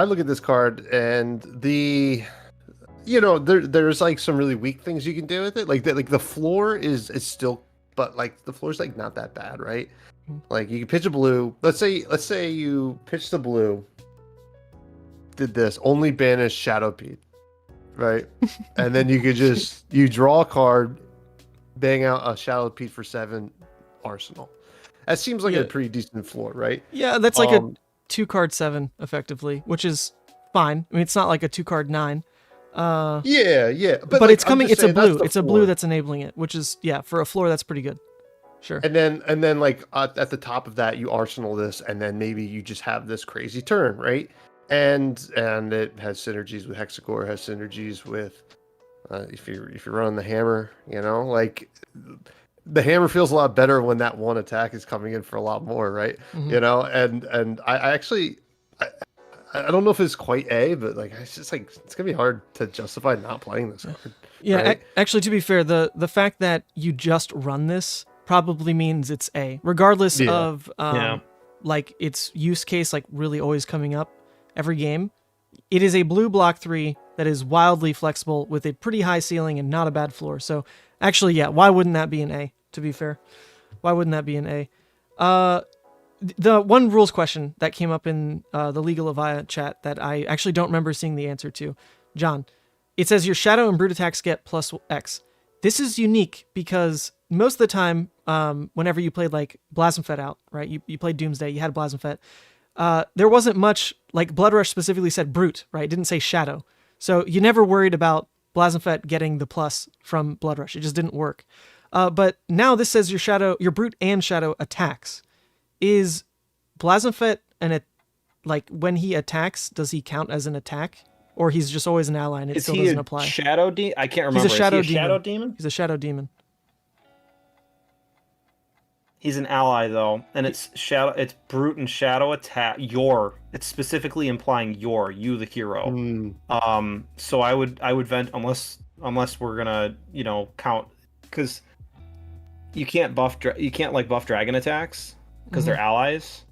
look at this card, and there's like some really weak things you can do with it. Like the floor is still, but like the floor's like not that bad, right? Like, you can pitch a blue. Let's say you pitch the blue, did this, only banish Shadowpede, right? And then you could you draw a card, bang out a Shadowpede for 7 Arsenal. That seems like a pretty decent floor, right? Yeah, that's like a 2-card 7 effectively, which is fine. I mean, it's not like a 2-card 9. Yeah. But like, it's coming. It's a blue. It's a floor. blue that's enabling it, which is for a floor that's pretty good. Sure. And then like at the top of that, you Arsenal this, and then maybe you just have this crazy turn, right? And it has synergies with Hexagore, has synergies with if you're running the hammer, like the hammer feels a lot better when that 1 attack is coming in for a lot more, right? And I actually I don't know if it's quite A, but like it's just like it's gonna be hard to justify not playing this card. Yeah, right? Actually, to be fair, the fact that you just run this probably means it's A, regardless of like its use case, like really always coming up every game. It is a blue block 3 that is wildly flexible with a pretty high ceiling and not a bad floor. So actually, why wouldn't that be an A? To be fair, why wouldn't that be an A? The one rules question that came up in the Legal Levia chat that I actually don't remember seeing the answer to, John. It says your Shadow and Brute attacks get +X. This is unique because most of the time, whenever you played like Blasphemfet out, right? You played Doomsday, you had Blasphemfet. There wasn't much, like Blood Rush specifically said Brute, right? It didn't say Shadow. So you never worried about Blasphemfet getting the plus from Blood Rush. It just didn't work. But now this says your Brute and Shadow attacks. Is Blasphemfet like when he attacks, does he count as an attack? Or he's just always an ally and it still doesn't apply? Shadow demon? I can't remember. He's a shadow Is he a shadow demon? He's a shadow demon. He's an ally though, and it's shadow. It's brute and shadow attack. It's specifically implying you the hero. So I would vent unless unless we're gonna, count, because you can't buff dragon attacks because they're allies.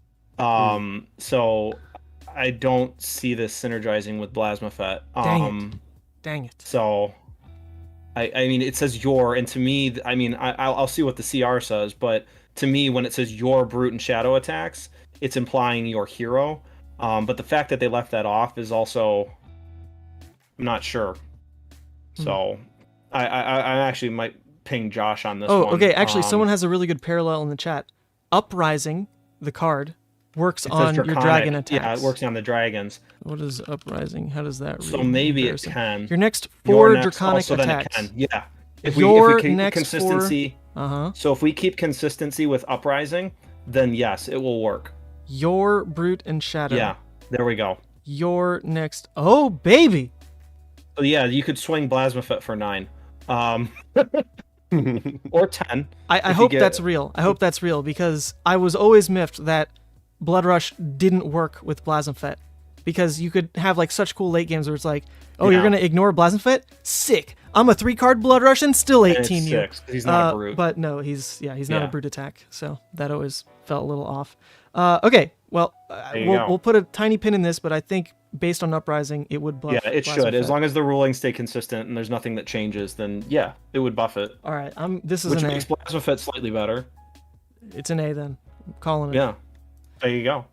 So I don't see this synergizing with Blasmafet. Dang it. So I mean, it says your, and to me, I mean, I'll see what the CR says, but to me, when it says your brute and shadow attacks, it's implying your hero. But the fact that they left that off is also, I'm not sure. So I actually might ping Josh on this one. Oh, okay. Actually, someone has a really good parallel in the chat. Uprising, the card, works on your dragon attacks. Yeah, it works on the dragons. What is Uprising? How does that read? So maybe it can. Your next 4 draconic attacks. Then it can. Yeah. If we keep consistency. So if we keep consistency with Uprising, then yes, it will work. Your brute and shadow. Yeah. There we go. Your next. Oh, baby. So yeah, you could swing Blasmafet for 9. Or 10. I hope that's real. I hope that's real, because I was always miffed that Blood Rush didn't work with Blasmafet, because you could have like such cool late games where it's like, oh, you're gonna ignore Blasmafet? Sick. I'm a 3-card Blood Rush and still 18 you. He's not a brute. But no, he's not a brute attack, so that always felt a little off. Okay, well, we'll put a tiny pin in this, but I think based on Uprising, it would buff. Yeah, it should. As long as the rulings stay consistent and there's nothing that changes, then yeah, it would buff it. All right, this is which an makes A. Blasmafet slightly better. It's an A then. I'm calling it. Yeah, there you go.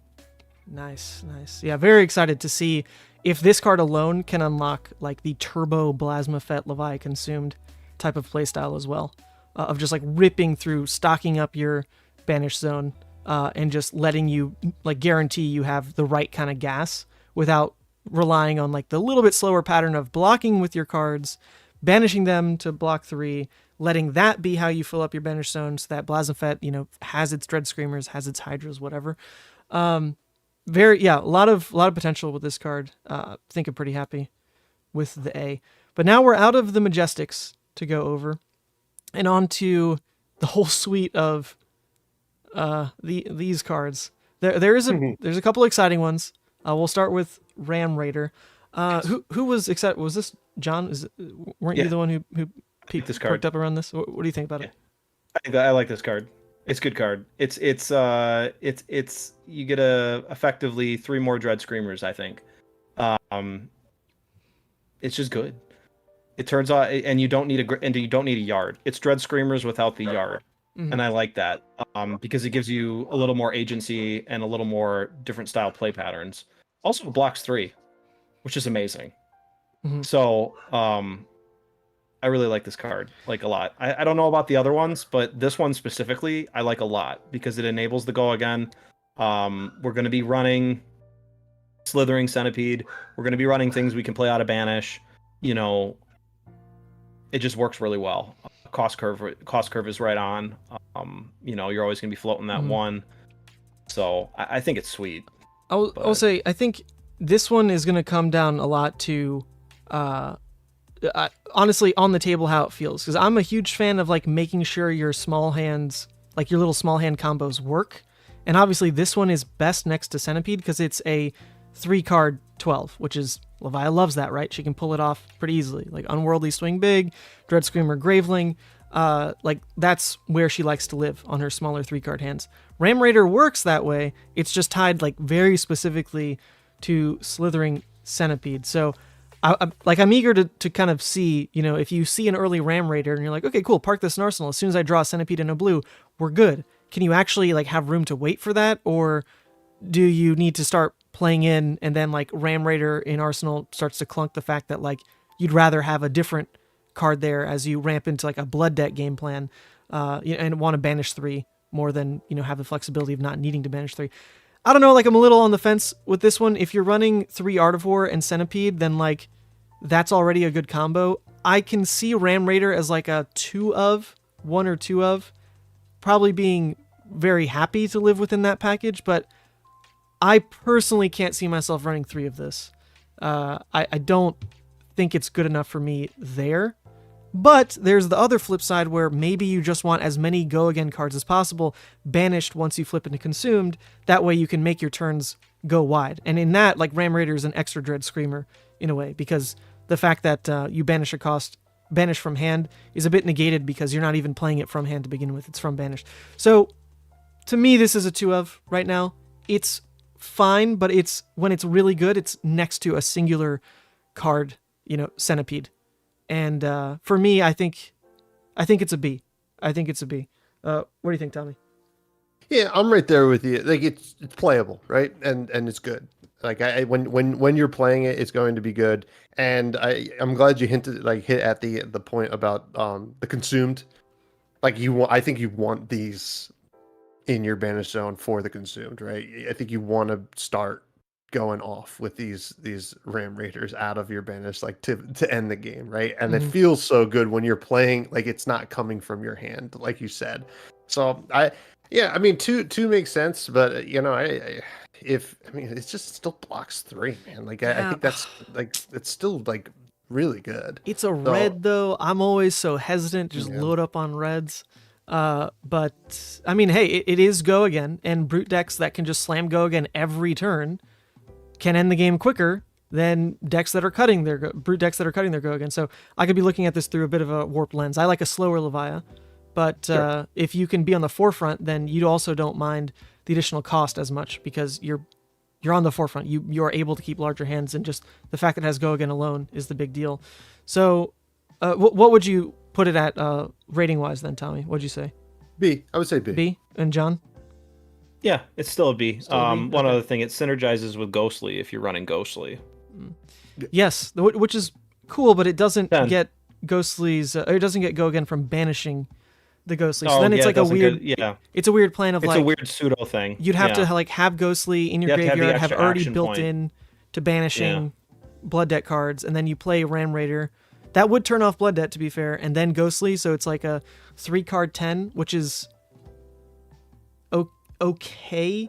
Nice. Yeah, very excited to see if this card alone can unlock like the Turbo Blasmafet Levi Consumed type of playstyle as well, of just like ripping through, stocking up your Banish Zone, and just letting you like guarantee you have the right kind of gas without relying on like the little bit slower pattern of blocking with your cards, banishing them to block 3, letting that be how you fill up your Banish Zone so that Blasmafet, has its Dread Screamers, has its Hydras, whatever. A lot of potential with this card. I think I'm pretty happy with the A. But now we're out of the Majestics to go over and on to the whole suite of these cards. There's a couple exciting ones. We'll start with Ram Raider. Who was excited? Was this Jon? Weren't you the one who peeked this card perked up around this? What do you think about it? I like this card. It's a good card. It's you get effectively 3 more Dread Screamers, I think. It's just good. It turns out, and you don't need a yard. It's Dread Screamers without the yard. And I like that because it gives you a little more agency and a little more different style play patterns. Also, it blocks 3, which is amazing. So I really like this card like a lot. I don't know about the other ones, but this one specifically I like a lot because it enables the go again. We're going to be running Slithering Centipede. We're going to be running things we can play out of Banish. It just works really well. Cost curve is right on. You're always going to be floating that 1. So I think it's sweet. I'll say I think this one is going to come down a lot to honestly on the table how it feels, because I'm a huge fan of like making sure your small hands, like your little small hand combos work, and obviously this one is best next to Centipede because it's a 3-card 12, which is Levia loves that, right? She can pull it off pretty easily, like Unworldly Swing Big, Dread Screamer Graveling, like that's where she likes to live, on her smaller 3-card hands. Ram Raider works that way. It's just tied like very specifically to Slithering Centipede. So I'm eager to kind of see, if you see an early Ram Raider and you're like, okay, cool, park this in Arsenal. As soon as I draw a Centipede and a blue, we're good. Can you actually like have room to wait for that? Or do you need to start playing in and then like Ram Raider in Arsenal starts to clunk the fact that like you'd rather have a different card there as you ramp into like a blood deck game plan, and want to banish 3 more than, have the flexibility of not needing to banish 3. I don't know, like I'm a little on the fence with this one. If you're running 3 Artivore and Centipede, then like that's already a good combo. I can see Ram Raider as like a 1 or 2 of, probably being very happy to live within that package, but I personally can't see myself running 3 of this. I don't think it's good enough for me there. But there's the other flip side where maybe you just want as many go again cards as possible banished once you flip into consumed. That way you can make your turns go wide. And in that, like Ram Raider is an extra Dread Screamer in a way, because the fact that you banish a cost banish from hand is a bit negated because you're not even playing it from hand to begin with. It's from banished. So to me, this is a 2 of right now. It's fine, but it's when it's really good, it's next to a singular card, centipede. And for me, I think it's a B. I think it's a B. What do you think, Tommy? Yeah, I'm right there with you. Like it's playable, right? And it's good. Like when you're playing it, it's going to be good. And I'm glad you hit at the point about the consumed. Like I think you want these in your banish zone for the consumed, right? I think you want to start going off with these Ram Raiders out of your banish, like to end the game, right? And it feels so good when you're playing, like it's not coming from your hand, like you said. So I mean, two makes sense, but it's just still blocks 3, man. Like I think that's like it's still like really good. It's a red though. I'm always so hesitant to just load up on reds. But I mean, hey, it is go again, and brute decks that can just slam go again every turn can end the game quicker than decks that are cutting their brute decks that are cutting their go again. So I could be looking at this through a bit of a warped lens. I like a slower Levia, but if you can be on the forefront, then you also don't mind the additional cost as much because you're on the forefront. You are able to keep larger hands, and just the fact that it has go again alone is the big deal. So what would you put it at rating wise then, Tommy? What'd you say? B. I would say B. B. And John? Yeah, it's still a B. Still a B? One Okay. other thing, it synergizes with Ghostly if you're running Ghostly. Yes, which is cool, but it doesn't 10. get Ghostly's. It doesn't get go again from banishing the Ghostly. So then it's yeah, like it a doesn't weird. get- It's a weird plan of it's like a weird pseudo thing. you'd have to have Ghostly in your You have to have the graveyard, have extra already action built point. in to banishing blood debt cards, and then you play Ram Raider. That would turn off blood debt, to be fair, and then Ghostly. So it's like a 3-card 10, which is okay.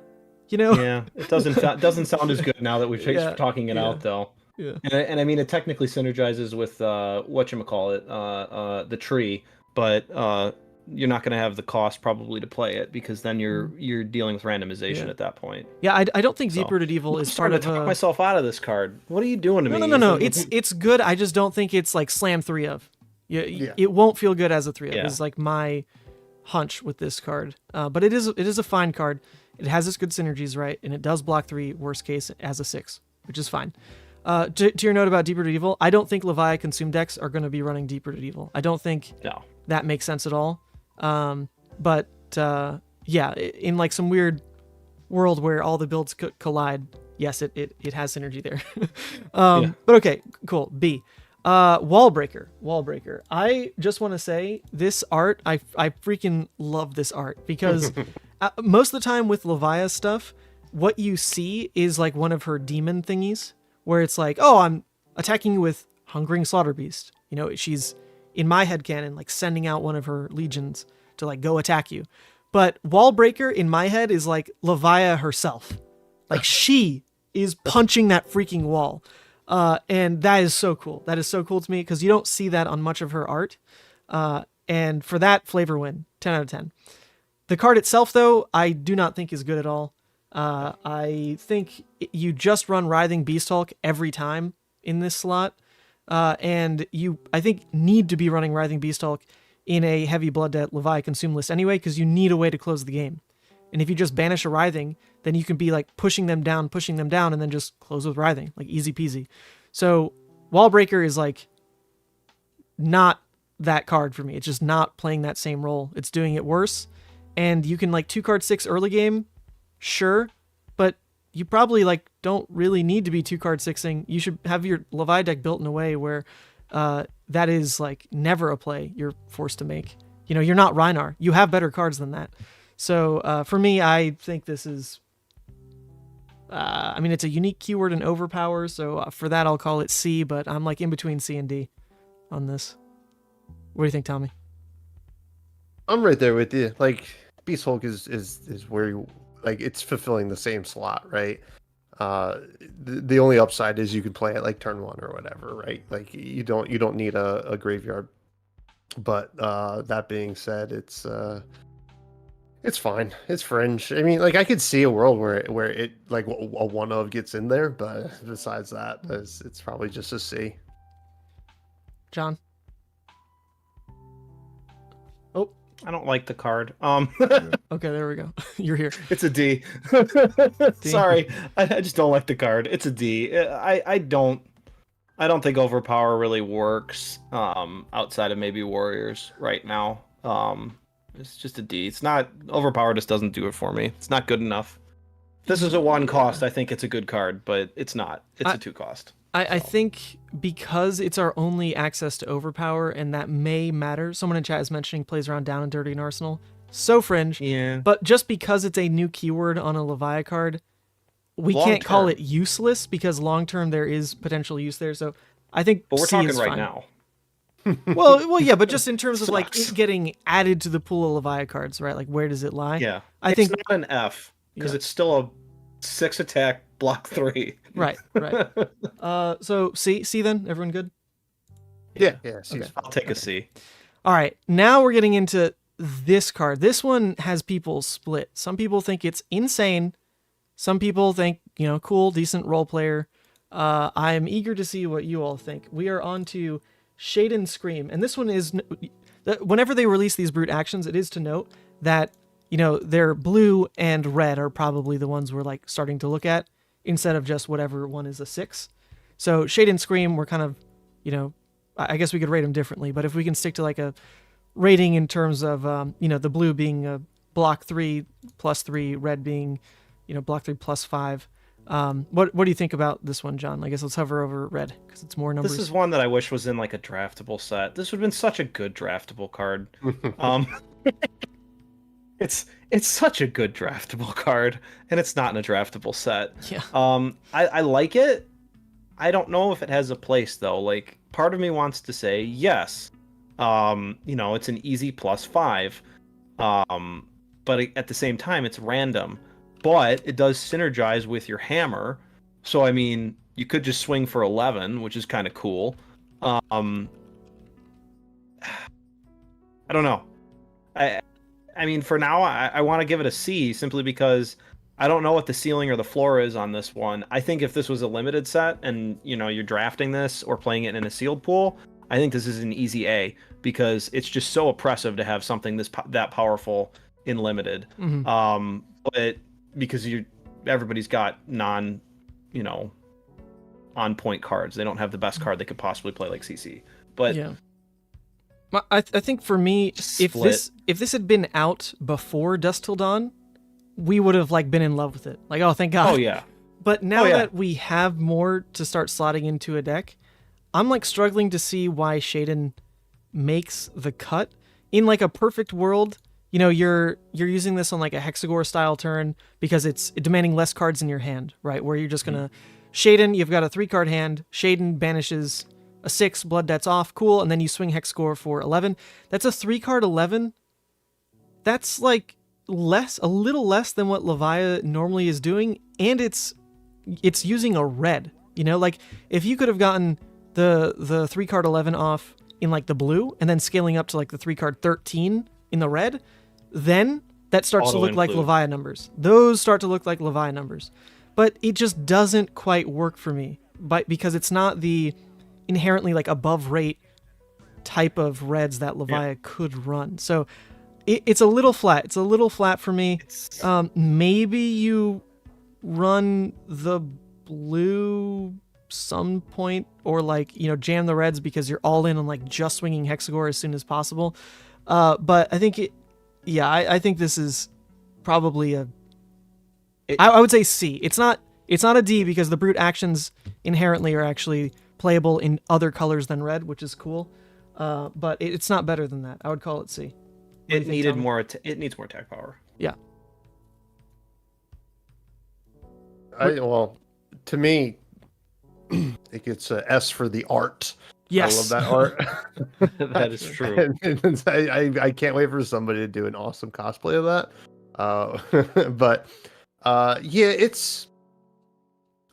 Yeah, it doesn't sound as good now that we've Yeah, talking it out though. Yeah. And I mean, it technically synergizes with whatchamacallit, the tree, but you're not going to have the cost probably to play it because then you're dealing with randomization at that point. Yeah, I don't think So, Deep-Rooted Evil I'm is part starting of to talk myself out of this card. What are you doing to me? No. It's good. I just don't think it's like slam 3 of. Yeah. It won't feel good as a 3 of. Yeah. Is like my hunch with this card. But it is a fine card. It has its good synergies, right? And it does block 3, worst case, as a 6, which is fine. To your note about Deep-Rooted Evil, I don't think Levia consume decks are going to be running Deep-Rooted Evil. I don't think that makes sense at all. But in like some weird world where all the builds collide, yes, it has synergy there. But okay, cool. B. Wallbreaker. I just want to say this art, I freaking love this art because most of the time with Levia stuff, what you see is like one of her demon thingies where it's like, oh, I'm attacking you with Hungering Slaughter Beast. She's in my headcanon like sending out one of her legions to like go attack you. But Wallbreaker in my head is like Levia herself. Like she is punching that freaking wall. And that is so cool. That is so cool to me because you don't see that on much of her art. And for that, flavor win, 10 out of 10. The card itself, though, I do not think is good at all. I think you just run Writhing Beast Hulk every time in this slot. And you, I think, need to be running Writhing Beast Hulk in a heavy Blood Debt Levia consume list anyway, because you need a way to close the game. And if you just banish a Writhing, then you can be like pushing them down, and then just close with Writhing, like easy peasy. So Wallbreaker is like not that card for me. It's just not playing that same role. It's doing it worse. And you can like 2-card 6 early game, sure, but you probably like don't really need to be 2-card 6ing. You should have your Levia deck built in a way where that is like never a play you're forced to make. You're not Rhinar. You have better cards than that. So for me, I think this is, it's a unique keyword in Overpower. So for that, I'll call it C, but I'm like in between C and D on this. What do you think, Tommy? I'm right there with you. Like Beast Hulk is where you like it's fulfilling the same slot, right? The only upside is you can play it like turn 1 or whatever, right? Like you don't need a graveyard. But that being said, it's fine. It's fringe. I mean, like I could see a world where it like a one of gets in there, but besides that, it's probably just a C. John? I don't like the card. Okay, there we go. You're here. It's a D. D. Sorry, I just don't like the card. It's a D. I don't think overpower really works outside of maybe warriors right now. It's just a D. It's not overpower. Just doesn't do it for me. It's not good enough. This is a 1 cost. I think it's a good card, but it's not. It's a 2 cost. I think because it's our only access to overpower, and that may matter. Someone in chat is mentioning plays around down and dirty in Arsenal. So fringe. Yeah. But just because it's a new keyword on a Levia card, we Long can't call term. it useless because long term there is potential use there. So I think But we're C talking is right fine. now. Well, yeah, but just in terms of like Sucks. it getting added to the pool of Levia cards, right? Like where does it lie? Yeah. I It's think not an F because Yeah. it's still a 6 attack block 3. right. So C then, everyone good? Yeah. Okay. I'll take a C. All right, now we're getting into this card. This one has people split. Some people think it's insane. Some people think, cool, decent role player. I'm eager to see what you all think. We are on to Shaden Scream, and this one is, whenever they release these brute actions, it is to note that, they're blue and red are probably the ones we're like starting to look at instead of just whatever one is a 6. So Shaden Scream, we're kind of, I guess we could rate them differently, but if we can stick to like a rating in terms of, the blue being a block 3 plus 3, red being, block 3 plus 5. What do you think about this one, John? I guess let's hover over red because it's more numbers. This is one that I wish was in like a draftable set. This would have been such a good draftable card. It's such a good draftable card, and it's not in a draftable set. Yeah. I like it. I don't know if it has a place though. Like part of me wants to say yes. It's an easy +5. But at the same time, it's random. But it does synergize with your hammer. So I mean, you could just swing for 11, which is kind of cool. I don't know. I mean, for now, I want to give it a C simply because I don't know what the ceiling or the floor is on this one. I think if this was a limited set and, you're drafting this or playing it in a sealed pool, I think this is an easy A because it's just so oppressive to have something that powerful in limited. Mm-hmm. But because everybody's got on point cards. They don't have the best card they could possibly play like CC. But yeah. I think for me, if this had been out before Dusk Till Dawn, we would have like been in love with it. Like, oh, thank God. Oh yeah. But now that we have more to start slotting into a deck, I'm like struggling to see why Shaden makes the cut. In like a perfect world, you're using this on like a Hexagore style turn because it's demanding less cards in your hand, right? Where you're just gonna Shaden, you've got a 3-card hand. Shaden banishes a 6, blood debt's off, cool, and then you swing Hexagore for 11. That's a 3-card 11. That's like a little less than what Levia normally is doing, and it's using a red. Like if you could have gotten the 3-card 11 off in like the blue and then scaling up to like the 3-card 13 in the red, then that starts to look like Levia numbers. Those start to look like Levia numbers. But it just doesn't quite work for me, because it's not the inherently like above rate type of reds that Levia could run. So it's a little flat. It's a little flat for me. Maybe you run the blue some point or like, jam the reds because you're all in on like just swinging Hexagore as soon as possible. But I think I think this is probably I would say C. It's not a D because the brute actions inherently are actually playable in other colors than red, which is cool. But it's not better than that. I would call it C. It needed more. It needs more attack power. Yeah. To me, it gets a S for the art. Yes. I love that art. That is true. And I can't wait for somebody to do an awesome cosplay of that. But it's.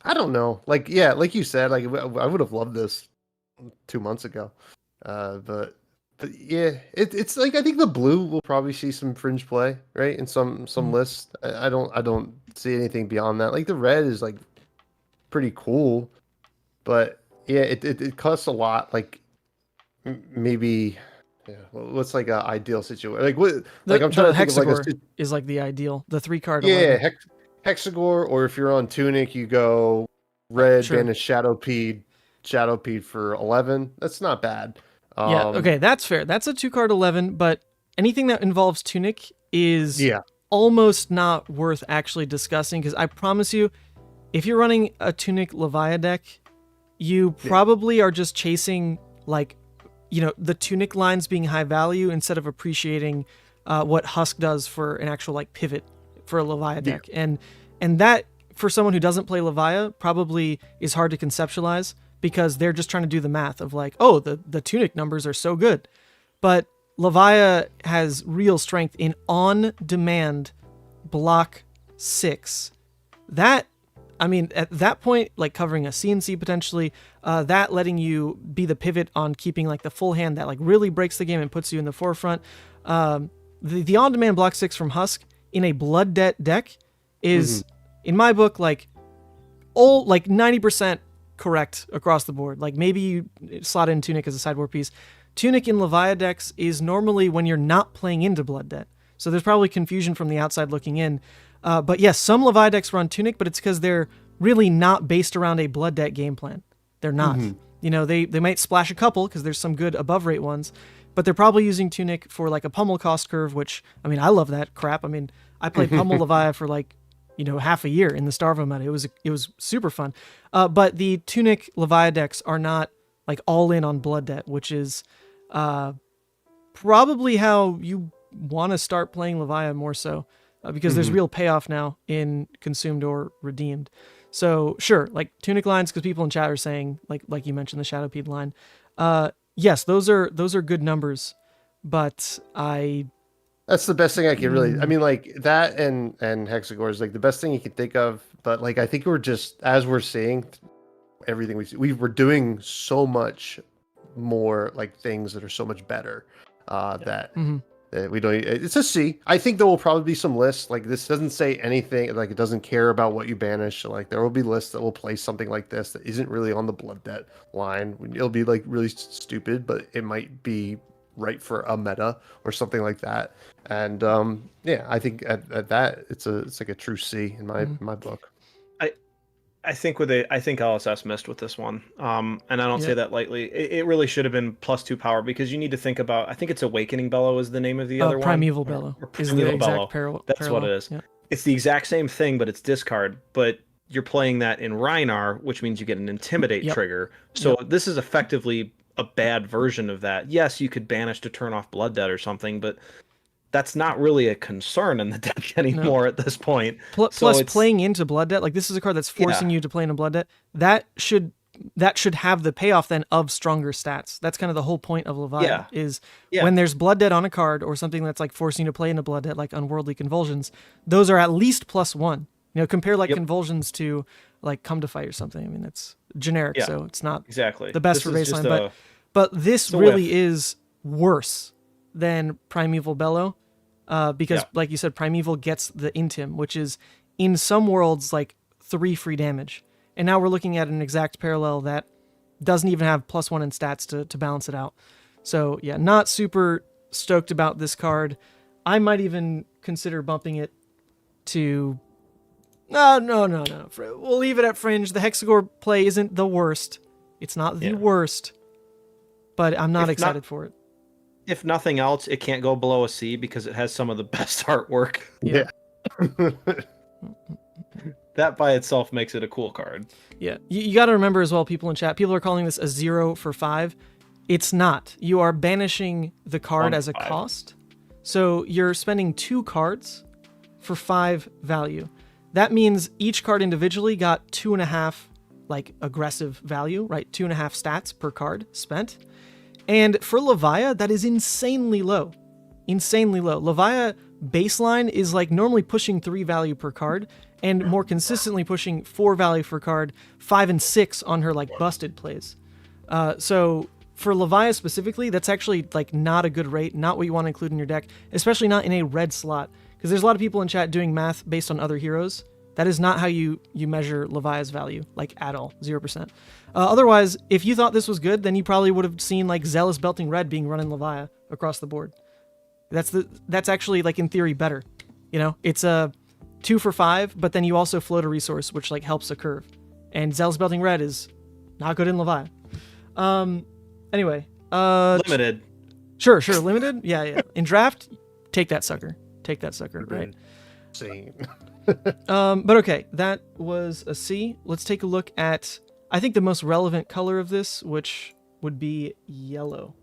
I don't know. Like you said, like I would have loved this 2 months ago. But yeah, it's like I think the blue will probably see some fringe play, right? In some lists. I don't see anything beyond that. Like the red is like pretty cool, but yeah, it costs a lot. Like maybe Yeah. What's like an ideal situation? Like what? The, Like I'm trying the to think of like Hexagore is like the ideal. The 3-card. yeah, 11. Hexagore, or if you're on Tunic, you go red, Sure. banish Shadowpede for 11. That's not bad. Yeah. Okay, that's fair. That's a 2-card 11, but anything that involves Tunic is Yeah. almost not worth actually discussing, because I promise you, if you're running a Tunic Levia deck, you probably are just chasing, like, the Tunic lines being high value instead of appreciating what Husk does for an actual, like, pivot for a Levia deck. And that, for someone who doesn't play Levia, probably is hard to conceptualize, because they're just trying to do the math of like, oh, the Tunic numbers are so good. But Levia has real strength in on-demand block 6. That, I mean, at that point, like covering a CNC potentially, that letting you be the pivot on keeping like the full hand that like really breaks the game and puts you in the forefront. The on-demand block 6 from Husk in a Blood Debt deck is, in my book, like 90% correct across the board. Like maybe you slot in Tunic as a sideboard piece. Tunic in Levia decks is normally when you're not playing into Blood Debt. So there's probably confusion from the outside looking in. But yes, some Levia decks run Tunic, but it's because they're really not based around a Blood Debt game plan. They're not. They might splash a couple because there's some good above rate ones, but they're probably using Tunic for like a pummel cost curve, which, I mean, I love that crap. I mean, I played pummel Levia for like, half a year in the Starvo meta. It was super fun. But the Tunic Levia decks are not like all in on Blood Debt, which is probably how you want to start playing Levia more so, because there's real payoff now in consumed or redeemed. So sure, like Tunic lines, because people in chat are saying, like you mentioned, the Shadowpede line. Yes, those are good numbers, but that's the best thing I can really. I mean, like that and Hexagore is like the best thing you can think of. But like, I think we're just, as we're seeing everything we see, we're doing so much more like things that are so much better. That we don't. It's a C. I think there will probably be some lists. Like this doesn't say anything. Like it doesn't care about what you banish. So, like there will be lists that will play something like this that isn't really on the Blood Debt line. It'll be like really stupid, but it might be right for a meta or something like that. And I think at that it's like a true C in my book. I think LSS missed with this one, and I don't say that lightly. It really should have been +2 power, because you need to think about. I think it's Awakening Bellow is the name of the other Primeval one. Bellow. Or Is Primeval the Bellow. exact parallel. That's what it is. Yeah. It's the exact same thing, but it's discard. But you're playing that in Rhinar, which means you get an Intimidate trigger. So this is effectively a bad version of that. Yes, you could banish to turn off Blood Debt or something, but that's not really a concern in the deck anymore at this point. Plus, playing into Blood Debt, like this is a card that's forcing you to play into Blood Debt. That should have the payoff then of stronger stats. That's kind of the whole point of Levia is when there's Blood Debt on a card or something that's like forcing you to play into Blood Debt, like Unworldly Convulsions. Those are at least +1. Compare like Convulsions to like Come to Fight or something. I mean, it's generic, so it's not exactly the best for baseline. But this really is worse than Primeval Bellow, because like you said, Primeval gets the Intim, which is in some worlds like 3 free damage. And now we're looking at an exact parallel that doesn't even have +1 in stats to balance it out. So yeah, not super stoked about this card. I might even consider bumping it to... No. We'll leave it at Fringe. The Hexagore play isn't the worst. It's not the worst, but I'm not excited for it. If nothing else, it can't go below a C because it has some of the best artwork. Yeah. That by itself makes it a cool card. Yeah. You got to remember as well, people in chat, people are calling this a 0 for 5. It's not. You are banishing the card as a cost. So you're spending 2 cards for 5 value. That means each card individually got 2.5 like aggressive value, right? 2.5 stats per card spent. And for Levia, that is insanely low. Insanely low. Levia baseline is like normally pushing 3 value per card and more consistently pushing 4 value per card, 5 and 6 on her like busted plays. So for Levia specifically, that's actually like not a good rate, not what you want to include in your deck, especially not in a red slot. Because there's a lot of people in chat doing math based on other heroes That is not how you measure Levia's value, like at all, 0%. Otherwise, if you thought this was good, then you probably would have seen like Zealous Belting Red being run in Levia across the board. That's actually like in theory better. You know, it's a 2 for 5, but then you also float a resource which like helps a curve. And Zealous Belting Red is not good in Levia. Anyway, Limited. Sure, limited. Yeah. In draft, take that sucker, right? Insane. But okay, that was a C. Let's take a look at, I think, the most relevant color of this, which would be yellow.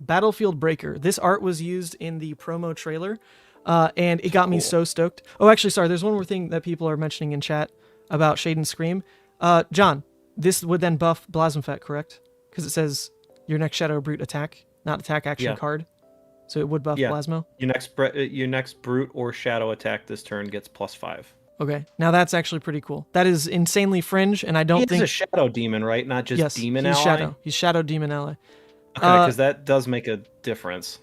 Battlefield Breaker. This art was used in the promo trailer, and it got me so stoked. Oh, actually, sorry, there's one more thing that people are mentioning in chat about Shaden Scream. John, this would then buff Blasmaphet, correct? Because it says your next Shadow Brute attack, not attack action card. So it would buff Plasmo? Your next Brute or Shadow attack this turn gets +5. Okay, now that's actually pretty cool. That is insanely fringe, and I don't think... He's a Shadow Demon, right? Not just Demon he's Ally? Shadow. He's Shadow Demon Ally. Okay, because that does make a difference.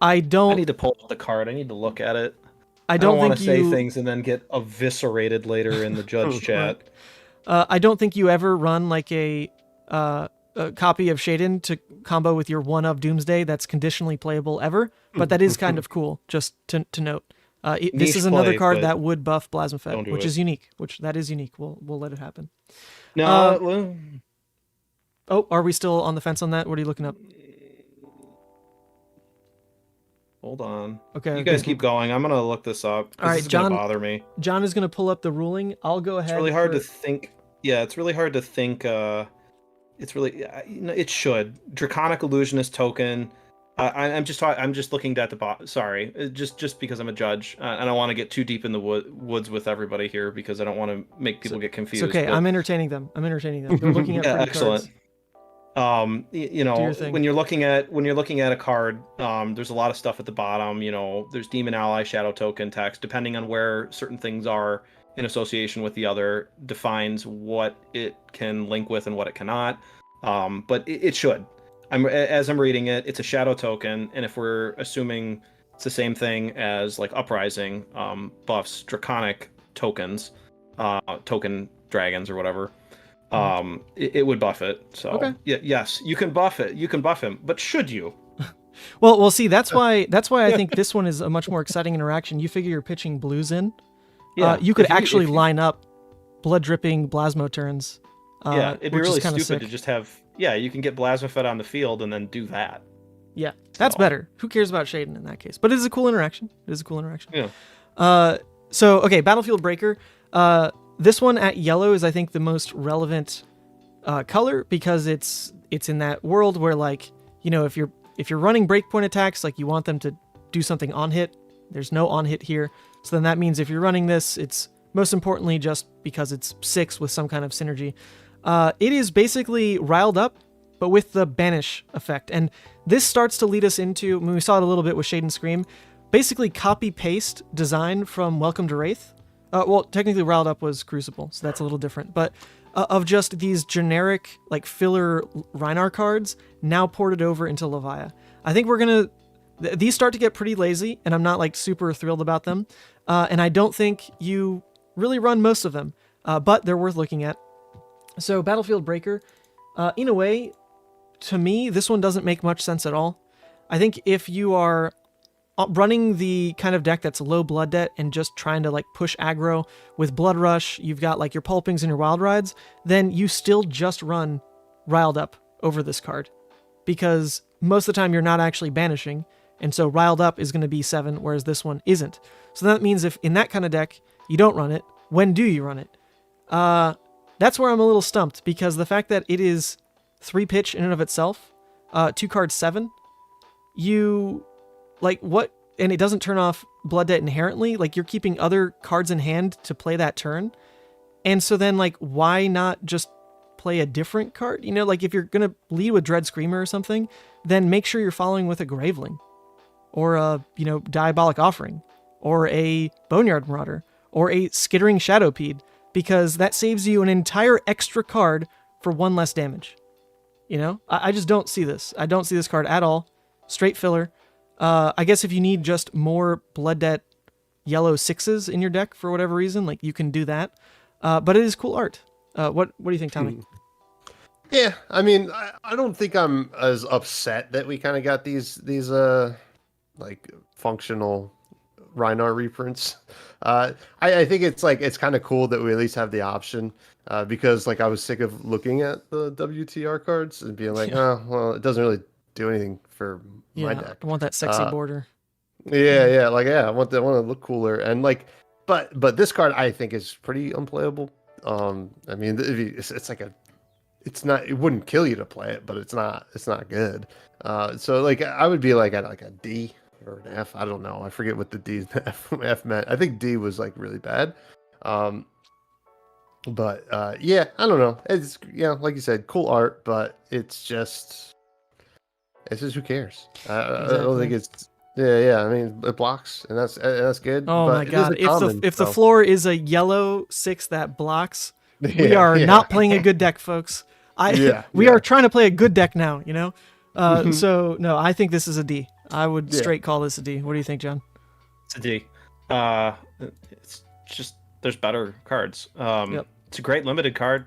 I need to pull up the card. I need to look at it. I don't want think to say things and then get eviscerated later in the judge chat. I don't think you ever run like a copy of Shaden to combo with your one of Doomsday that's conditionally playable ever, but that is kind of cool, just to note. This is another card that would buff Plasmaphet, which is unique. That is unique. We'll let it happen. No. Oh, are we still on the fence on that? What are you looking up? Hold on. Okay. You guys keep going. I'm gonna look this up. All right, this is John. Gonna bother me. John is gonna pull up the ruling. I'll go ahead. It's really hard to think. Yeah, it's really hard to think. It's really. It should. Draconic Illusionist token. I'm just looking at the bot. Sorry, just because I'm a judge, and I don't want to get too deep in the woods with everybody here because I don't want to make people get confused. It's okay. But... I'm entertaining them. They're looking at pretty excellent. cards. When you're looking at a card, there's a lot of stuff at the bottom. There's Demon Ally, Shadow Token, text, depending on where certain things are in association with the other, defines what it can link with and what it cannot. But it should. As I'm reading it, it's a Shadow Token, and if we're assuming it's the same thing as like Uprising, buffs Draconic tokens, token dragons or whatever. It would buff it. So okay. Yes, you can buff it. You can buff him, but should you? Well, see, that's why I think this one is a much more exciting interaction. You figure you're pitching blues in. Yeah, you could actually line up blood dripping Blasmo turns. It'd be really stupid sick to just have. Yeah, you can get Blasmaphet on the field and then do that. Yeah, that's better. Who cares about Shaden in that case? But it is a cool interaction. Yeah. So okay, Battlefield Breaker. This one at yellow is, I think, the most relevant color because it's in that world where, like, if you're running breakpoint attacks, like, you want them to do something on hit. There's no on hit here, so then that means if you're running this, it's most importantly just because it's 6 with some kind of synergy. It is basically riled up, but with the banish effect, and this starts to lead us into. I mean, we saw it a little bit with Shaden Scream, basically copy paste design from Welcome to Wraith. Well, technically riled up was Crucible, so that's a little different. But of just these generic, like, filler Rhinar cards now ported over into Levia. I think we're going to... These start to get pretty lazy, and I'm not, like, super thrilled about them. And I don't think you really run most of them, but they're worth looking at. So, Battlefield Breaker, in a way, to me, this one doesn't make much sense at all. I think if you are running the kind of deck that's low blood debt and just trying to, like, push aggro with Blood Rush, you've got, like, your Pulpings and your Wild Rides, then you still just run Riled Up over this card. Because most of the time you're not actually banishing, and so Riled Up is going to be 7, whereas this one isn't. So that means if in that kind of deck you don't run it, when do you run it? That's where I'm a little stumped, because the fact that it is 3 pitch in and of itself, 2 cards 7, you... Like, what? And it doesn't turn off Blood Debt inherently. Like, you're keeping other cards in hand to play that turn. And so then, like, why not just play a different card? Like, if you're going to lead with Dread Screamer or something, then make sure you're following with a Graveling. Or a, Diabolic Offering. Or a Boneyard Marauder. Or a Skittering Shadowpede. Because that saves you an entire extra card for 1 less damage. I just don't see this. I don't see this card at all. Straight filler. I guess if you need just more blood debt yellow 6s in your deck for whatever reason, like you can do that. But it is cool art. What do you think, Tommy? Yeah, I mean, I don't think I'm as upset that we kind of got these like functional Rhinar reprints. I think it's kind of cool that we at least have the option, because like I was sick of looking at the WTR cards and being like, oh, well, it doesn't really do anything for my deck. I want that sexy border. Yeah, like I want to look cooler, and like, but this card I think is pretty unplayable. I mean, it's like it wouldn't kill you to play it, but it's not good. So like I would be like at like a D or an F. I don't know. I forget what the D and the F meant. I think D was like really bad. But yeah, I don't know. It's like you said, cool art, but it's just who cares? I don't think it's. Yeah. I mean, it blocks, and that's good. Oh but my god! If the so. floor is a yellow 6 that blocks, we are not playing a good deck, folks. We are trying to play a good deck now, you know. So no, I think this is a D. I would straight call this a D. What do you think, John? It's a D. It's just there's better cards. It's a great limited card.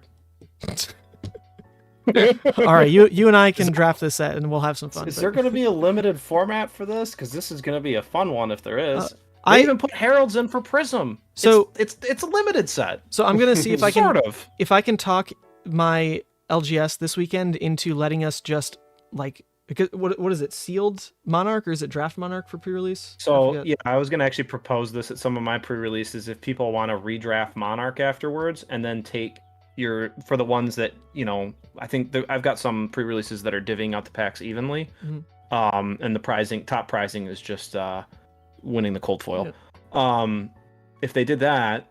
All right, you and I can draft this set, and we'll have some fun. Is there going to be a limited format for this? Because this is going to be a fun one if there is. I even put Heralds in for Prism. So it's a limited set. So I'm gonna see if I can if I can talk my LGS this weekend into letting us just like, because what is it, sealed Monarch, or is it draft Monarch for pre-release? So I was gonna actually propose this at some of my pre-releases if people want to redraft Monarch afterwards, and then take for the ones that I think I've got some pre-releases that are divvying out the packs evenly, and the top prizing is just winning the cold foil. If they did that,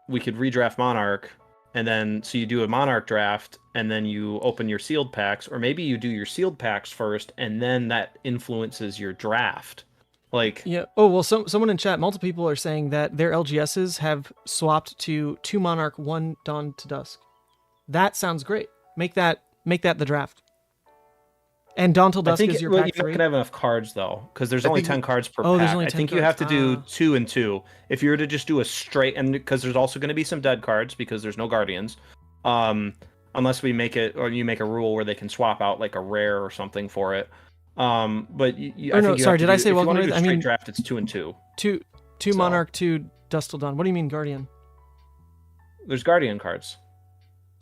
we could redraft Monarch, and then so you do a Monarch draft, and then you open your sealed packs, or maybe you do your sealed packs first, and then that influences your draft. Like, yeah. Oh well, someone in chat, multiple people are saying that their LGSs have swapped to 2 Monarch, 1 Dawn to Dusk. That sounds great. Make that the draft. And Dawn till Dusk is your pack 3. You're not gonna have enough cards though, because there's only 10 cards per pack. There's only 10 I think cards. You have to do 2 and 2. If you were to just do a straight, and because there's also going to be some dead cards because there's no Guardians, unless we make it, or you make a rule where they can swap out like a rare or something for it. But did I say welcome? I mean, draft. It's 2 and 2. Two Monarch, 2 Dusk till Dawn. What do you mean Guardian? There's Guardian cards.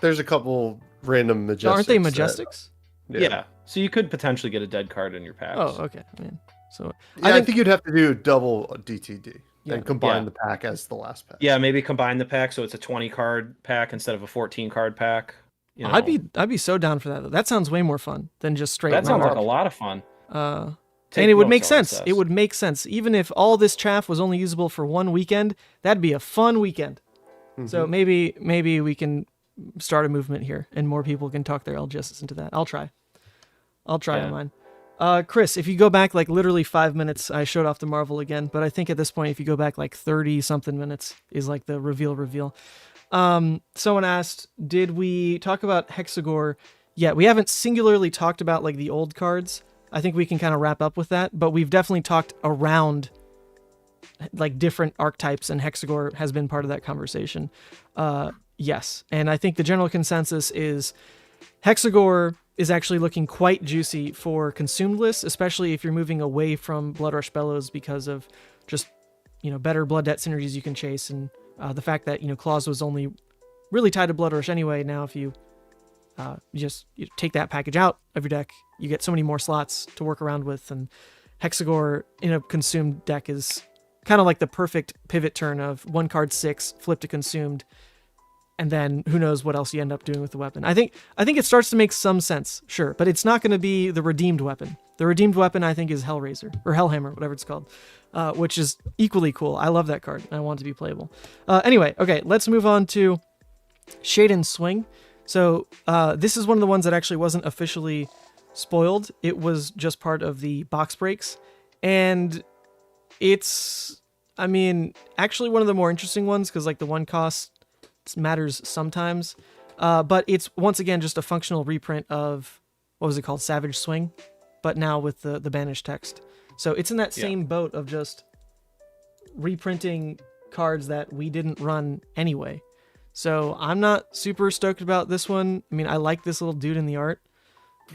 There's a couple random Majestics. Aren't they Majestics? Yeah. So you could potentially get a dead card in your packs. Oh, okay. I mean, so I think you'd have to do double DTD and combine the pack as the last pack. Yeah, maybe combine the pack so it's a 20 card pack instead of a 14 card pack. I'd be so down for that though. That sounds way more fun than just straight. That sounds like a lot of fun. And it would make sense. It would make sense. Even if all this chaff was only usable for one weekend, that'd be a fun weekend. So maybe we can start a movement here, and more people can talk their LGSs into that. I'll try on mine. Chris, if you go back like literally 5 minutes, I showed off the Marvel again, but I think at this point, if you go back like 30 something minutes is like the reveal. Someone asked, did we talk about Hexagore yet? We haven't singularly talked about like the old cards. I think we can kind of wrap up with that, but we've definitely talked around like different archetypes, and Hexagore has been part of that conversation. Yes. And I think the general consensus is Hexagore is actually looking quite juicy for consumed lists, especially if you're moving away from Bloodrush Bellows because of just, better Blood Debt synergies you can chase, and the fact that, Claws was only really tied to Bloodrush anyway. Now if you just take that package out of your deck, you get so many more slots to work around with, and Hexagore in a consumed deck is kind of like the perfect pivot turn of 1 card 6, flip to consumed, and then who knows what else you end up doing with the weapon. I think it starts to make some sense, sure, but it's not going to be the redeemed weapon. The redeemed weapon, I think, is Hellraiser, or Hellhammer, whatever it's called, which is equally cool. I love that card, and I want it to be playable. Anyway, okay, let's move on to Shaden Swing. So this is one of the ones that actually wasn't officially spoiled. It was just part of the box breaks, and it's, actually one of the more interesting ones, because like the one cost matters sometimes, but it's once again just a functional reprint of, what was it called, Savage Swing, but now with the banished text. So it's in that same boat of just reprinting cards that we didn't run anyway. So I'm not super stoked about this one. I mean, I like this little dude in the art.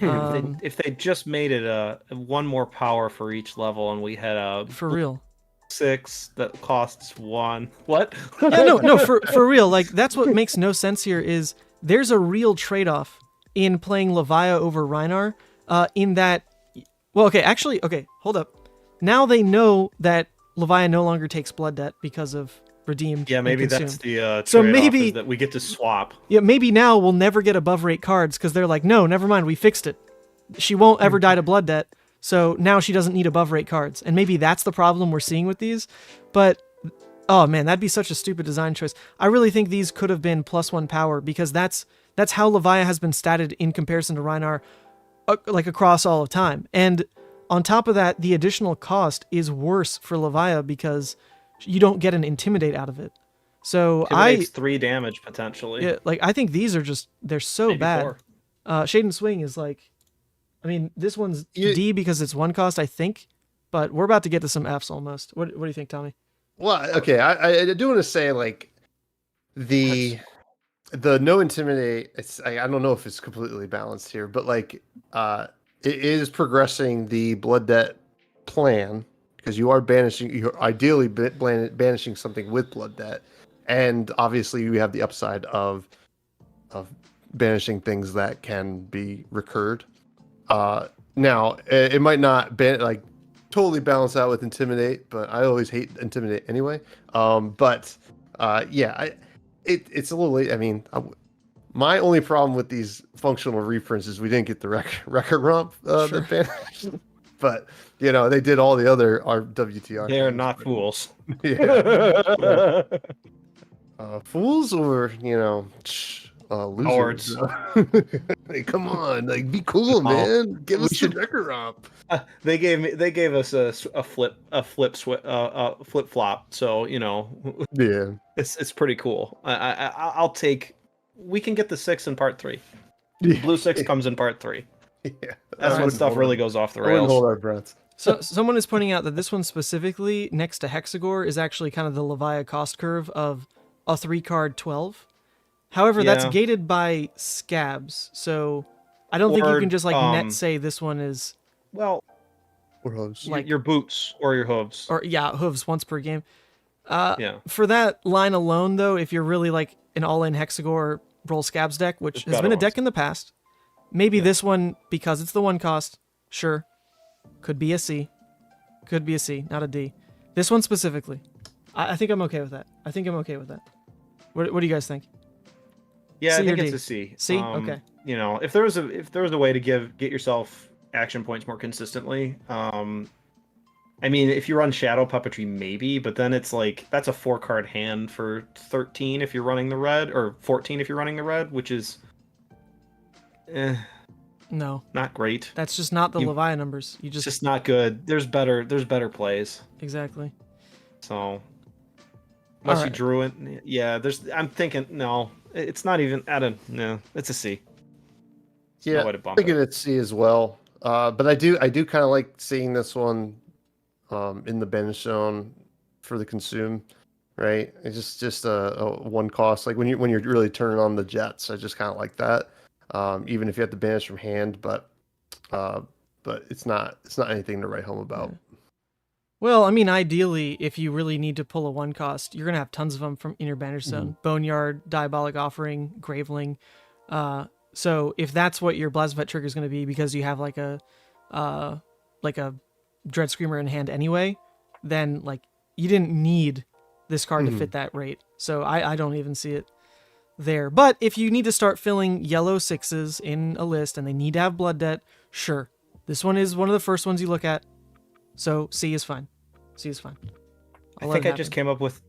If they just made it one more power for each level, and we had a For real. 6 that costs 1. What? Yeah, no, for real. Like, that's what makes no sense here is there's a real trade-off in playing Levia over Rhinar, in that... Well, okay, hold up. Now they know that Levia no longer takes blood debt because of redeemed. Yeah, maybe and that's consumed. the So trade-off, maybe- is that we get to swap. Yeah, maybe now we'll never get above rate cards because they're like, no, never mind, we fixed it. She won't ever die to blood debt, so now she doesn't need above rate cards. And maybe that's the problem we're seeing with these. But, oh man, that'd be such a stupid design choice. I really think these could have been +1 power because that's how Levia has been statted in comparison to Rhinar, like across all of time. And on top of that, the additional cost is worse for Levia because you don't get an Intimidate out of it. So Intimidate's 3 damage potentially. Yeah, like I think these are just they're so Maybe bad. 4. Shaden Swing is like, I mean, this one's D because it's 1 cost, I think, but we're about to get to some Fs almost. What do you think, Tommy? Well, okay, I do want to say like the no intimidate. I don't know if it's completely balanced here, but like it is progressing the blood debt plan because you're ideally banishing something with blood debt, and obviously you have the upside of banishing things that can be recurred. Now it might not totally balance out with intimidate, but I always hate intimidate anyway. Yeah, it's a little late. I mean, my only problem with these functional reprints is we didn't get the record romp that banished. But you know, they did all the other WTR. They're not fools. Yeah. Fools or losers. Like, come on, like be cool, man. Give us the record romp. They gave us a flip flop. So Yeah, it's pretty cool. I'll take. We can get the 6 in part 3. yeah. Blue 6 comes in part 3. Yeah, That's when stuff really goes off the I wouldn't rails. hold our breaths. So someone is pointing out that this one specifically next to Hexagore is actually kind of the Levia cost curve of a 3-card 12. However, that's Yeah. gated by scabs, so I don't think you can just net say this one is Well, like your boots or your hooves. or hooves once per game. Yeah. For that line alone, though, if you're really like an all-in Hexagore roll scabs deck, which There's has been a better deck in the past, maybe this one, because it's the 1 cost, sure, could be a C. Could be a C, not a D. This one specifically, I think I'm okay with that. What do you guys think? Yeah, C I think or it's D? a C. C? Okay. If there was a way to get yourself action points more consistently, I mean, if you run Shadow Puppetry, maybe, but then it's like that's a 4-card hand for 13 if you're running the red, or 14 if you're running the red, which is No, not great. that's just not the Levia numbers. You It's just just not good. There's better plays. exactly. So unless you Alright. drew it, yeah. I'm thinking no, it's not even. No, it's a C. Yeah, No way to I'm bump thinking it. it's C as well. But I do kind of like seeing this one in the banish zone for the consume, right? It's just a 1 cost. Like when you're really turning on the jets, I just kind of like that. Even if you have to banish from hand, but it's not anything to write home about. Well, I mean, ideally, if you really need to pull a 1 cost, you're gonna have tons of them from in your banish zone. Boneyard, Diabolic Offering, Graveling. So if that's what your Blasphemous trigger is gonna be, because you have like a Dread Screamer in hand anyway, then like you didn't need this card to fit that rate. So I don't even see it there. But if you need to start filling yellow 6s in a list and they need to have blood debt, sure. This one is one of the first ones you look at. So C is fine. C is fine. I think I just came up with.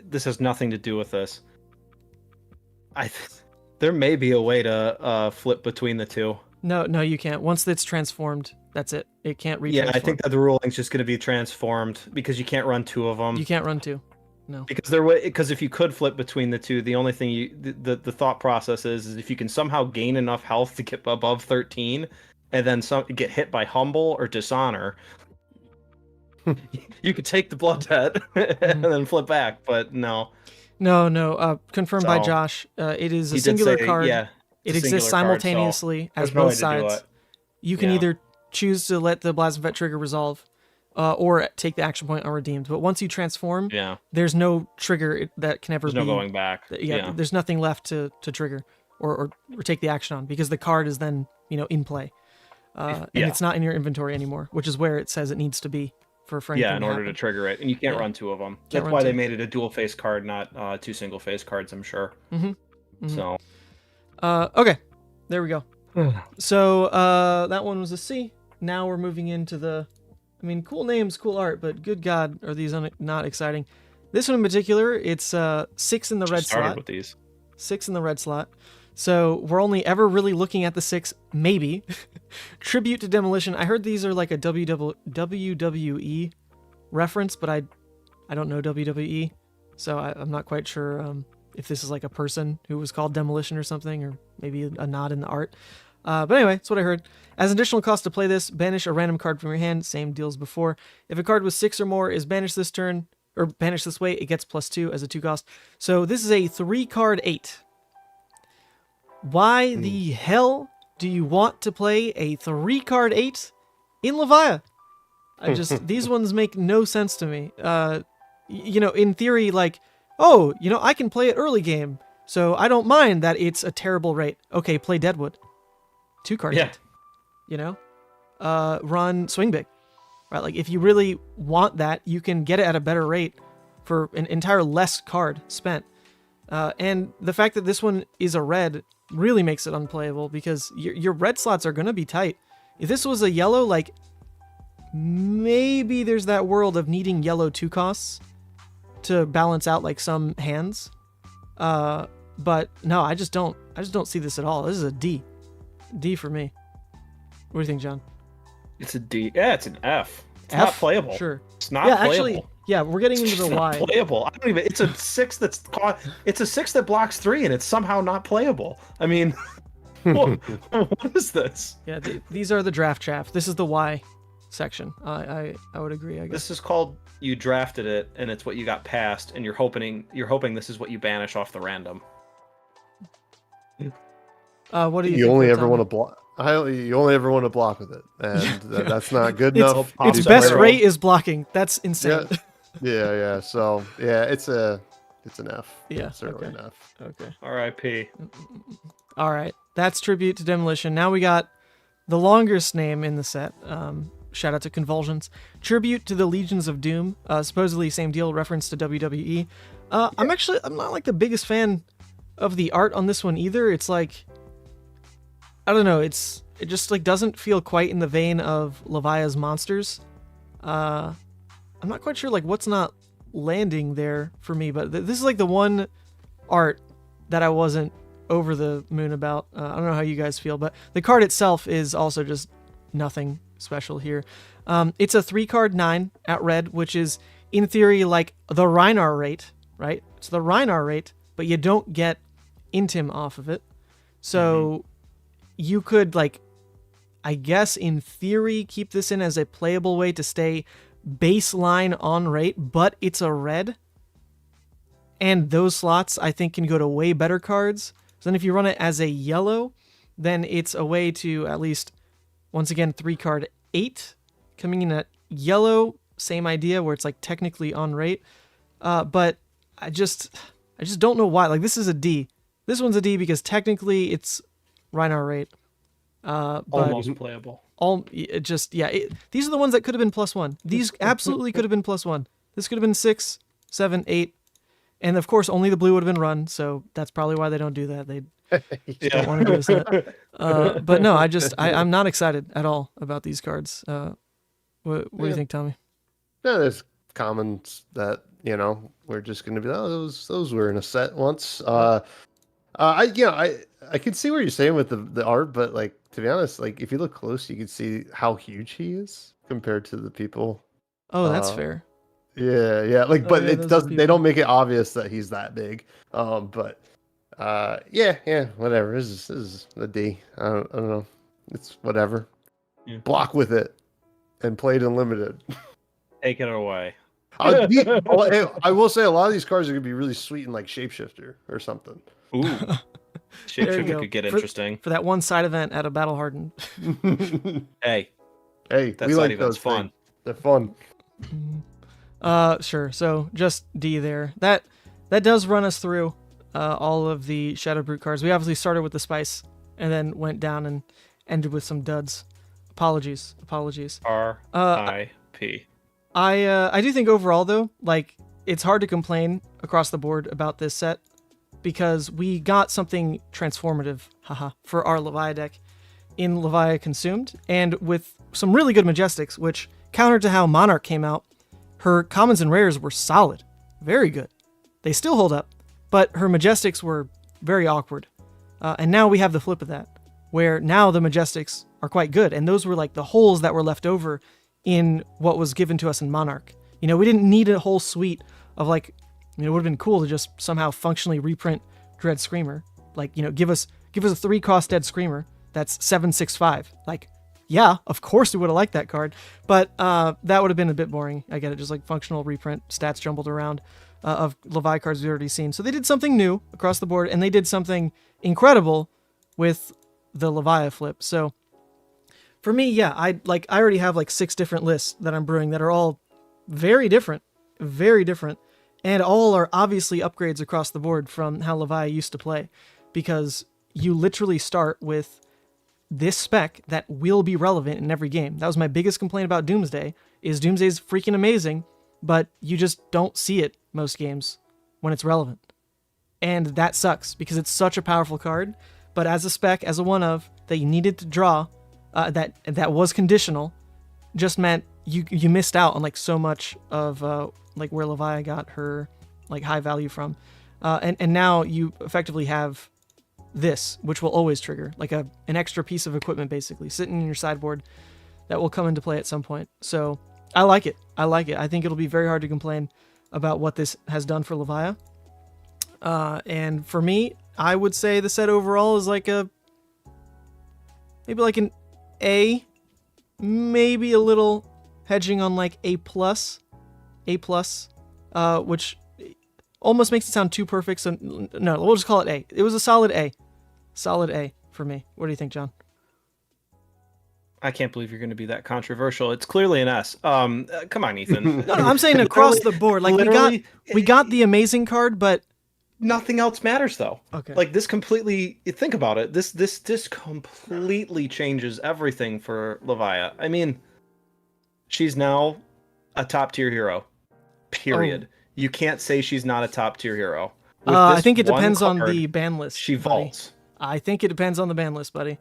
This has nothing to do with this. There may be a way to flip between the two. No, you can't. Once it's transformed, that's it. It can't retransform. Yeah, I think that the ruling's just going to be transformed because you can't run 2 of them. You can't run 2. No. Because if you could flip between the 2, the only thing the thought process is if you can somehow gain enough health to get above 13, and then get hit by humble or dishonor, You could take the blood debt and then flip back, but no. No. Confirmed by So, Josh. It is a He did singular say, card. yeah, It it's a exists singular card, so simultaneously as there's no way both to do sides. it. You can Yeah. either choose to let the Blasphemous trigger resolve, or take the action point unredeemed. But once you transform, Yeah, there's no trigger that can ever there's be. no going back. Yeah, there's nothing left to trigger or take the action on because the card is then in play, and it's not in your inventory anymore, which is where it says it needs to be for anything Yeah, in to order happen. to trigger it, and you can't Yeah. run two of them. Can't That's run why they two. made it a dual face card, not two single face cards. I'm sure. So Okay, there we go. So that one was a C. Now we're moving into the, cool names, cool art, but good God, are these not exciting? This one in particular, it's 6 in the red started slot. with these. 6 in the red slot. So we're only ever really looking at the 6, maybe. Tribute to Demolition. I heard these are like a WWE reference, but I don't know WWE, so I'm not quite sure if this is like a person who was called Demolition or something, or maybe a nod in the art. But anyway, that's what I heard. As an additional cost to play this, banish a random card from your hand. Same deal as before. If a card with 6 or more is banished this turn, or banished this way, it gets +2 as a 2 cost. So this is a 3-card 8. Why the hell do you want to play a 3-card 8 in Levia? These ones make no sense to me. In theory, like, I can play it early game, so I don't mind that it's a terrible rate. Okay, play Deadwood. 2-card 8. Run Swing Big. Right? Like, if you really want that, you can get it at a better rate for an entire less card spent. And the fact that this one is a red really makes it unplayable because your red slots are going to be tight. If this was a yellow, like, maybe there's that world of needing yellow 2 costs to balance out like some hands. But no, I just don't see this at all. This is a D. D for me. What do you think, John? It's a D. Yeah, it's an F. It's F? not playable. Sure. It's not Yeah, playable. actually, yeah, we're getting into It's the not Y. playable. I don't even. It's a 6 that's it's a 6 that blocks 3, and it's somehow not playable. I mean, what is this? Yeah, these are the draft chaff. This is the Y section. I would agree. I guess. This is called you drafted it, and it's what you got passed, and you're hoping this is what you banish off the random. What do you? You think only there, ever Tommy? want to block. You only ever want to block with it, and that's not good It's- enough. It's Its It's best barrel. rate is blocking. That's insane. Yeah. So yeah, it's an F. Yeah, Certainly okay. an F. Okay. R.I.P. All right. That's tribute to Demolition. Now we got the longest name in the set. Shout out to Convulsions. Tribute to the Legions of Doom. Supposedly same deal, reference to WWE. I'm not like the biggest fan of the art on this one either. It's like, I don't know. It just like doesn't feel quite in the vein of Levia's monsters. I'm not quite sure like what's not landing there for me, but this is like the one art that I wasn't over the moon about. I don't know how you guys feel, but the card itself is also just nothing special here. It's a 3-card 9 at red, which is in theory like the Rhinar rate, right? It's the Rhinar rate, but you don't get Intim off of it. So you could, like, I guess in theory keep this in as a playable way to stay baseline on rate, but it's a red. And those slots, I think, can go to way better cards. So then if you run it as a yellow, then it's a way to at least, once again, 3-card 8. Coming in at yellow, same idea, where it's like technically on rate. But I just don't know why. Like, this is a D. This one's a D because technically it's Rhinar rate. But Almost playable. these are the ones that could have been +1. These absolutely could have been +1. This could have been 6, 7, 8. And of course, only the blue would have been run, so that's probably why they don't do that. They don't want to give us that. But no, I'm not excited at all about these cards. What do you think, Tommy? Yeah, there's comments that we're just going to be those were in a set once. I can see what you're saying with the art, but like, to be honest, like, if you look close, you can see how huge he is compared to the people. Oh, that's fair. Yeah. Like, but yeah, it those are doesn't. They people. don't make it obvious that he's that big. But whatever. This is a D. I don't know. It's whatever. Yeah. Block with it and play it unlimited. Take it away. I will say a lot of these cards are gonna be really sweet in like Shapeshifter or something. Ooh. There you Shapeshifter go. could get interesting. For that one side event at a Battle Hardened. Hey, Hey, that we side like event's those fun. things. They're fun. Sure. So just D there. That does run us through all of the Shadow Brute cards. We obviously started with the Spice and then went down and ended with some duds. Apologies. R.I.P. I do think overall though, like it's hard to complain across the board about this set because we got something transformative, for our Levia deck in Levia Consumed, and with some really good Majestics, which counter to how Monarch came out, her commons and rares were solid, very good. They still hold up, but her Majestics were very awkward. And now we have the flip of that, where now the Majestics are quite good, and those were like the holes that were left over in what was given to us in Monarch. You know, we didn't need a whole suite of like, it would have been cool to just somehow functionally reprint Dread Screamer. Like, give us a 3-cost Dead Screamer that's 7/6/5. Like, yeah, of course we would have liked that card, but that would have been a bit boring. I get it, just like functional reprint stats jumbled around of Levia cards we've already seen. So they did something new across the board, and they did something incredible with the Levia flip. So for me, yeah, I already have like 6 different lists that I'm brewing that are all very different, and all are obviously upgrades across the board from how Levia used to play, because you literally start with this spec that will be relevant in every game. That was my biggest complaint about Doomsday, is Doomsday's freaking amazing, but you just don't see it most games when it's relevant. And that sucks, because it's such a powerful card, but as a spec, as a one-of, that you needed to draw, that was conditional, just meant you missed out on like so much of like where Levia got her like high value from. And now you effectively have this, which will always trigger, like an extra piece of equipment basically sitting in your sideboard that will come into play at some point. So I like it. I think it'll be very hard to complain about what this has done for Levia. And for me, I would say the set overall is like maybe like an A, maybe a little hedging on like A+, which almost makes it sound too perfect. So no, we'll just call it A. It was a solid A for me. What do you think, Jon? I can't believe you're going to be that controversial. It's clearly an S. Come on, Ethan. No, I'm saying across the board. Like we got the amazing card, but nothing else matters though. Okay. Like this completely, think about it. This completely changes everything for Levia. I mean, she's now a top tier hero. Period. Oh. You can't say she's not a top tier hero. I think it depends on the ban list. She vaults. I think it depends on the ban list, buddy.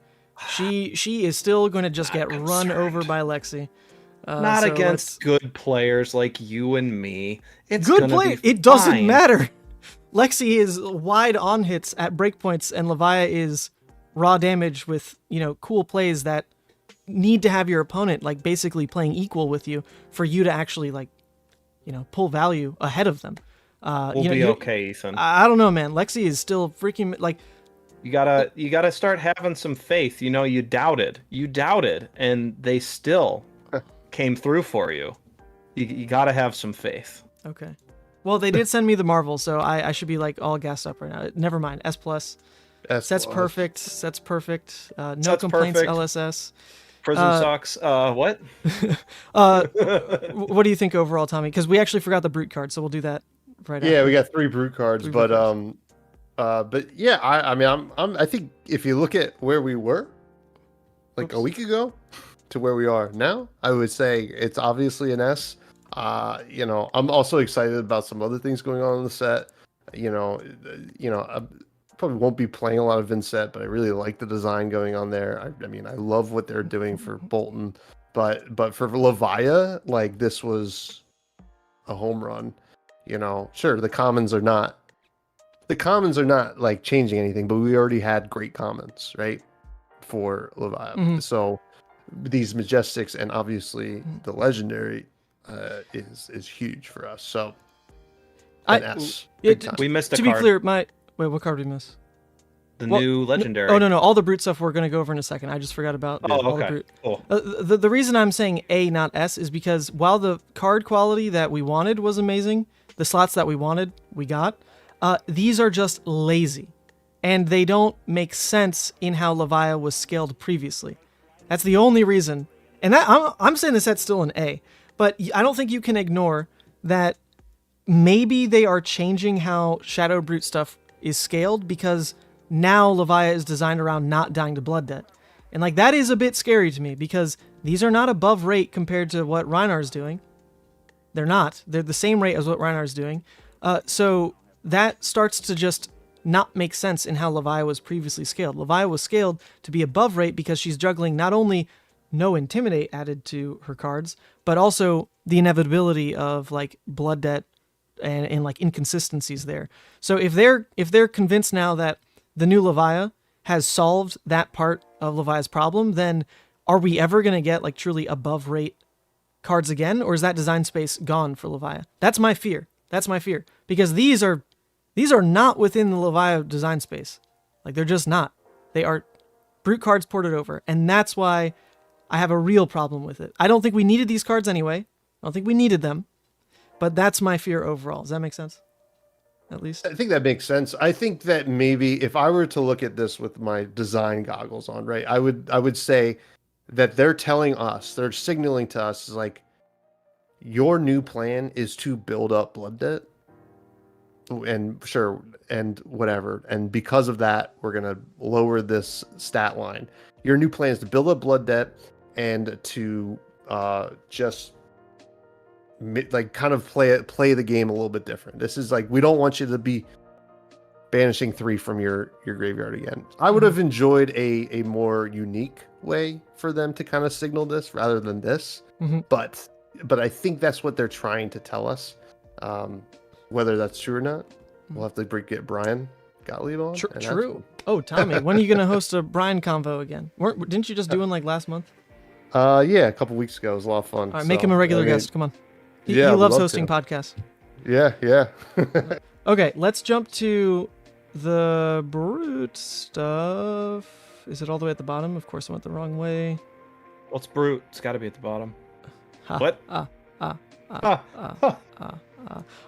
She is still going to just get run over by Lexi. Not against good players like you and me. It's good play. It doesn't matter. Lexi is wide on hits at breakpoints, and Levia is raw damage with cool plays that need to have your opponent like basically playing equal with you for you to actually like pull value ahead of them. We'll be okay, Ethan. I don't know, man. Lexi is still freaking like. You gotta start having some faith. You doubted, and they still came through for you. You gotta have some faith. Okay. Well, they did send me the Marvel, so I should be like all gassed up right now. Never mind. S+. Sets perfect. No Sets complaints. perfect. LSS. Prism sucks. What? What do you think overall, Tommy? Because we actually forgot the Brute card, so we'll do that right after. Yeah, we got 3 Brute cards, but yeah, I think if you look at where we were like a week ago to where we are now, I would say it's obviously an S. I'm also excited about some other things going on in the set. I probably won't be playing a lot of Vincent, but I really like the design going on there. I mean, I love what they're doing for Bolton, but for Levia, like this was a home run. Sure, the commons are not like changing anything, but we already had great commons, right, for Levia. Mm-hmm. So these Majestics and obviously the legendary is huge for us. So an S. We missed a to card. be clear, what card did we miss? new legendary. Oh no, all the brute stuff we're gonna go over in a second. I just forgot about all the okay. brute. Cool. The reason I'm saying A, not S, is because while the card quality that we wanted was amazing, the slots that we wanted, we got, these are just lazy. And they don't make sense in how Levia was scaled previously. That's the only reason. And I'm saying the set's still an A. But I don't think you can ignore that maybe they are changing how Shadow Brute stuff is scaled, because now Levia is designed around not dying to Blood Debt. And like that is a bit scary to me, because these are not above rate compared to what Reinhar's doing. They're not. They're the same rate as what Reinhar's doing. So that starts to just not make sense in how Levia was previously scaled. Levia was scaled to be above rate because she's juggling not only no Intimidate added to her cards, but also the inevitability of like Blood Debt and like inconsistencies there. So if they're convinced now that the new Levia has solved that part of Levia's problem, then are we ever going to get like truly above rate cards again, or is that design space gone for Levia? That's my fear. Because these are not within the Levia design space. Like they're just not. They are brute cards ported over, and that's why I have a real problem with it. I don't think we needed these cards anyway. I don't think we needed them, but that's my fear overall. Does that make sense? At least I think that makes sense. I think that maybe if I were to look at this with my design goggles on, right, I would say that they're telling us, they're signaling to us, is like, your new plan is to build up Blood Debt, and sure, and whatever, and because of that, we're gonna lower this stat line. Your new plan is to build up Blood Debt and to just like kind of play the game a little bit different. This is like, we don't want you to be banishing 3 from your graveyard again. I would have enjoyed a more unique way for them to kind of signal this rather than this. But I think that's what they're trying to tell us. Whether that's true or not, we'll have to get Brian Gottlieb on. True. Oh, Tommy, when are you going to host a Brian convo again? Didn't you just do one like last month? Yeah, a couple weeks ago. It was a lot of fun. All right, make him a regular guest. Come on. He I'd loves love hosting to. podcasts. Yeah. Okay, let's jump to the brute stuff. Is it all the way at the bottom? Of course, I went the wrong way. What's brute? It's got to be at the bottom. What? All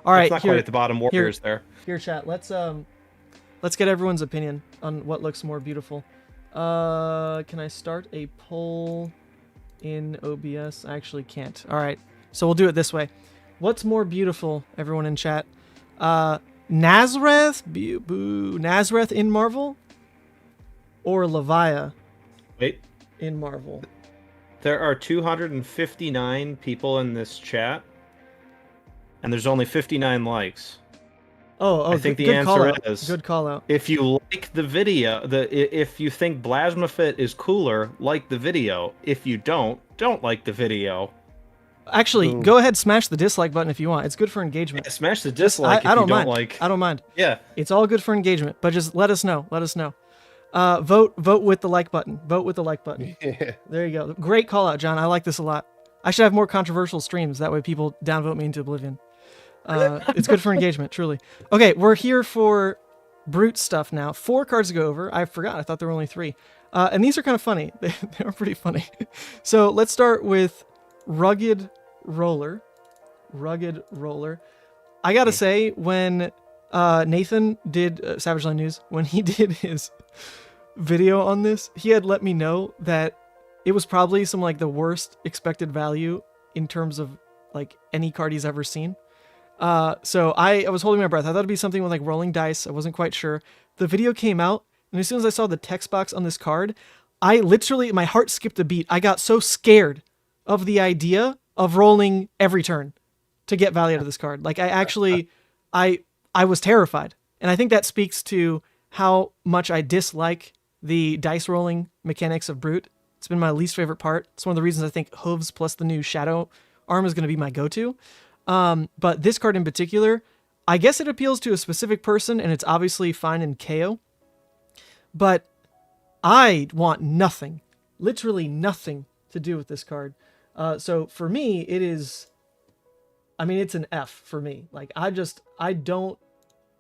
right, it's not here, quite at the bottom. Warriors there. Here, chat. Let's get everyone's opinion on what looks more beautiful. Can I start a poll in OBS? I actually can't. All right, so we'll do it this way. What's more beautiful, everyone in chat? Nazareth, Nazareth in Marvel, or Levia? Wait. In Marvel. There are 259 people in this chat, and there's only 59 likes. I think the answer is good call out. If you like the video, if you think Blasmafit is cooler, like the video. If you don't like the video. Actually, go ahead, smash the dislike button if you want. It's good for engagement. Yeah, smash the dislike if you don't like. I don't mind. Yeah. It's all good for engagement, but just let us know. Vote with the like button. Vote with the like button. Yeah. There you go. Great call out, John. I like this a lot. I should have more controversial streams. That way people downvote me into oblivion. It's good for engagement, truly. Okay, we're here for brute stuff now. 4 cards to go over. I forgot. I thought there were only 3. And these are kind of funny. They are pretty funny. So let's start with Rugged Roller. I gotta say, when Nathan did Savage Land News, when he did his video on this, he had let me know that it was probably some like the worst expected value in terms of like any card he's ever seen. So I was holding my breath. I thought it'd be something with like rolling dice. I wasn't quite sure. The video came out, and as soon as I saw the text box on this card, my heart skipped a beat. I got so scared of the idea of rolling every turn to get value out of this card. Like I was terrified. And I think that speaks to how much I dislike the dice rolling mechanics of Brute. It's been my least favorite part. It's one of the reasons I think Hooves plus the new Shadow Arm is going to be my go-to. But this card in particular, I guess it appeals to a specific person, and it's obviously fine in KO. But I want nothing, literally nothing to do with this card. So for me, it's an F for me. Like, I don't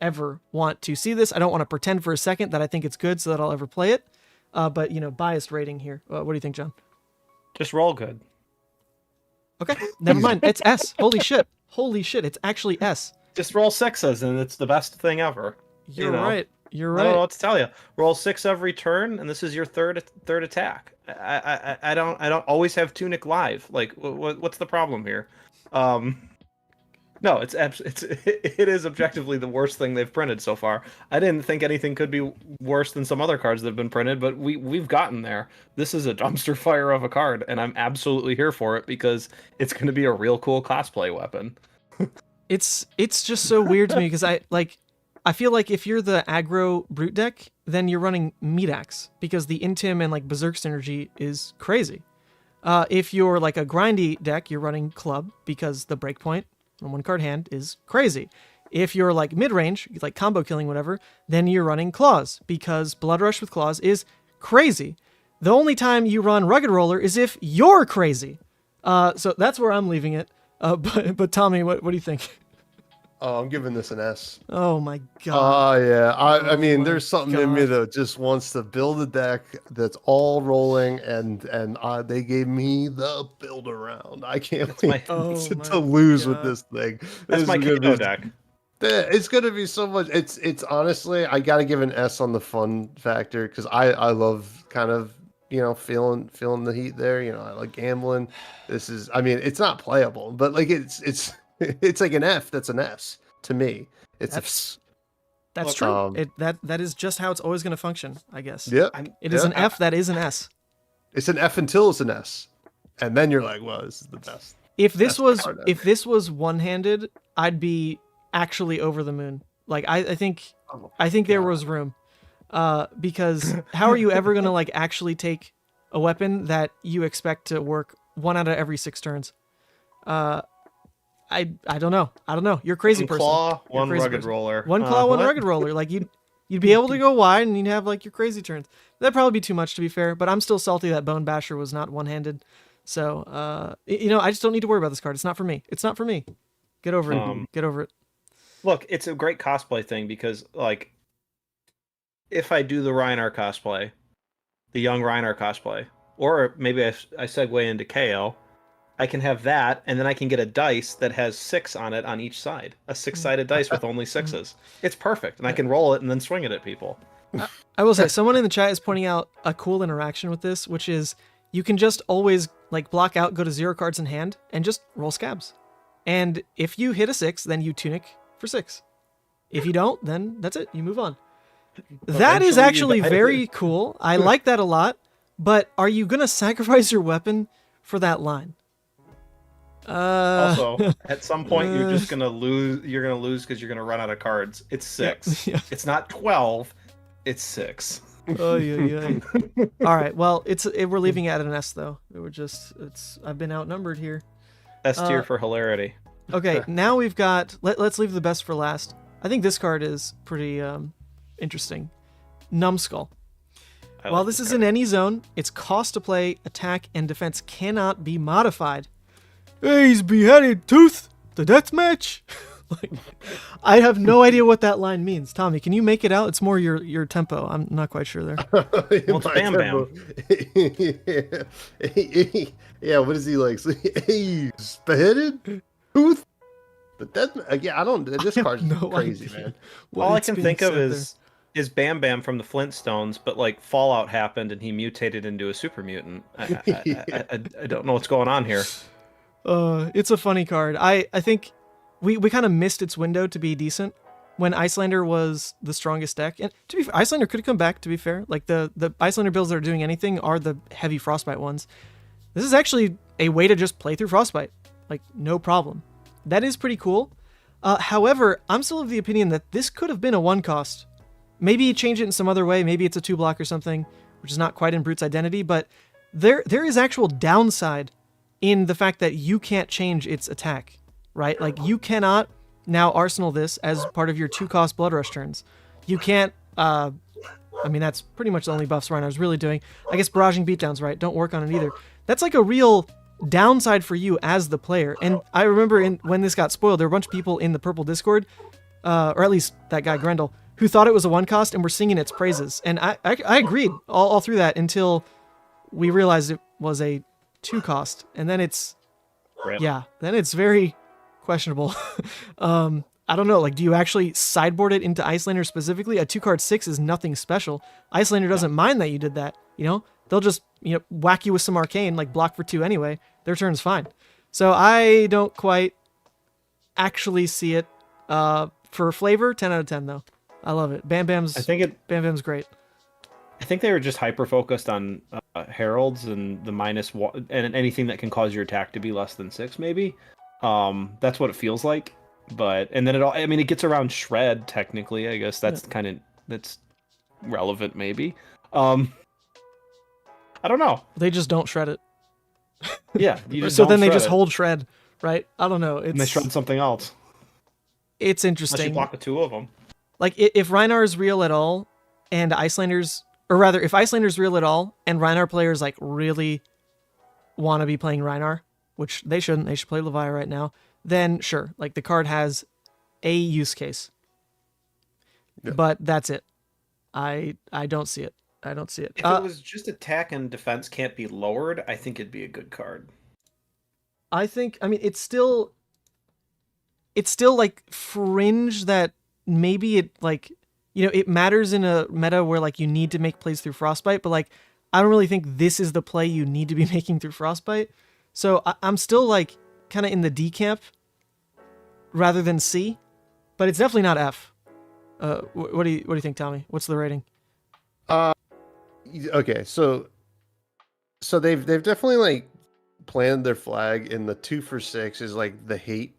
ever want to see this. I don't want to pretend for a second that I think it's good so that I'll ever play it. But, biased rating here. What do you think, John? Just roll good. Okay, never mind. It's S. Holy shit. It's actually S. Just roll 6s, and it's the best thing ever. You're right. You're right. I don't know what to tell you. Roll 6 every turn, and this is your third attack. I don't always have Tunic live. Like, what's the problem here? No, it is objectively the worst thing they've printed so far. I didn't think anything could be worse than some other cards that have been printed, but we've gotten there. This is a dumpster fire of a card, and I'm absolutely here for it because it's going to be a real cool cosplay weapon. It's just so weird to me because I feel like if you're the aggro brute deck, then you're running Meat Axe because the Intim and like Berserk synergy is crazy. If you're like a grindy deck, you're running Club because the breakpoint on one card hand is crazy. If you're like mid-range, like combo killing, whatever, then you're running Claws because Blood Rush with Claws is crazy. The only time you run Rugged Roller is if you're crazy. So that's where I'm leaving it. But Tommy, what do you think? Oh, I'm giving this an S. Oh my god. Oh yeah. I mean, my there's something in me that just wants to build a deck that's all rolling, and they gave me the build around. I can't wait to lose with this thing. That's my KO deck. It's gonna be so much. It's honestly, I gotta give an S on the fun factor because I love kind of feeling the heat there. I like gambling. This is, I mean, it's not playable, but like it's like an F. That's an S to me. That's true. That is just how it's always going to function, I guess. Yeah. It is an F. That is an S. It's an F until it's an S, and then you're like, "Well, this is the best." If this was one-handed, I'd be actually over the moon. Like I think there was room, because how are you ever going to like actually take a weapon that you expect to work 1 out of every 6 turns? I don't know. You're a crazy person. Claw, one rugged roller. One claw, one rugged roller. Like you'd be able to go wide and you'd have like your crazy turns. That'd probably be too much to be fair, but I'm still salty that Bone Basher was not one-handed. So, I just don't need to worry about this card. It's not for me. Get over it. Get over it. Look, it's a great cosplay thing because like if I do the Rhinar cosplay, the young Rhinar cosplay, or maybe I segue into KO, I can have that, and then I can get a dice that has 6 on it on each side. A 6-sided dice with only 6s. It's perfect, and I can roll it and then swing it at people. I will say, someone in the chat is pointing out a cool interaction with this, which is you can just always like block out, go to 0 cards in hand, and just roll scabs. And if you hit a 6, then you tunic for 6. If you don't, then that's it. You move on. That is actually very cool. I like that a lot. But are you gonna sacrifice your weapon for that line? Also, at some point you're just gonna lose. You're gonna lose because you're gonna run out of cards. It's 6. Yeah. It's not 12. It's 6. Oh yeah. All right. Well, we're leaving it at an S though. I've been outnumbered here. S tier for hilarity. Okay, now we've got. Let's leave the best for last. I think this card is pretty interesting. Numbskull. While this is in any zone, its cost to play, attack, and defense cannot be modified. Hey, he's beheaded, Tooth! The death match! Like, I have no idea what that line means. Tommy, can you make it out? It's more your tempo. I'm not quite sure there. Well, it's Bam Bam. Yeah, what is he like? He's beheaded, Tooth? The death match? Yeah, I don't. This card's crazy, man. All I can think of is Bam Bam from the Flintstones, but like Fallout happened and he mutated into a super mutant. I don't know what's going on here. It's a funny card. I think we kind of missed its window to be decent when Icelander was the strongest deck. And to be fair, Icelander could come back, to be fair. Like the Icelander builds that are doing anything are the heavy Frostbite ones. This is actually a way to just play through Frostbite. Like, no problem. That is pretty cool. However, I'm still of the opinion that this could have been a 1 cost. Maybe change it in some other way. Maybe it's a 2 block or something, which is not quite in Brute's identity, but there is actual downside in the fact that you can't change its attack, right? Like, you cannot now Arsenal this as part of your 2-cost Blood Rush turns. You can't, I mean, that's pretty much the only buffs Rhinar is really doing. I guess Barraging Beatdowns, right? Don't work on it either. That's like a real downside for you as the player. And I remember when this got spoiled, there were a bunch of people in the Purple Discord or at least that guy Grendel, who thought it was a 1 cost and were singing its praises. And I agreed all through that until we realized it was a 2 cost. And then it's, then it's very questionable. I don't know, like, do you actually sideboard it into Icelander specifically? A 2-card 6 is nothing special. Icelander doesn't mind that you did that, you know? They'll just, whack you with some Arcane, like block for 2 anyway. Their turn's fine. So I don't quite actually see it. For flavor, 10 out of 10 though. I love it. Bam Bam's great. I think they were just hyper focused on heralds and the -1 and anything that can cause your attack to be less than 6, maybe. That's what it feels like. And then it gets around shred technically. I guess that's that's relevant maybe. I don't know. They just don't shred it. Yeah. So then they just hold shred, right? I don't know. And they shred something else. It's interesting. Unless you block the 2 of them. Like, if Rhinar is real at all, and Icelanders, or rather, if Icelander's real at all, and Rhinar players, like, really want to be playing Rhinar, which they shouldn't, they should play Levia right now, then sure, like, the card has a use case. Yeah. But that's it. I don't see it. I don't see it. If it was just attack and defense can't be lowered, I think it'd be a good card. It's still like fringe that maybe it, like, it matters in a meta where, like, you need to make plays through Frostbite, but, like, I don't really think this is the play you need to be making through Frostbite. So I'm still, like, kind of in the D camp rather than C, but it's definitely not F. What do you think, Tommy? What's the rating? Okay, so they've definitely, like, planted their flag in the 2 for 6 is, like, the hate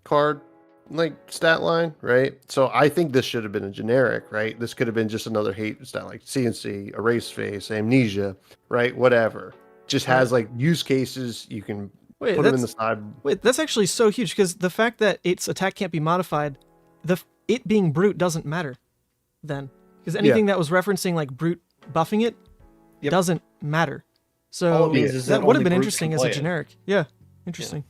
card, like, stat line, right? So I think this should have been a generic, right? This could have been just another hate stat, like CNC, Erase Face, Amnesia, right? Whatever. Just has, like, use cases. You can put them in the side. Wait, that's actually so huge, because the fact that its attack can't be modified, it being brute doesn't matter then. Because anything that was referencing, like, brute buffing it doesn't matter. So that would have been interesting as a generic. Yeah, interesting. Yeah.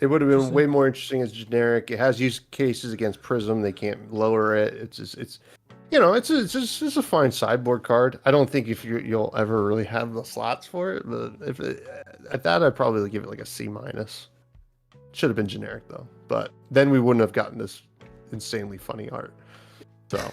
It would have been way more interesting as generic. It has use cases against Prism. They can't lower it. It's just a fine sideboard card. I don't think you'll ever really have the slots for it. But at that, I'd probably give it like a C-. Should have been generic though. But then we wouldn't have gotten this insanely funny art. So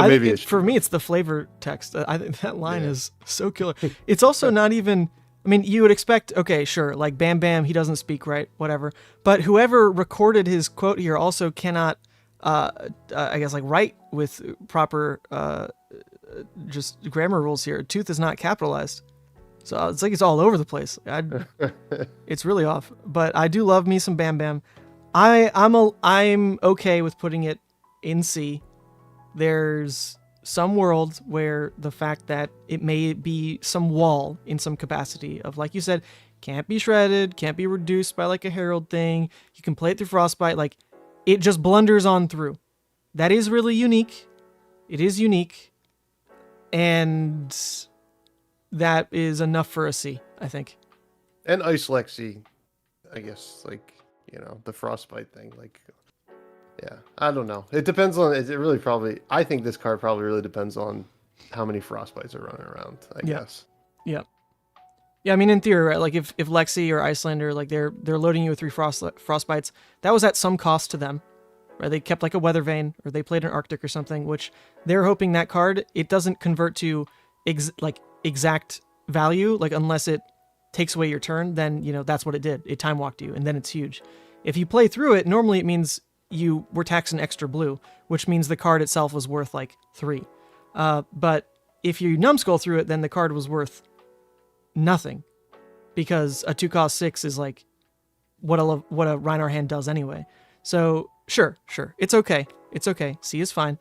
maybe for me, it's the flavor text. I think that line is so killer. It's also not even. I mean, you would expect, okay, sure, like Bam Bam, he doesn't speak right, whatever. But whoever recorded his quote here also cannot, I guess, like, write with proper just grammar rules here. Tooth is not capitalized. So it's like it's all over the place. It's really off. But I do love me some Bam Bam. I'm okay with putting it in C. There's some world where the fact that it may be some wall in some capacity of, like you said, can't be shredded, can't be reduced by, like, a herald thing. You can play it through Frostbite. Like, it just blunders on through. That is really unique. It is unique. And that is enough for a C, I think. And Ice Lexi, I guess, like, the Frostbite thing, like, yeah, I don't know. It depends on, I think this card probably really depends on how many Frostbites are running around, I guess. Yeah. Yeah, I mean, in theory, right? Like, if Lexi or Icelander, like, they're loading you with 3 Frostbites, that was at some cost to them, right? They kept, like, a Weather Vane, or they played an Arctic or something, which they're hoping that card, it doesn't convert to, exact value, like, unless it takes away your turn, then, that's what it did. It time walked you, and then it's huge. If you play through it, normally it means you were taxing extra blue, which means the card itself was worth, like, 3. But if you Numbskull through it, then the card was worth nothing, because a 2-cost 6 is, like, what a Rhinar hand does anyway. So sure, it's okay. C is fine.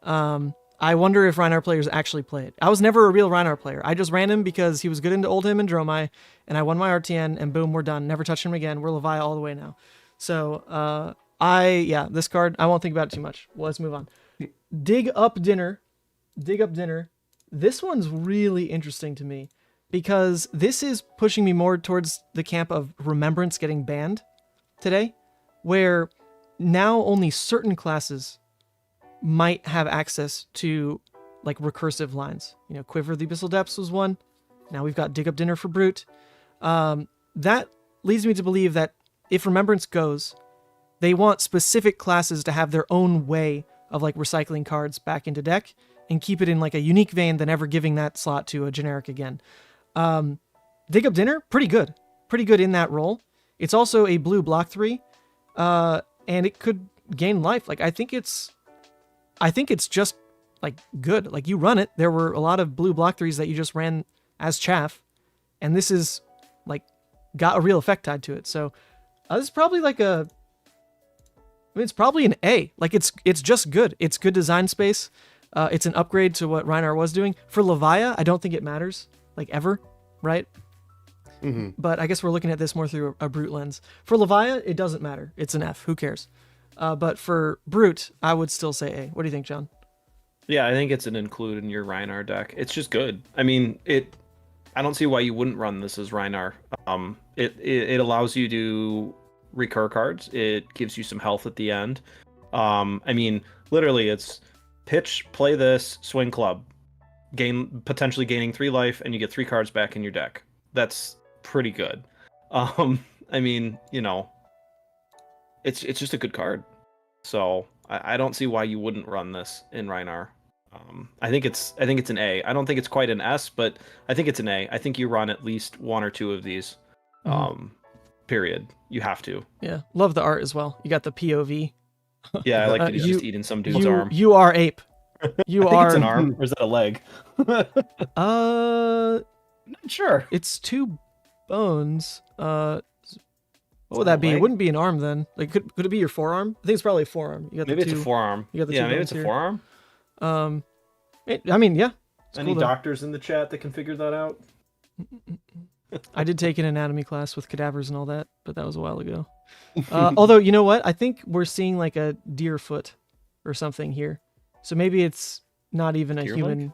I wonder if Rhinar players actually play it. I was never a real Rhinar player. I just ran him because he was good into Oldhim and Dromai, and I won my RTN, and boom, we're done. Never touched him again. We're Levia all the way now. So this card, I won't think about it too much. Well, let's move on. Dig Up Dinner. This one's really interesting to me, because this is pushing me more towards the camp of Remembrance getting banned today, where now only certain classes might have access to like recursive lines. You know, Quiver of the Abyssal Depths was one. Now we've got Dig Up Dinner for Brute. That leads me to believe that if Remembrance goes, they want specific classes to have their own way of like recycling cards back into deck and keep it in like a unique vein than ever giving that slot to a generic again. Dig Up Dinner, pretty good in that role. It's also a blue block 3, and it could gain life. Like I think it's just like good. Like you run it. There were a lot of blue block 3s that you just ran as Chaff, and this is like got a real effect tied to it. So this is probably like it's probably an A. Like it's just good. It's good design space. It's an upgrade to what Rhinar was doing. For Levia, I don't think it matters, like ever, right? Mm-hmm. But I guess we're looking at this more through a Brute lens. For Levia, it doesn't matter. It's an F. Who cares? But for Brute, I would still say A. What do you think, John? Yeah, I think it's an include in your Rhinar deck. It's just good. I mean, I don't see why you wouldn't run this as Rhinar. It allows you to recur cards. It gives you some health at the end. I mean, literally, it's pitch, play this, swing club, potentially gaining 3 life, and you get 3 cards back in your deck. That's pretty good. I mean, you know, it's just a good card. So I don't see why you wouldn't run this in Rhinar. I think it's an A. I don't think it's quite an S, but I think it's an A. I think you run at least 1 or 2 of these. Period. You have to. Yeah, love the art as well. You got the POV. Yeah, I like that he's just eating some dude's arm. You are ape. You I think are. it's an arm, or is that a leg? Not sure. It's 2 bones. What would that be? leg? It wouldn't be an arm then. Like, could it be your forearm? I think it's probably a forearm. You got Maybe the it's a forearm. You got the yeah, 2 maybe bones it's a here. forearm. I mean, yeah. It's Any cool though. doctors in the chat that can figure that out? I did take an anatomy class with cadavers and all that, but that was a while ago. Although, you know what? I think we're seeing like a deer foot or something here. So maybe it's not even a Deer human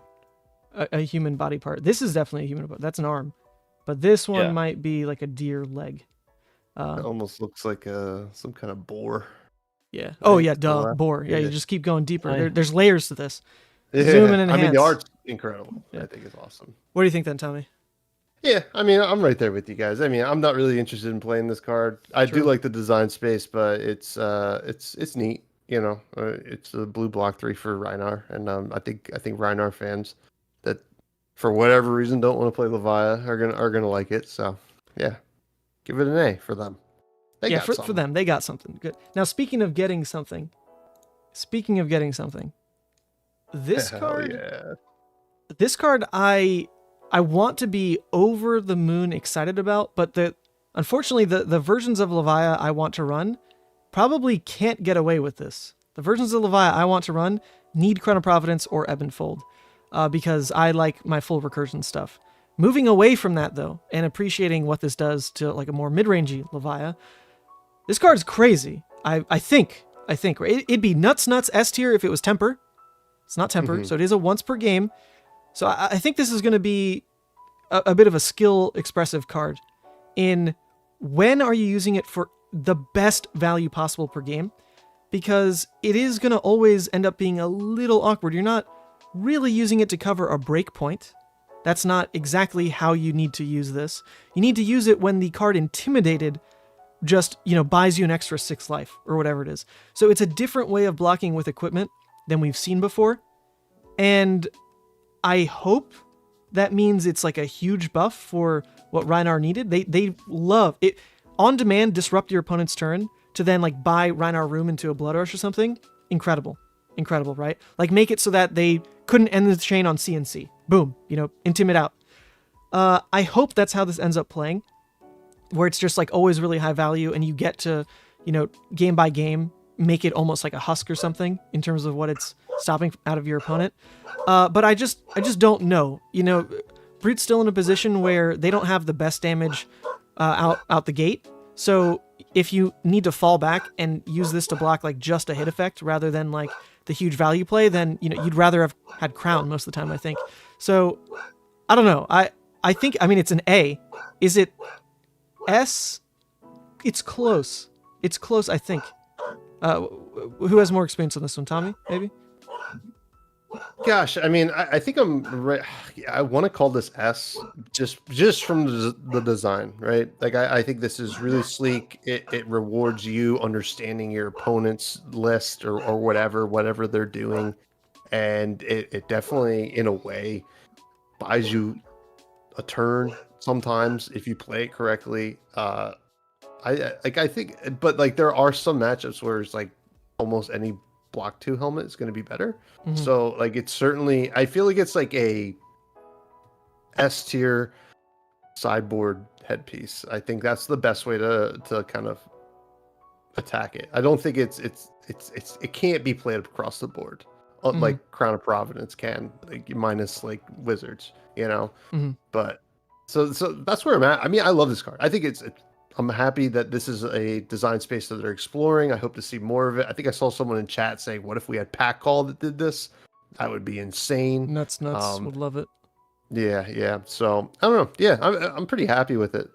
a human body part. This is definitely a human body. That's an arm. But this one might be like a deer leg. It almost looks like some kind of boar. Yeah. Oh, Right, yeah, to the duh. left. Boar. Yeah, you Yeah. just keep going deeper. Oh, yeah. There's layers to this. Yeah. Zoom in and I mean, the enhance. art's incredible. Yeah. I think it's awesome. What do you think then, Tommy? Yeah, I mean, I'm right there with you guys. I mean, I'm not really interested in playing this card. I True. do like the design space, but it's neat. You know, it's a blue block 3 for Rhinar, and I think Rhinar fans that for whatever reason don't want to play Levia are gonna like it. So yeah, give it an A for them. They got for something. them, they got something good. Now, speaking of getting something, this Hell card, yeah. this card, I want to be over the moon excited about, but unfortunately the versions of Levia I want to run probably can't get away with this. The versions of Levia I want to run need Crown of Providence or Ebb and Fold, because I like my full recursion stuff. Moving away from that though, and appreciating what this does to like a more mid-rangey Levia, this card's crazy. I think it'd be nuts S tier if it was temper. It's not temper, so it is a once per game. So I think this is going to be a bit of a skill expressive card in when are you using it for the best value possible per game, because it is going to always end up being a little awkward. You're not really using it to cover a break point. That's not exactly how you need to use this. You need to use it when the card Intimidated just, buys you an extra 6 life or whatever it is. So it's a different way of blocking with equipment than we've seen before. And I hope that means it's like a huge buff for what Rhinar needed. They love it. On demand, disrupt your opponent's turn to then like buy Rhinar room into a Blood Rush or something. Incredible, right? Like make it so that they couldn't end the chain on CNC. Boom, intimidate out. I hope that's how this ends up playing, where it's just like always really high value and you get to, game by game, make it almost like a husk or something in terms of what it's stopping out of your opponent. But I just don't know. Brute's still in a position where they don't have the best damage out the gate. So if you need to fall back and use this to block like just a hit effect rather than like the huge value play, then you'd rather have had Crown most of the time, I think. So I don't know. I think it's an A. Is it S? It's close. I think. Who has more experience on this one? Tommy, maybe? Gosh, I mean, I think I want to call this S just from the design, right? Like I think this is really sleek. It rewards you understanding your opponent's list or whatever they're doing, and it definitely in a way buys you a turn sometimes if you play it correctly. I think, but like there are some matchups where it's like almost any block 2 helmet is going to be better. So like it's certainly, I feel like it's like a S tier sideboard headpiece. I think that's the best way to kind of attack it. I don't think it can't be played across the board like Crown of Providence can, like minus like Wizards, you know. But so that's where I'm at. I mean, I love this card. I think I'm happy that this is a design space that they're exploring. I hope to see more of it. I think I saw someone in chat saying, what if we had Pack Call that did this? That would be insane. Nuts. Would love it. Yeah. So, I don't know. Yeah, I'm pretty happy with it.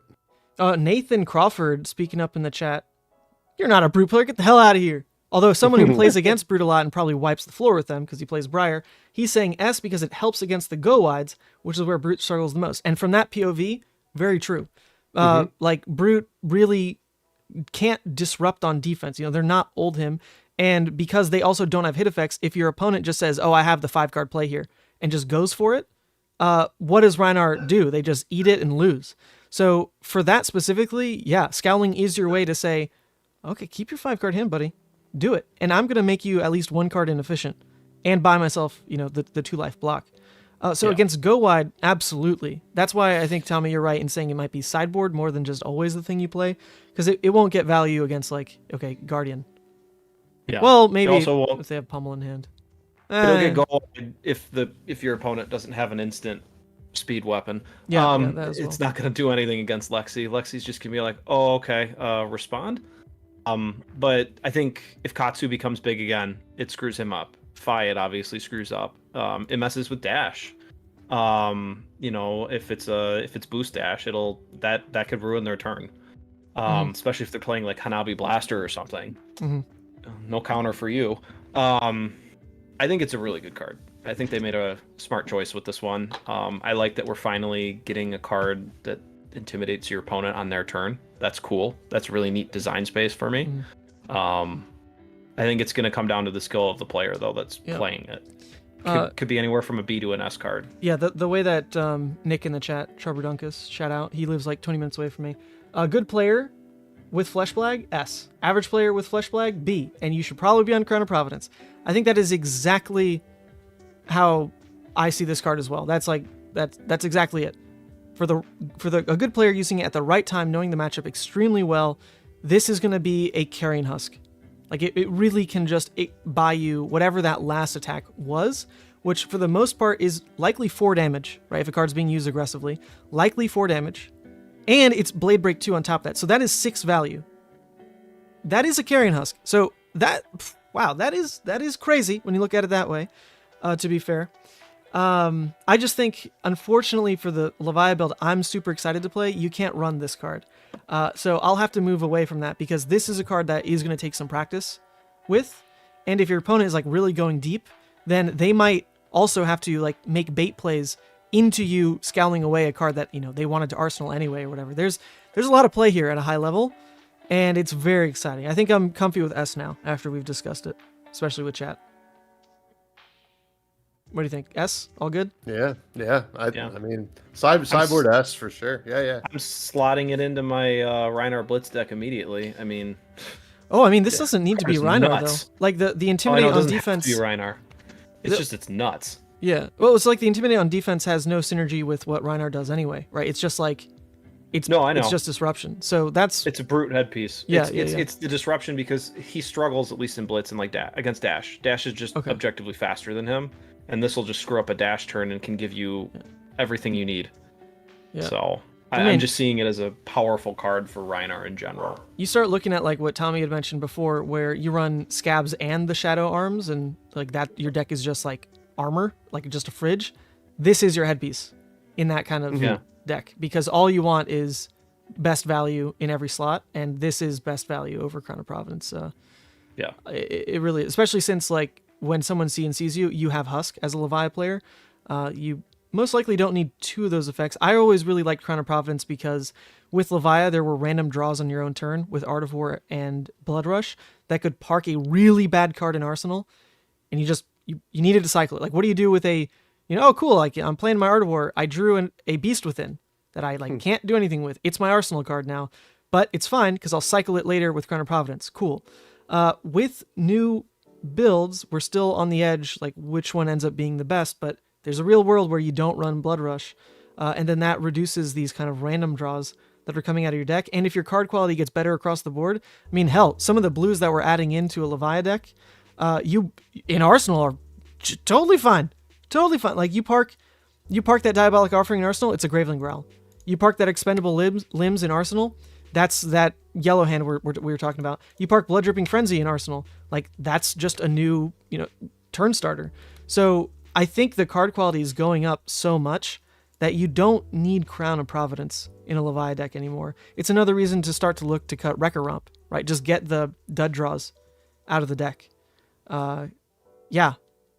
Nathan Crawford speaking up in the chat. You're not a Brute player. Get the hell out of here. Although someone who plays against Brute a lot and probably wipes the floor with them because he plays Briar, he's saying S because it helps against the go-wides, which is where Brute struggles the most. And from that POV, very true. Like Brute really can't disrupt on defense. You know, they're not old him. And because they also don't have hit effects, if your opponent just says, oh, I have the 5-card play here and just goes for it, what does Reinhardt do? They just eat it and lose. So for that specifically, yeah, Scowling is your way to say, okay, keep your 5-card him, buddy. Do it. And I'm going to make you at least 1 card inefficient and buy myself, you know, the 2-life block. Against go wide, absolutely. That's why I think, Tommy, you're right in saying it might be sideboard more than just always the thing you play, because it won't get value against, like, okay, Guardian. Yeah. Well, maybe also if they have Pummel in hand. It'll get go wide if your opponent doesn't have an instant speed weapon. Yeah, that as well. It's not going to do anything against Lexi. Lexi's just going to be like, oh, okay, respond. But I think if Katsu becomes big again, it screws him up. It obviously screws up. It messes with dash. You know, if it's boost dash, that could ruin their turn. Especially if they're playing like Hanabi Blaster or something. No counter for you. I think it's a really good card. I think they made a smart choice with this one. I like that we're finally getting a card that intimidates your opponent on their turn. That's cool. That's a really neat design space for me. I think it's going to come down to the skill of the player, though, that's playing it. Could be anywhere from a B to an S card. Yeah, the way that Nick in the chat, Truberdunkus, shout out, he lives like 20 minutes away from me. A good player with Flesh Bag, S. Average player with Flesh Bag, B. And you should probably be on Crown of Providence. I think that is exactly how I see this card as well. That's exactly it. For a good player using it at the right time, knowing the matchup extremely well, this is going to be a carrying husk. Like, it really can just buy you whatever that last attack was, which for the most part is likely 4 damage, right? If a card's being used aggressively, likely 4 damage. And it's Blade Break 2 on top of that. So that is 6 value. That is a carrying husk. So that is crazy when you look at it that way, to be fair. I just think, unfortunately for the Levia build I'm super excited to play, you can't run this card. So I'll have to move away from that because this is a card that is going to take some practice with. And if your opponent is like really going deep, then they might also have to like make bait plays into you scowling away a card that, you know, they wanted to arsenal anyway or whatever. There's a lot of play here at a high level, and it's very exciting. I think I'm comfy with S now after we've discussed it, especially with chat. What do you think? S? All good? Yeah. I mean, sideboard S for sure. Yeah. I'm slotting it into my Reinhardt Blitz deck immediately. I mean... this doesn't need to be Reinhardt, though. Like, the Intimidate on defense... It be Reinhardt. It's nuts. Yeah. Well, it's like the Intimidate on defense has no synergy with what Reinhardt does anyway, right? It's just like... I know. It's just disruption. So that's... It's a brute headpiece. Yeah, it's the disruption because he struggles, at least in Blitz, and like against Dash. Dash is just objectively faster than him. And this will just screw up a dash turn and can give you everything you need. Yeah. So I'm just seeing it as a powerful card for Reinhardt in general. You start looking at like what Tommy had mentioned before, where you run Scabs and the Shadow Arms, and like that, your deck is just like armor, like just a fridge. This is your headpiece in that kind of deck, because all you want is best value in every slot, and this is best value over Crown of Providence. It really, especially since like when someone CNCs you, you have Husk as a Levia player. You most likely don't need 2 of those effects. I always really liked Crown of Providence because with Levia, there were random draws on your own turn with Art of War and Blood Rush that could park a really bad card in Arsenal, and you needed to cycle it. Like, what do you do with a, oh, cool, like, I'm playing my Art of War, I drew a Beast Within that I, like, can't do anything with. It's my Arsenal card now, but it's fine because I'll cycle it later with Crown of Providence. Cool. With new builds, we're still on the edge, like, which one ends up being the best, but there's a real world where you don't run Blood Rush, and then that reduces these kind of random draws that are coming out of your deck. And if your card quality gets better across the board, I mean, hell, some of the blues that we're adding into a Levia deck, you in Arsenal are totally fine. Totally fine. Like, you park that Diabolic Offering in Arsenal, it's a Graveling Growl. You park that Expendable Limbs in Arsenal, that's that yellow hand we were talking about. You park Blood Dripping Frenzy in Arsenal, like, that's just a new, turn starter. So I think the card quality is going up so much that you don't need Crown of Providence in a Levia deck anymore. It's another reason to start to look to cut Wrecker Romp, right? Just get the dud draws out of the deck. Yeah.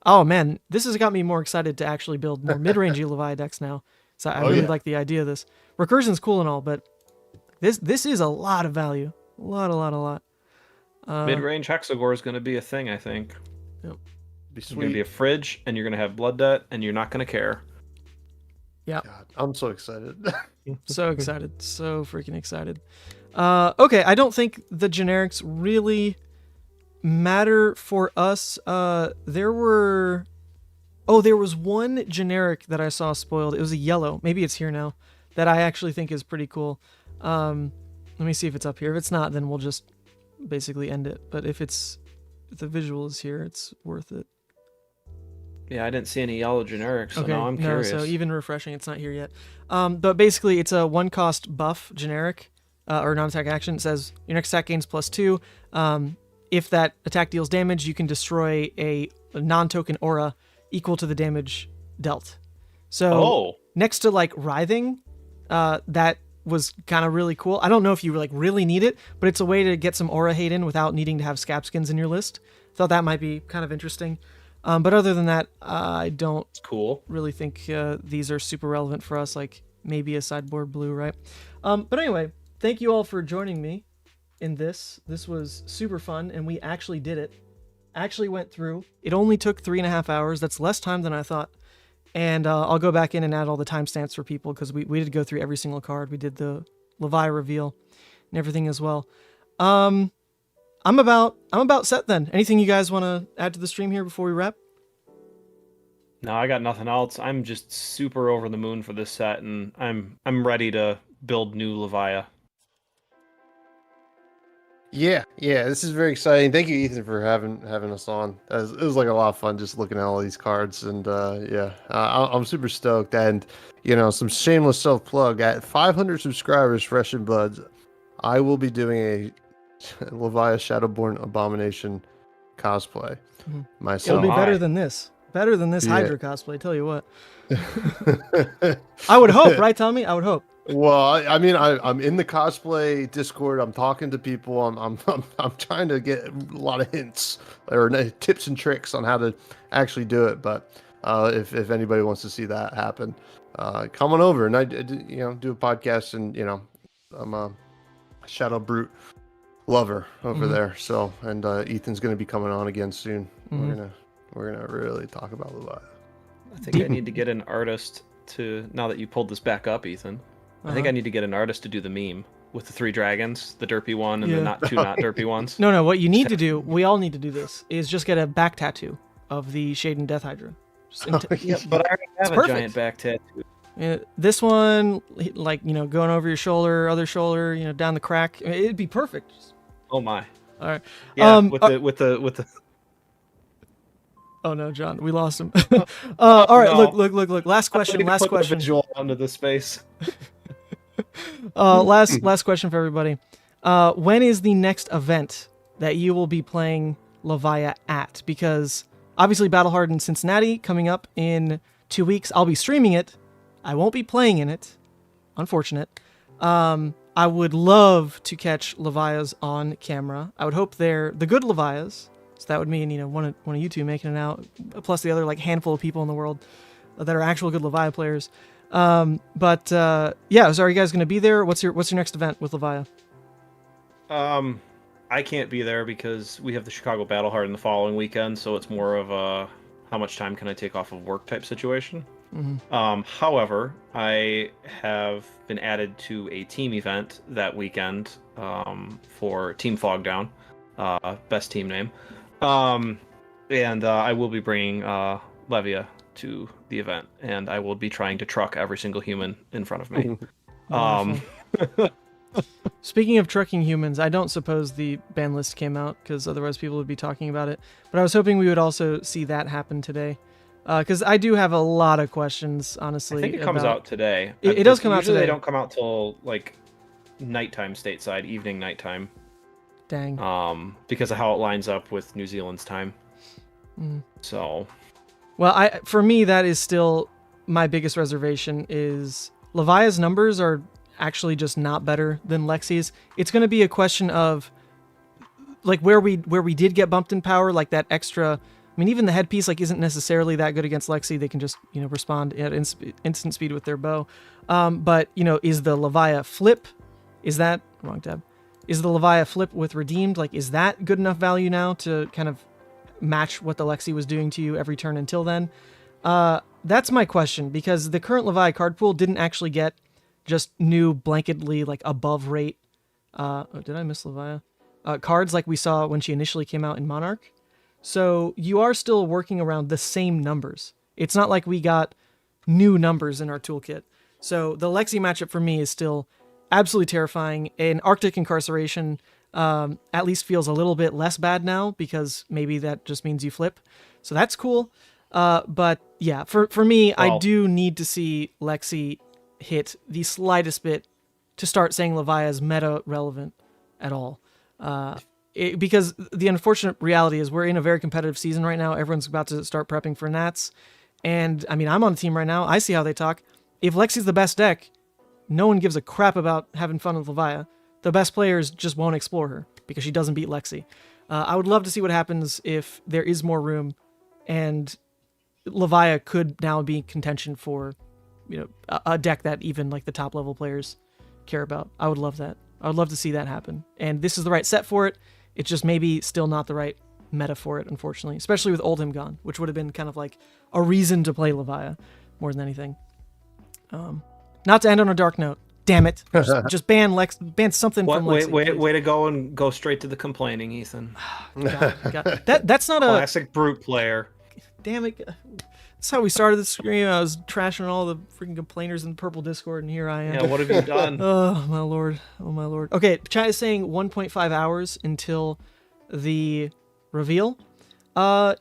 Oh man, this has got me more excited to actually build more mid-rangey Levia decks now. So I really like the idea of this. Recursion's cool and all, but this is a lot of value. A lot. Mid-range Hexagore is going to be a thing, I think. Yep. It's going to be a fridge, and you're going to have blood debt, and you're not going to care. Yeah. God, I'm so excited. So excited. So freaking excited. Okay, I don't think the generics really matter for us. There was one generic that I saw spoiled. It was a yellow. Maybe it's here now. That I actually think is pretty cool. Let me see if it's up here. If it's not, then we'll just basically end it. But if the visual is here, it's worth it. Yeah, I didn't see any yellow generics, so now I'm curious. So even refreshing, it's not here yet. But basically, it's a 1-cost buff generic, or non-attack action. It says, your next attack gains +2. If that attack deals damage, you can destroy a non-token aura equal to the damage dealt. So next to, like, Writhing, that was kind of really cool. I don't know if you, like, really need it, but it's a way to get some aura hate in without needing to have scab skins in your list. Thought that might be kind of interesting. But other than that, I don't really think these are super relevant for us, like maybe a sideboard blue, right? But anyway, thank you all for joining me in this. This was super fun, and we actually did it. Actually went through. It only took 3.5 hours. That's less time than I thought. And I'll go back in and add all the timestamps for people, because we did go through every single card. We did the Levia reveal and everything as well. I'm about set then. Anything you guys want to add to the stream here before we wrap? No, I got nothing else. I'm just super over the moon for this set, and I'm ready to build new Levia. Yeah, this is very exciting. Thank you, Ethan, for having us on. It was like a lot of fun just looking at all these cards, and I'm super stoked. And some shameless self plug, at 500 subscribers, Fresh and Buds, I will be doing a Levia Shadowborn Abomination cosplay myself. It'll be better than this. Better than this Hydra cosplay, tell you what. I would hope, right, Tommy? I would hope. Well, I mean, I'm in the cosplay Discord. I'm talking to people. I'm trying to get a lot of hints or tips and tricks on how to actually do it. But if anybody wants to see that happen, come on over and I do a podcast. And I'm a Shadow Brute lover over there. So and Ethan's gonna be coming on again soon. We're gonna really talk about Levia. I think I need to get an artist to, now that you pulled this back up, Ethan. I think I need to get an artist to do the meme with the 3 dragons, the derpy one and the not derpy ones. No, what you need to do, we all need to do this, is just get a back tattoo of the Shaden Death Hydra. But I already have a giant back tattoo. This one, like, going over your shoulder, other shoulder, down the crack. It'd be perfect. Oh my. All right. Yeah, with the Oh no, John, we lost him. All right, no. Look. Last question. Put the visual onto the space. Last question for everybody. When is the next event that you will be playing Levia at? Because obviously Battle Hardened Cincinnati coming up in 2 weeks. I'll be streaming it. I won't be playing in it. Unfortunate. I would love to catch Levias on camera. I would hope they're the good Levias, So that would mean, one of you two making it out, plus the other like handful of people in the world that are actual good Levia players. But yeah, so are you guys going to be there? What's your next event with Levia? I can't be there because we have the Chicago Battle Hard in the following weekend, so it's more of a how much time can I take off of work type situation. However, I have been added to a team event that weekend for Team Fogdown, best team name, and I will be bringing Levia to the event, and I will be trying to truck every single human in front of me. Speaking of trucking humans, I don't suppose the ban list came out because otherwise people would be talking about it. But I was hoping we would also see that happen today. Because I do have a lot of questions, honestly. I think it comes out today. It does come out today. Usually they don't come out till like nighttime stateside, evening nighttime. Dang. Because of how it lines up with New Zealand's time. So. Well, for me, that is still my biggest reservation is Levia's numbers are actually just not better than Lexi's. It's going to be a question of like where we did get bumped in power, like that extra. I mean, even the headpiece like isn't necessarily that good against Lexi. They can just respond at instant speed with their bow. But is the Levia flip? Is that wrong tab? Is the Levia flip with redeemed? Like, is that good enough value now to kind of match what the Lexi was doing to you every turn until then? That's my question, because the current Levia card pool didn't actually get just new blanketly like above rate. Did I miss Levia? Cards like we saw when she initially came out in Monarch. So you are still working around the same numbers. It's not like we got new numbers in our toolkit. So the Lexi matchup for me is still absolutely terrifying. An Arctic Incarceration at least feels a little bit less bad now because maybe that just means you flip. So that's cool. But yeah, for me, I do need to see Lexi hit the slightest bit to start saying Levia is meta relevant at all. Because the unfortunate reality is we're in a very competitive season right now. Everyone's about to start prepping for Nats. And I mean, I'm on a team right now. I see how they talk. If Lexi's the best deck, no one gives a crap about having fun with Levia. The best players just won't explore her because she doesn't beat Lexi. I would love to see what happens if there is more room and Levia could now be contention for, a deck that even like the top level players care about. I would love that. I would love to see that happen. And this is the right set for it. It's just maybe still not the right meta for it, unfortunately, especially with Oldhim gone, which would have been kind of like a reason to play Levia more than anything. Not to end on a dark note. Damn it. Just ban something from Lexi. Way to go and go straight to the complaining, Ethan. God. That's not a classic brute player. Damn it. That's how we started the stream. I was trashing all the freaking complainers in the purple Discord, and here I am. Yeah, what have you done? Oh, my lord. Oh, my lord. Okay, chat is saying 1.5 hours until the reveal. I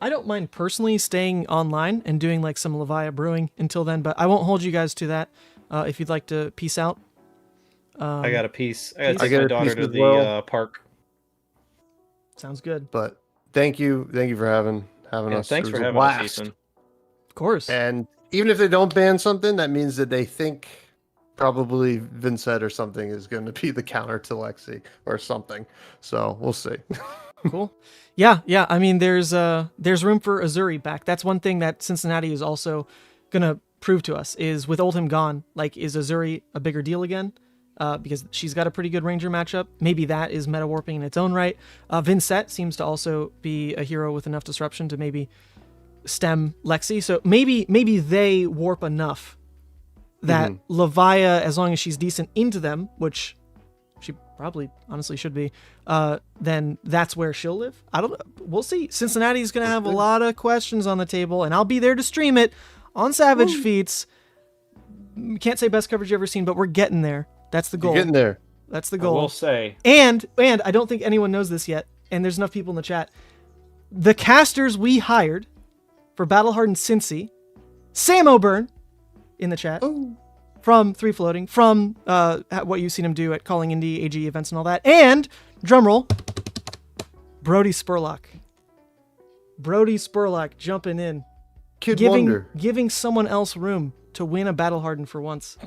don't mind personally staying online and doing like some Levia brewing until then, but I won't hold you guys to that. If you'd like to peace out. I got a piece. I gotta take my daughter to the park. Sounds good. But thank you for having us. Thanks for having us, Ethan. Of course. And even if they don't ban something, that means that they think probably Vincent or something is going to be the counter to Lexi or something. So we'll see. Cool. Yeah. I mean, there's room for Azuri back. That's one thing that Cincinnati is also gonna prove to us is with Oldhim gone. Like, is Azuri a bigger deal again? Because she's got a pretty good Ranger matchup. Maybe that is meta warping in its own right. Vincent seems to also be a hero with enough disruption to maybe stem Lexi. So maybe they warp enough that Levia, as long as she's decent into them, which she probably honestly should be, then that's where she'll live. I don't know. We'll see. Cincinnati's going to have a lot of questions on the table, and I'll be there to stream it on Savage Feats. Can't say best coverage you've ever seen, but we're getting there. That's the goal. You're getting there. That's the goal. I will say. And I don't think anyone knows this yet, and there's enough people in the chat. The casters we hired for Battle Hardened Cincy, Sam O'Byrne in the chat. Ooh. From 3 Floating, from what you've seen him do at Calling Indie, AG events and all that. And, drumroll, Brody Spurlock. Brody Spurlock jumping in. Giving someone else room to win a Battle Hardened for once.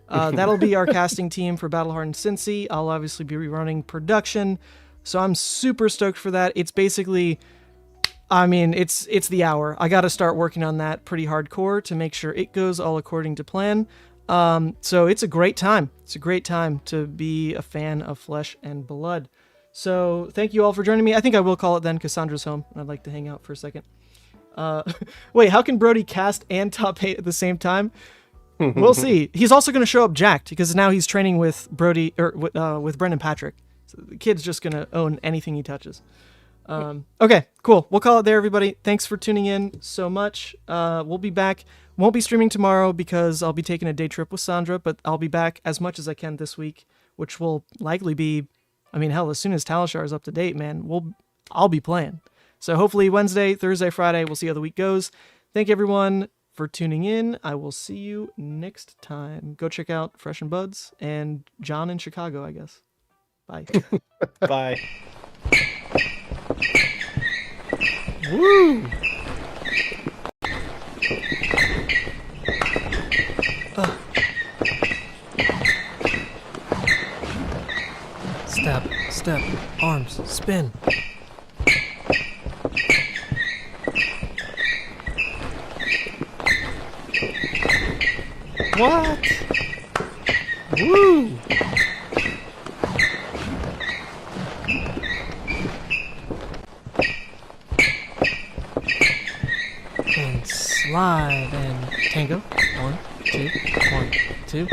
That'll be our casting team for Battle Hardened Cincy. I'll obviously be running production. So I'm super stoked for that. It's basically, I mean, it's the hour. I got to start working on that pretty hardcore to make sure it goes all according to plan. So it's a great time. It's a great time to be a fan of Flesh and Blood. So thank you all for joining me. I think I will call it then because Sandra's home and I'd like to hang out for a second. Wait, how can Brody cast and top 8 at the same time? We'll see. He's also going to show up jacked because now he's training with Brody or with Brendan Patrick. So the kid's just going to own anything he touches. Okay, cool. We'll call it there, everybody. Thanks for tuning in so much. We'll be back. Won't be streaming tomorrow because I'll be taking a day trip with Sandra, but I'll be back as much as I can this week, which will likely be, I mean, hell, as soon as Talishar is up to date, man, I'll be playing. So hopefully Wednesday, Thursday, Friday, we'll see how the week goes. Thank you, everyone, for tuning in. I will see you next time. Go check out Fresh and Buds and Jon in Chicago, I guess. Bye. Bye. Woo! Step, arms, spin. What? Woo! And slide and tango. 1, 2, 1, 2.